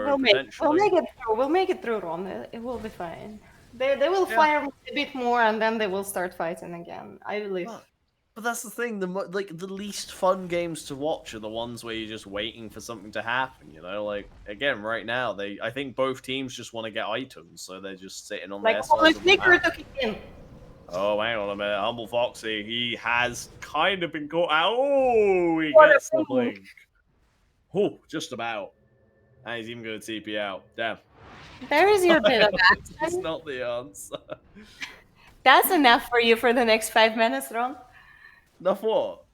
We'll potentially, make it through. We'll make it through, Ron. It will be fine. They will Yeah. fire a bit more, and then they will start fighting again. I believe. But that's the thing. The least fun games to watch are the ones where you're just waiting for something to happen. You know, like again, right now, I think both teams just want to get items, so they're just sitting on Like their Polish side of the liquor map. to kick in. Oh, hang on a minute. Humble Foxy, he has kind of been caught out. Oh, he What a gets the blink. blink. Oh, just about. And he's even going to TP out. Damn. There is your bit of It's action. not the answer. That's enough for you for the next 5 minutes, Ron. Enough what?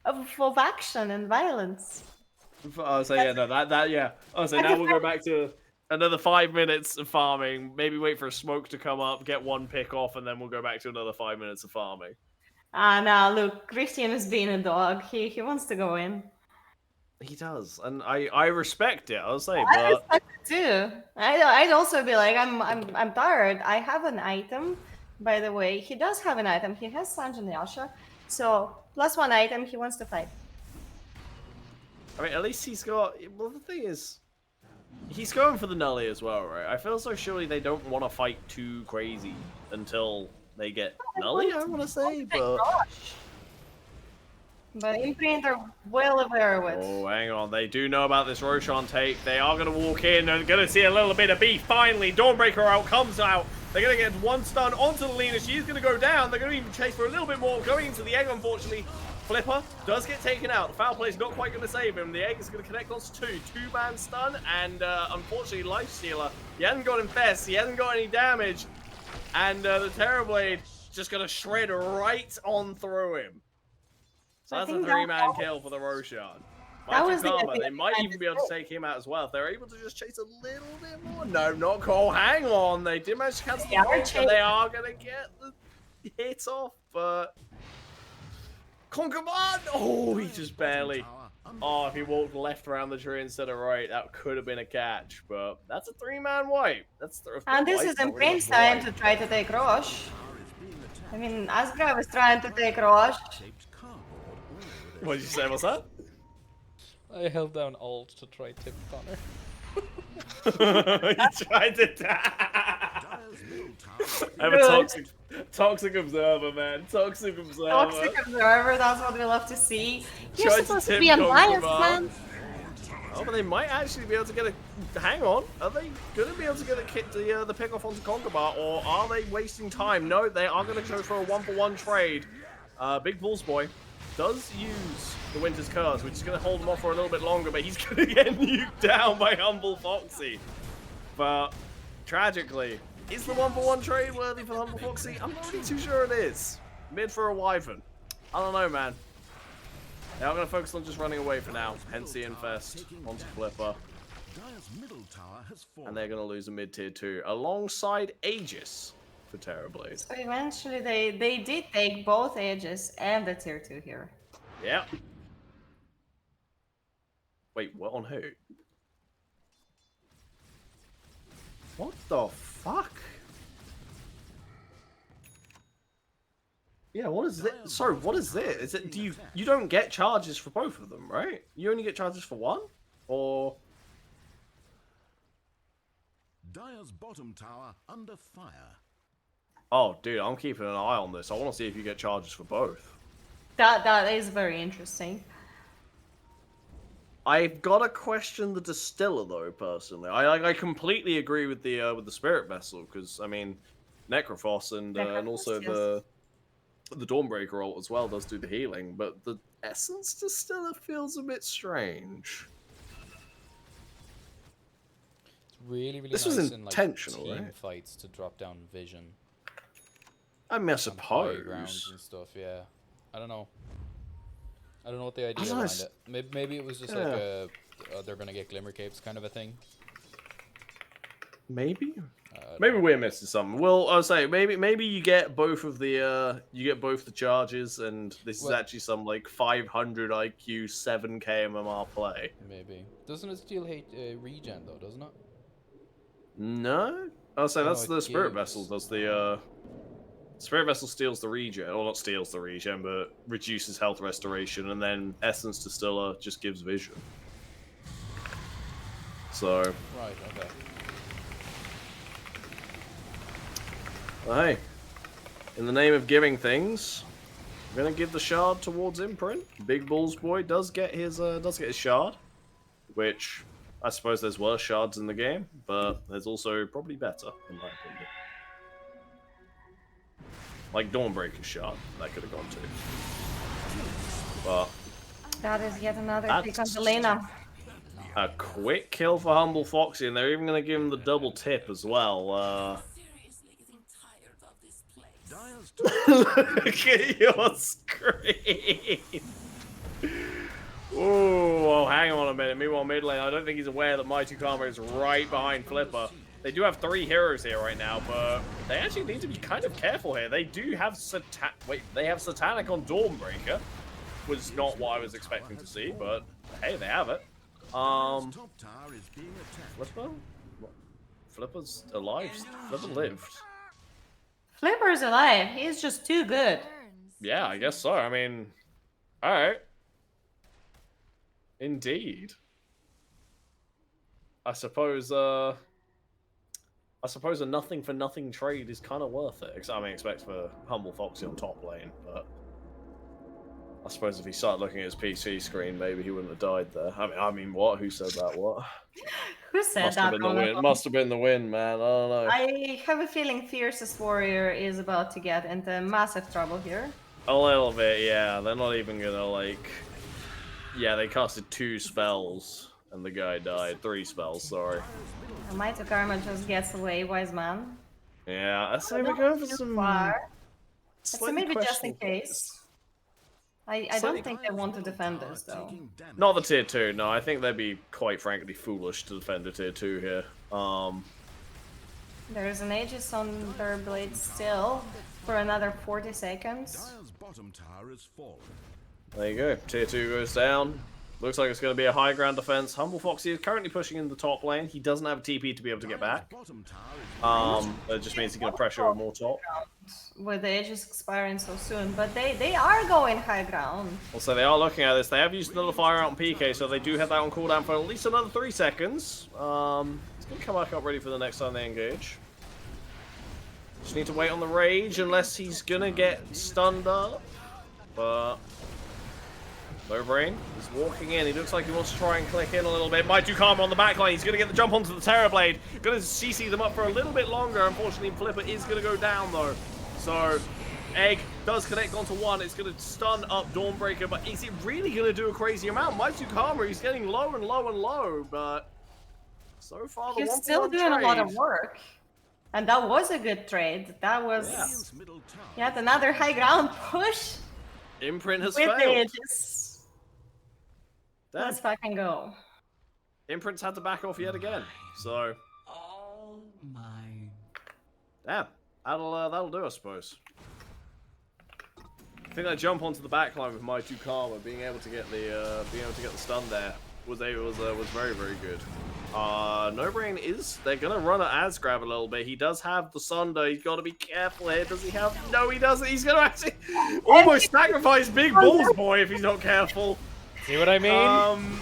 Of action and violence. Oh, so yeah, no, yeah. Oh, so That's now a we'll go back to another 5 minutes of farming. Maybe wait for a smoke to come up, get one pick off, and then we'll go back to another 5 minutes of farming. Nah, look, Christian is being a dog. He wants to go in. He does, and I respect it. I'll say, I but respect it too. I'd also be like, I'm tired. I have an item, by the way. He does have an item. He has Sanj and Yasha. So plus one item, he wants to fight. I mean, at least he's got. Well, the thing is, he's going for the Nully as well, right? I feel so surely they don't want to fight too crazy until they get Nully. I want to say, but. But Imprint are well aware of it. Oh, hang on. They do know about this Roshan take. They are going to walk in and going to see a little bit of beef. Finally, Dawnbreaker out, comes out. They're going to get one stun onto the Lena. She's going to go down. They're going to even chase for a little bit more. Going into the egg, unfortunately. Flipper does get taken out. The foul play is not quite going to save him. The egg is going to connect onto two. Two-man stun. And unfortunately, Lifestealer. He hasn't got Infest. He hasn't got any damage. And the Terrorblade just going to shred right on through him. So that's a 3-man kill for the Roshan. They might even be able to take him out as well if they're able to just chase a little bit more. No, not Cole. Hang on. They did manage to cancel the point, and they are going to get the hit off, but... Conkerman! Oh, he just barely... Oh, if he walked left around the tree instead of right, that could have been a catch, but that's a 3-man wipe. And this is Imprint's time to try to take Roche. I mean, Asgrav is trying to take Roche. What did you say? What's that? I held down Alt to try tip Connor. He tried to I'm a toxic observer, man. Toxic observer. Toxic observer, that's what we love to see. You're Tried to supposed to tip be unbiased, Conkerman. man. Oh, but they might actually be able to get a... Hang on. Are they going to be able to get the pick off onto Conkerbar, or are they wasting time? No, they are going to go for a 1-for-1 trade. Big Bulls Boy does use the Winter's Curse, which is going to hold him off for a little bit longer, but he's going to get nuked down by Humble Foxy. But, tragically, is the 1-for-1 trade worthy for Humble Foxy? I'm not really too sure it is. Mid for a Wyvern. I don't know, man. They are going to focus on just running away for now. Hence the infest onto Flipper. And they're going to lose a mid-tier 2 alongside Aegis for Terrorblade. So eventually they did take both Aegis and the tier 2 here. Yeah. Wait, what on who? What the fuck? Yeah, what is this? Sorry, what is this? Is it you don't get charges for both of them, right? You only get charges for one? Or Dire's bottom tower under fire. oh, dude, I'm keeping an eye on this. I want to see if you get charges for both. That is very interesting. I've got to question the distiller though. Personally, I completely agree with the spirit vessel because I mean, Necrophos and also yes. the Dawnbreaker ult as well does do the healing, but the essence distiller feels a bit strange. It's really This nice was in like intentional, team right? fights to drop down vision. I mean, I On high grounds suppose. and stuff. Yeah, I don't know. I don't know what the idea don't know, behind it. Maybe it was just like yeah. a they're gonna get glimmer capes kind of a thing. Maybe. I Maybe don't know. we're missing something. Well, I'll say maybe you get both of the charges, and this is Well- actually some like 500 IQ 7k MMR play. Maybe doesn't it steal regen though? Doesn't it? No, I'll say Oh, no, that's it the spirit gives. vessel. Does the spirit vessel steals the regen, or not steals the regen, but reduces health restoration, and then essence distiller just gives vision. So Right. Okay. hey, in the name of giving things, I'm gonna give the shard towards Imprint. Big Balls Boy does get his shard, which I suppose there's worse shards in the game, but there's also probably better in my opinion. Like Dawnbreaker's shard, that could have gone too. But That is yet another That's- pick on Selena. a quick kill for Humble Foxy, and they're even gonna give him the double tip as well. Dire's Look at your screen. Oh, hang on a minute. Meanwhile, mid lane, I don't think he's aware that Mighty Karma is right behind Flipper. They do have 3 heroes here right now, but they actually need to be kind of careful here. They do have they have Satanic on Dawnbreaker, was not what I was expecting to see, but hey, they have it. top tower is being attacked. Flipper? What? Flipper's alive. Flipper lived. Flipper's alive. He's just too good. Yeah, I guess so. I mean, all right. Indeed. I suppose a nothing for nothing trade is kind of worth it. I mean, expect for Humble Foxy on top lane, but I suppose if he started looking at his PC screen, maybe he wouldn't have died there. I mean, what? Who said that? What? Who said Must have that? been the win. Must have been the win, man. I don't know. I have a feeling Fiercest Warrior is about to get into massive trouble here. A little bit, yeah. They're not even gonna like. Yeah, they casted 2 spells and the guy died. 3 spells, sorry. Mighty Karma just gets away, wise man. Yeah, I say we're Not going for too some. far. So slightly maybe just in questionable case. I Slightly- don't think they want to defend this though. Not the tier 2, no. I think they'd be quite frankly foolish to defend a tier 2 here. There's an Aegis on their blade still for another 40 seconds. Dire's bottom tower is fallen. There you go. Tier 2 goes down. Looks like it's going to be a high ground defense. Humble Foxy is currently pushing in the top lane. He doesn't have a TP to be able to get back. Bottom tower is That just means he's going to pressure more top. With the Aegis expiring so soon, but they are going high ground. Also, they are looking at this. They have used another fire out on PK, so they do have that on cooldown for at least another 3 seconds. It's going to come back up ready for the next time they engage. Just need to wait on the rage unless he's going to get stunned up. But Low Brain is walking in. He looks like he wants to try and click in a little bit. Might do Karma on the backline. He's going to get the jump onto the Terror Blade. Going to CC them up for a little bit longer. Unfortunately, Flipper is going to go down, though. So, Egg does connect onto 1. It's going to stun up Dawnbreaker, but is it really going to do a crazy amount? Might do Karma. He's getting low and low and low, but so far the He's 1-for-1 still doing a lot of trade. work. And that was a good trade. That was Radiant's middle tower. yet another high ground push Imprint has with the failed. Aegis. Damn. Let's fucking go. Imprint's had to back off yet again. So, Oh my. damn. That'll do, I suppose. I think that jump onto the backline with my 2 Karma, being able to get the stun there was very, very good. No Brain they're gonna run at Asgrav a little bit. He does have the Sunder. He's got to be careful here. Does he have? No, he doesn't. He's gonna actually almost sacrifice Big Balls Boy if he's not careful. See what I mean?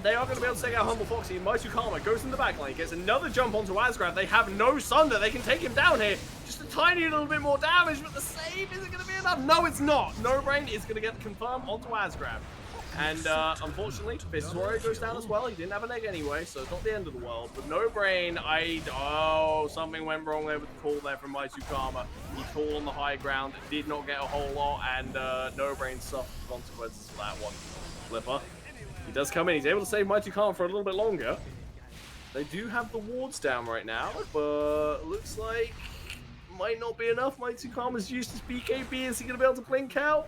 They are going to be able to take out Humble Foxy. Mighty Karma goes in the backline, gets another jump onto Asgrav. They have no Sunder. They can take him down here. Just a tiny little bit more damage, but the save isn't going to be enough. No, it's not. No Brain is going to get confirmed onto Asgrav. And unfortunately, Fist Warrior goes down as well. He didn't have an egg anyway, so it's not the end of the world. But No Brain, something went wrong there with the call there from Maitukama. He called on the high ground, did not get a whole lot, and No Brain suffered the consequences for that one. Flipper, he does come in. He's able to save Maitukama for a little bit longer. They do have the wards down right now, but looks like might not be enough. Maitukama's used his BKB. Is he going to be able to blink out?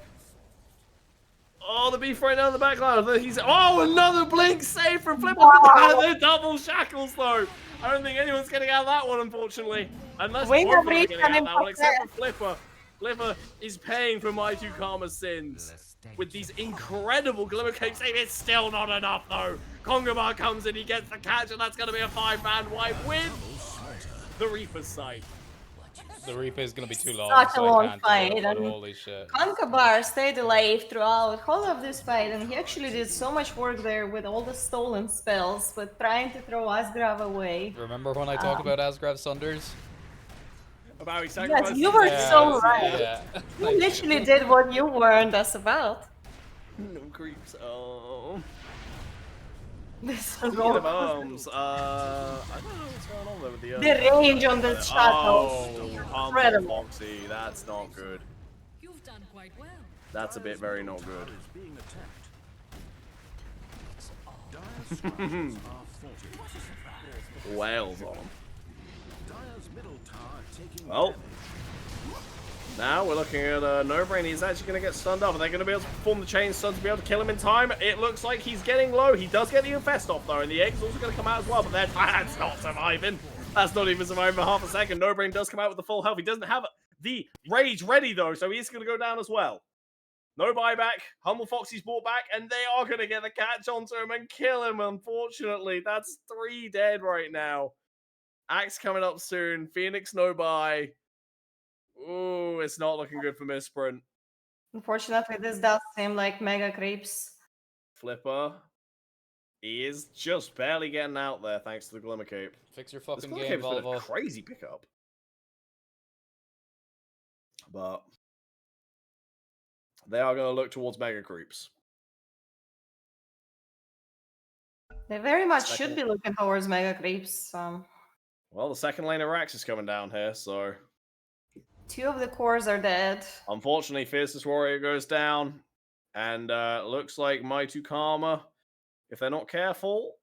Oh, the beef right now in the back line. Another blink save from Flipper. Wow. The double shackles, though. I don't think anyone's getting out of that one, unfortunately. Unless Wing both of of them are Reach getting out of and that one, except for Imprint. Flipper. Flipper is paying for Maitukama's sins. With these incredible Glimmer Cape save, it's still not enough, though. Kongabar comes in, he gets the catch, and that's going to be a 5-man wipe with the Reaper's sight. The Reaper is gonna be too long, Such a so long I can't fight, do it, but and holy shit. Konkabar stayed alive throughout all of this fight, and he actually did so much work there with all the stolen spells, but trying to throw Asgrav away. Remember when I talked about Asgrav Sunders? About he sacrificed. Yes, you were so Yes, right. yeah. You literally did what you warned us about. No creeps. Oh. This Speaking is of arms, I don't know what's going on there with the the range on the shadows. Oh, Incredible. Foxy, that's not good. You've done quite well. That's a bit very not good. is being attacked. Dire's structures are fortified. Whales on him. Dire's middle tower taking Well, now we're looking at No Brain. He's actually going to get stunned up. Are they going to be able to perform the chain stun to be able to kill him in time? It looks like he's getting low. He does get the infest off though, and the egg's also going to come out as well. But that's not surviving. That's not even surviving for half a second. No Brain does come out with the full health. He doesn't have the rage ready though, so he's going to go down as well. No buyback. Humble Foxy's brought back, and they are going to get the catch onto him and kill him, unfortunately. That's 3 dead right now. Axe coming up soon. Phoenix no buy. Ooh, it's not looking good for Missprint. Unfortunately, this does seem like mega creeps. Flipper. He is just barely getting out there thanks to the Glimmer Cape. Fix your This fucking Glimmer game, Cape's been a Volvo. crazy pickup. But they are going to look towards Mega Creeps. They very much Second- should be looking towards mega creeps. Well, the second lane of Rax is coming down here, so 2 of the cores are dead. unfortunately, Fiercest Warrior goes down. And looks like Maitukama, if they're not careful,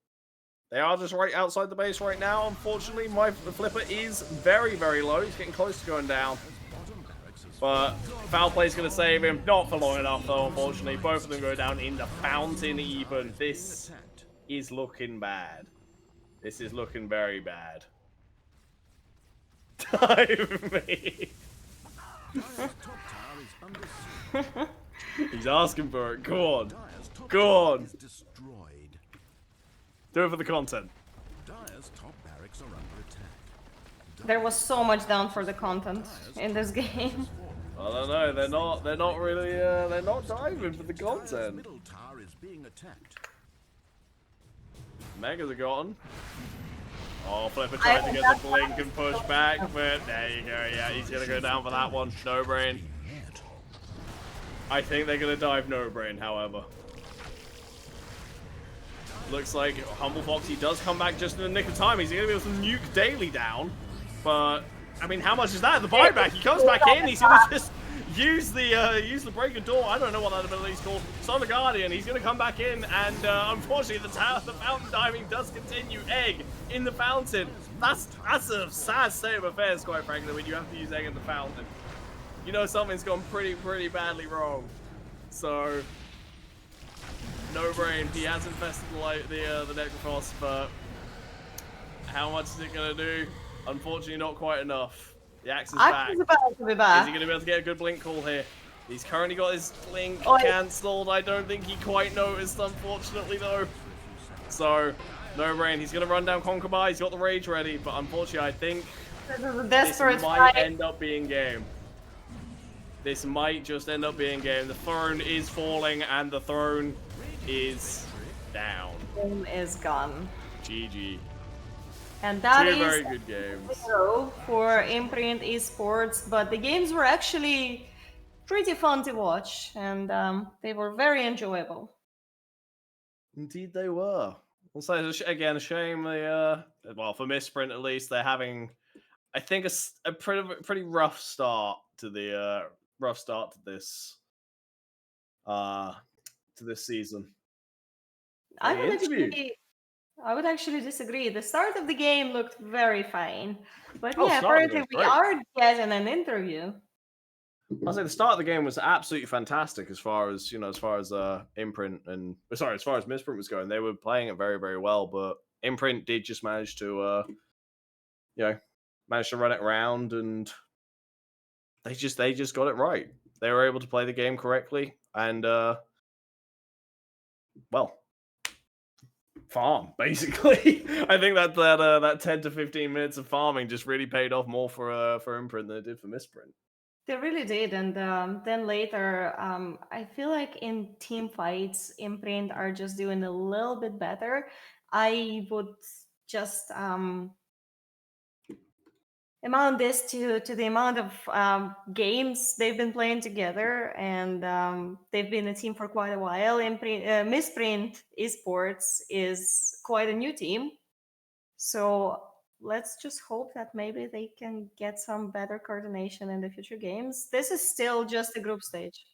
they are just right outside the base right now. Unfortunately, the Flipper is very, very low. He's getting close to going down. But foul play is going to save him. Not for long enough, though, unfortunately. Both of them go down in the fountain even. This is looking bad. This is looking very bad. Dive me. Dire's top tower is under siege. He's asking for it. Go on. Dire's top Go tower on. is destroyed. Do it for the content. Dire's top barracks are under attack. There was so much down for the content in this game. I don't know. They're not really. They're not diving for the Dire's content. middle tower is being attacked. Megas are gone. Oh, Flipper tried to get the blink and push back, but there you go. Yeah, he's gonna go down for that one. No Brain. I think they're gonna dive No Brain, however. Looks like Humble Foxy does come back just in the nick of time. He's gonna be able to nuke Daily down, but I mean, how much is that? The buyback. He comes back in. He's gonna just use the breaker door. I don't know what that ability is called. Son the Guardian. He's gonna come back in, and unfortunately, the fountain diving does continue. Egg in the fountain. That's a sad state of affairs, quite frankly, when you have to use egg in the fountain. You know something's gone pretty badly wrong. So, No Brain. He has infested the Necrophos, but how much is it gonna do? Unfortunately, not quite enough. The axe is back. Axe is about to be Is back. he going to be able to get a good blink call here? He's currently got his blink Oh, cancelled. I don't think he quite noticed, unfortunately, though. So, No Brain. He's going to run down Conquerbar. He's got the rage ready, but unfortunately, I think This is a this desperate might fight. end up being game. This might just end up being game. The throne is falling, and the throne is down. Game is gone. GG. And that Two is very good games. 0 for Imprint Esports, but the games were actually pretty fun to watch, and they were very enjoyable. Indeed, they were. Also, again, a shame. Well, for Missprint at least, they're having, I think, a pretty rough start to this uh to this season. I The would interview. actually, I would actually disagree. The start of the game looked very fine, but Oh, yeah, start of the apparently game's we great. are getting an interview. I say the start of the game was absolutely fantastic as far as Imprint and as far as Missprint was going. They were playing it very, very well, but Imprint did just manage to manage to run it around, and they just got it right. They were able to play the game correctly, and farm basically. I think that 10 to 15 minutes of farming just really paid off more for Imprint than it did for Missprint. They really did, and then later, I feel like in team fights, Imprint are just doing a little bit better. I would just amount this to the amount of games they've been playing together, and they've been a team for quite a while. Missprint Esports is quite a new team, so let's just hope that maybe they can get some better coordination in the future games. This is still just a group stage.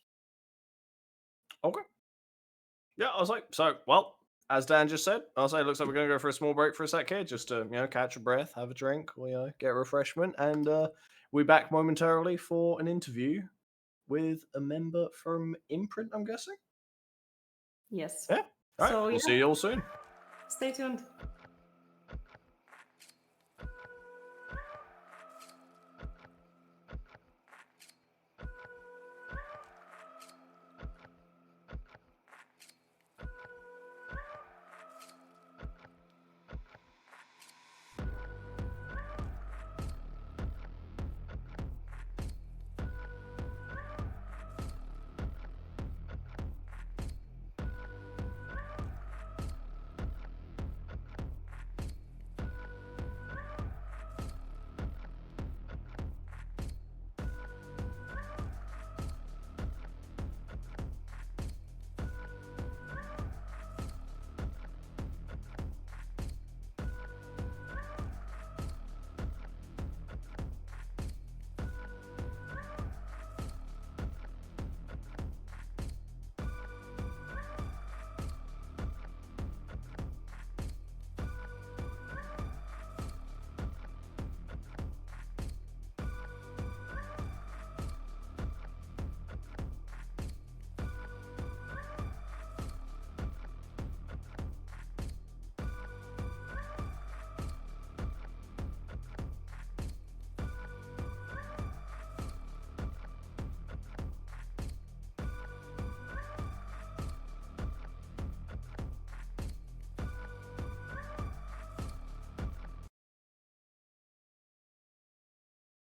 Okay. Yeah, I was like, so well, as Dan just said, I'll say it looks like we're gonna go for a small break for a sec here, just to catch a breath, have a drink, get a refreshment, and we'll be back momentarily for an interview with a member from Imprint, I'm guessing. Yes. Yeah. All right. So, We'll see you all soon. Stay tuned.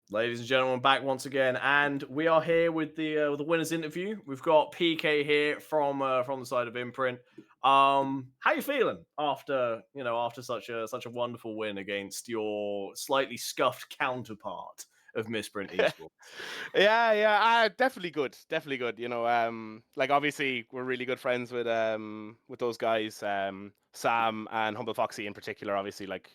Ladies and gentlemen, back once again, and we are here with the winners interview. We've got PK here from the side of Imprint. How you feeling after such a wonderful win against your slightly scuffed counterpart of Missprint Esports? Yeah, definitely good. Like obviously we're really good friends with those guys, Sam and Humble Foxy in particular. Obviously, like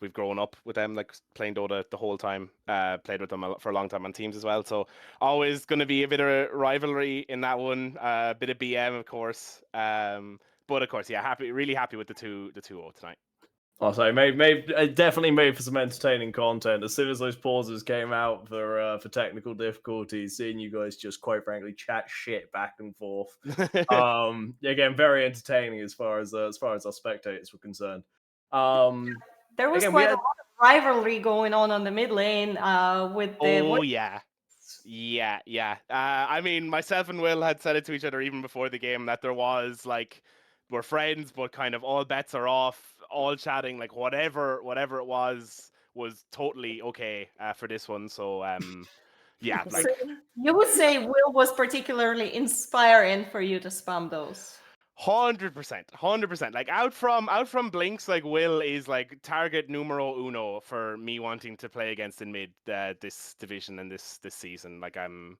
we've grown up with them, like playing Dota the whole time. Played with them for a long time on teams as well. So always going to be a bit of a rivalry in that one. A bit of BM, of course. But of course, yeah, really happy with the 2-0 tonight. I'll say, definitely made for some entertaining content. As soon as those pauses came out for technical difficulties, seeing you guys just quite frankly chat shit back and forth. Again, very entertaining as far as our spectators were concerned. There was Again, quite a lot of rivalry going on the mid lane with the. Oh yeah. I mean, myself and Will had said it to each other even before the game that there was like we're friends, but kind of all bets are off, all chatting, like whatever it was totally okay for this one. So yeah, like So you would say Will was particularly inspiring for you to spam those. 100%. Like out from Blinks, like Will is like target numero uno for me wanting to play against in mid this division and this season. Like I'm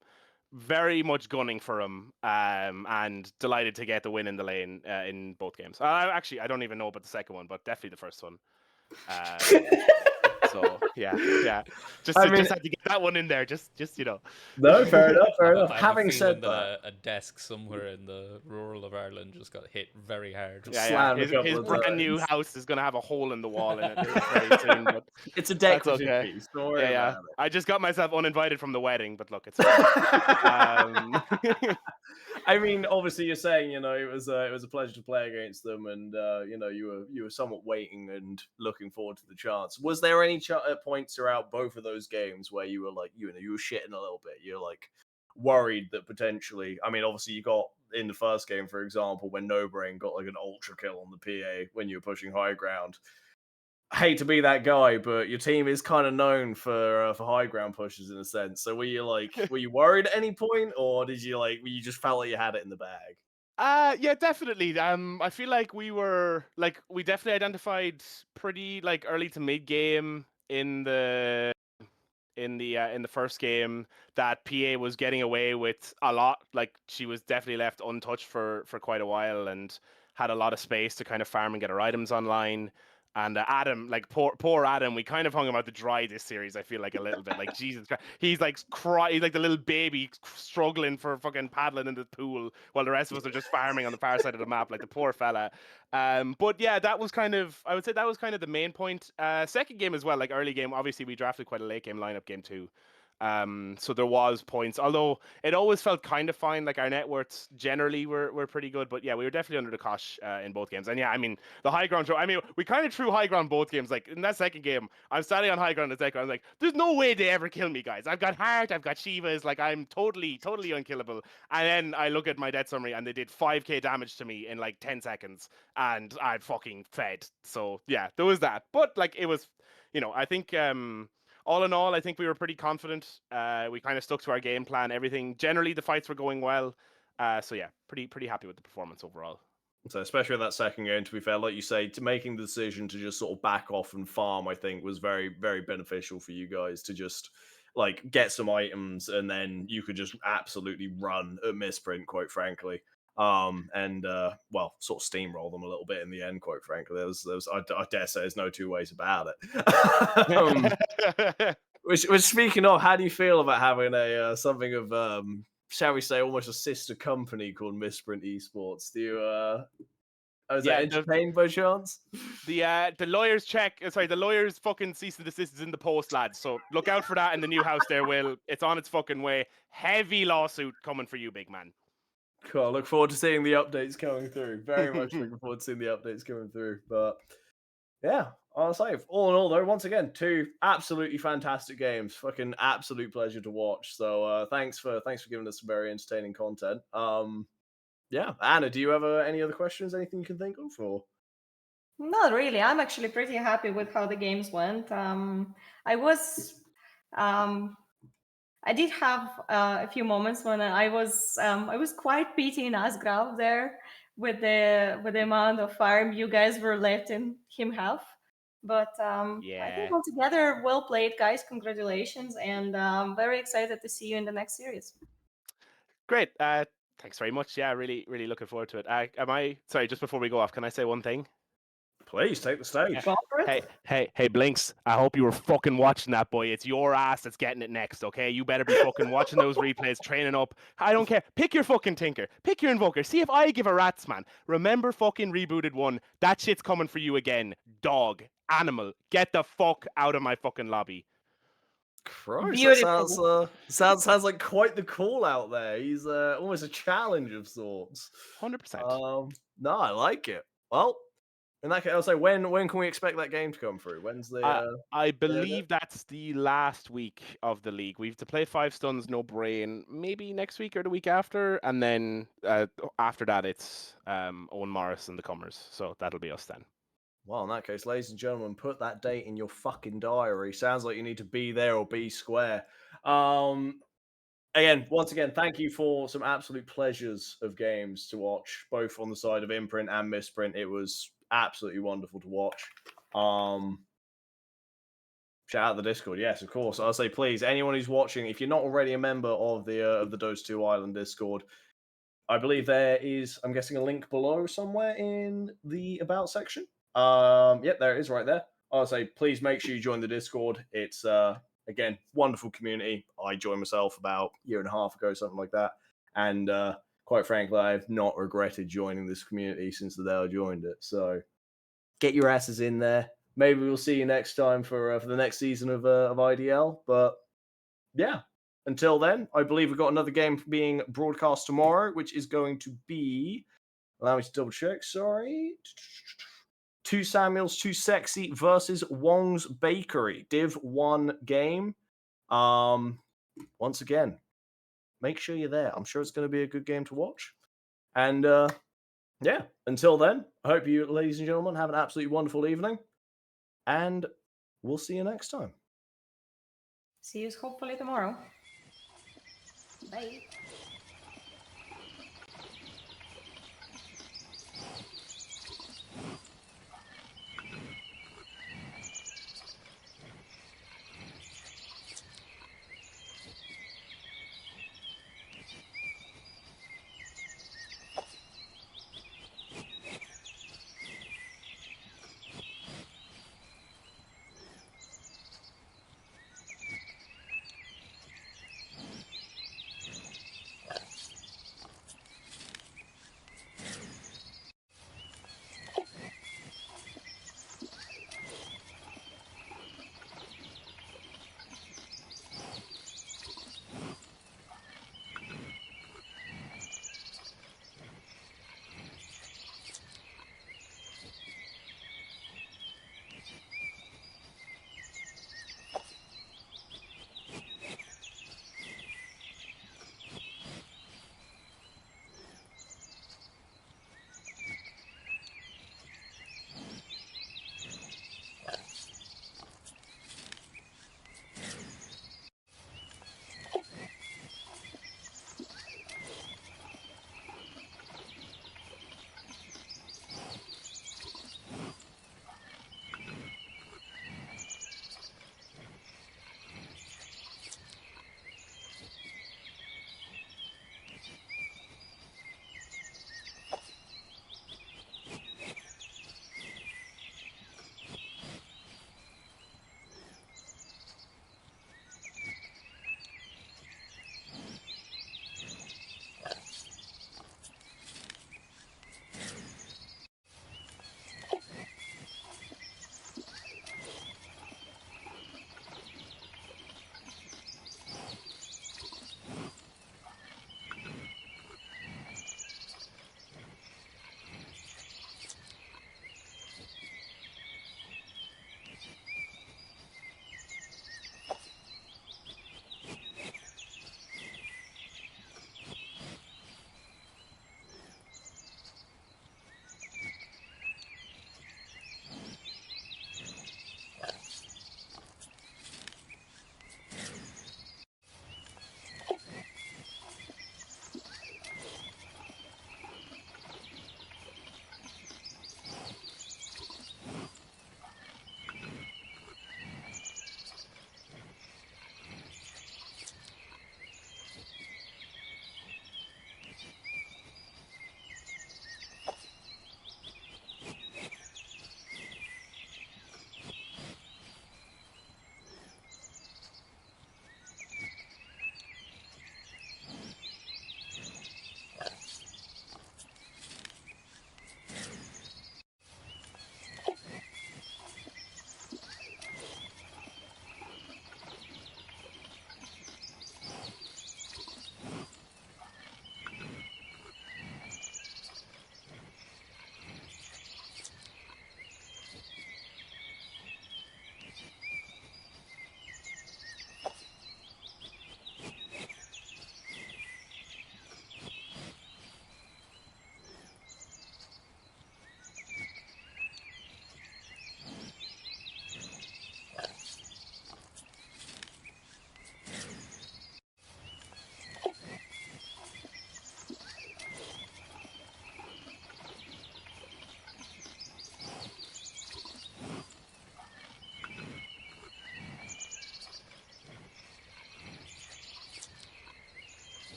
very much gunning for him, and delighted to get the win in the lane in both games. Actually, I don't even know about the second one, but definitely the first one. So yeah, just I mean, just had to get that one in there, just no, fair enough, fair enough. I have a Having feeling said that that, a desk somewhere in the rural of Ireland just got hit very hard. slammed a couple His of brand new times. house is gonna have a hole in the wall in it very soon, but It's a that's decorative okay. piece. Don't worry Yeah. about I just got myself uninvited from the wedding, but look, it's fine. it. I mean, obviously, you're saying it was a pleasure to play against them, and you were somewhat waiting and looking forward to the chance. Was there any points throughout both of those games where you were like you were shitting a little bit? You're like worried that potentially. I mean, obviously, you got in the first game, for example, when No Brain got like an ultra kill on the PA when you were pushing high ground. I hate to be that guy, but your team is kind of known for high ground pushes in a sense. So were you worried at any point, or did you just felt like you had it in the bag? Yeah, definitely. I feel like we definitely identified pretty like early to mid game in the first game that PA was getting away with a lot. Like she was definitely left untouched for quite a while and had a lot of space to kind of farm and get her items online. And Adam, like poor Adam, we kind of hung him out to dry this series. I feel like a little bit, like Jesus Christ, he's like he's like the little baby struggling for fucking paddling in the pool, while the rest of us are just farming on the far side of the map, like the poor fella. But yeah, I would say that was kind of the main point. Second game as well, like early game, obviously we drafted quite a late game lineup, game 2. So there was points, although it always felt kind of fine. Like our net worths generally were pretty good, but yeah, we were definitely under the cosh in both games. And yeah, I mean the high ground show. I mean, we kind of threw high ground both games. Like in that second game, I'm standing on high ground in the second. I was like, "There's no way they ever kill me, guys. I've got heart, I've got Shivas. Like I'm totally unkillable." And then I look at my death summary, and they did 5k damage to me in like 10 seconds, and I fucking fed. So yeah, there was that. But like it was, I think all in all, I think we were pretty confident. We kind of stuck to our game plan. Everything generally, the fights were going well. So yeah, pretty happy with the performance overall. So especially that second game, to be fair, like you say, to making the decision to just sort of back off and farm, I think was very, very beneficial for you guys to just like get some items and then you could just absolutely run at Missprint, quite frankly. And well, sort of steamroll them a little bit in the end, quite frankly. There was I dare say there's no two ways about it. Which speaking of, how do you feel about having a something of shall we say, almost a sister company called Missprint Esports? Do you is that entertained by chance? The lawyers the lawyers fucking cease and desist is in the post, lads. So look out for that in the new house there, Will. It's on its fucking way. Heavy lawsuit coming for you, big man. Cool. I look forward to seeing the updates coming through. Very much looking forward to seeing the updates coming through. But yeah, I'll say, all in all, though, once again, 2 absolutely fantastic games. Fucking absolute pleasure to watch. So thanks for giving us some very entertaining content. Yeah, Anna, do you have any other questions? Anything you can think of? Or Not really. I'm actually pretty happy with how the games went. I was, I did have a few moments when I was quite pitying Asgraf there with the amount of farm you guys were letting him have. But I think altogether, well played, guys. Congratulations, and very excited to see you in the next series. Great. Thanks very much. Yeah, really looking forward to it. Sorry, just before we go off, can I say one thing? please take the stage. Go for it. Hey, Blinks, I hope you were fucking watching that, boy. It's your ass that's getting it next, okay? You better be fucking watching those replays, training up. I don't care. Pick your fucking Tinker. Pick your Invoker. See if I give a rat's, man. Remember fucking Rebooted 1. That shit's coming for you again. Dog. Animal. Get the fuck out of my fucking lobby. Christ, Beautiful. that sounds like quite the call out there. He's almost a challenge of sorts. 100%. No, I like it. Well, in that case, I'll say, when can we expect that game to come through? When's the? I believe that's the last week of the league. We have to play 5 stuns, no brain, maybe next week or the week after, and then after that it's Owen Morris and the Comers. So that'll be us then. Well, in that case, ladies and gentlemen, put that date in your fucking diary. Sounds like you need to be there or be square. Once again, thank you for some absolute pleasures of games to watch, both on the side of Imprint and Missprint. It was absolutely wonderful to watch. Shout out the Discord, yes, of course. I'll say, please, anyone who's watching, if you're not already a member of the Dota 2 Island Discord, I believe there is, I'm guessing, a link below somewhere in the About section. Yep, there it is right there. I'll say, please make sure you join the Discord. It's, again, wonderful community. I joined myself about a year and a half ago, something like that. And quite frankly, I have not regretted joining this community since the day I joined it. So get your asses in there. Maybe we'll see you next time for the next season of IDL. But yeah, until then, I believe we've got another game being broadcast tomorrow, which is going to be, allow me to double check, sorry. 2 Samuels, 2 Sexy versus Wong's Bakery. Div 1 game. Once again, make sure you're there. I'm sure it's going to be a good game to watch. And yeah, until then, I hope you, ladies and gentlemen, have an absolutely wonderful evening. And we'll see you next time. See you hopefully tomorrow. Bye.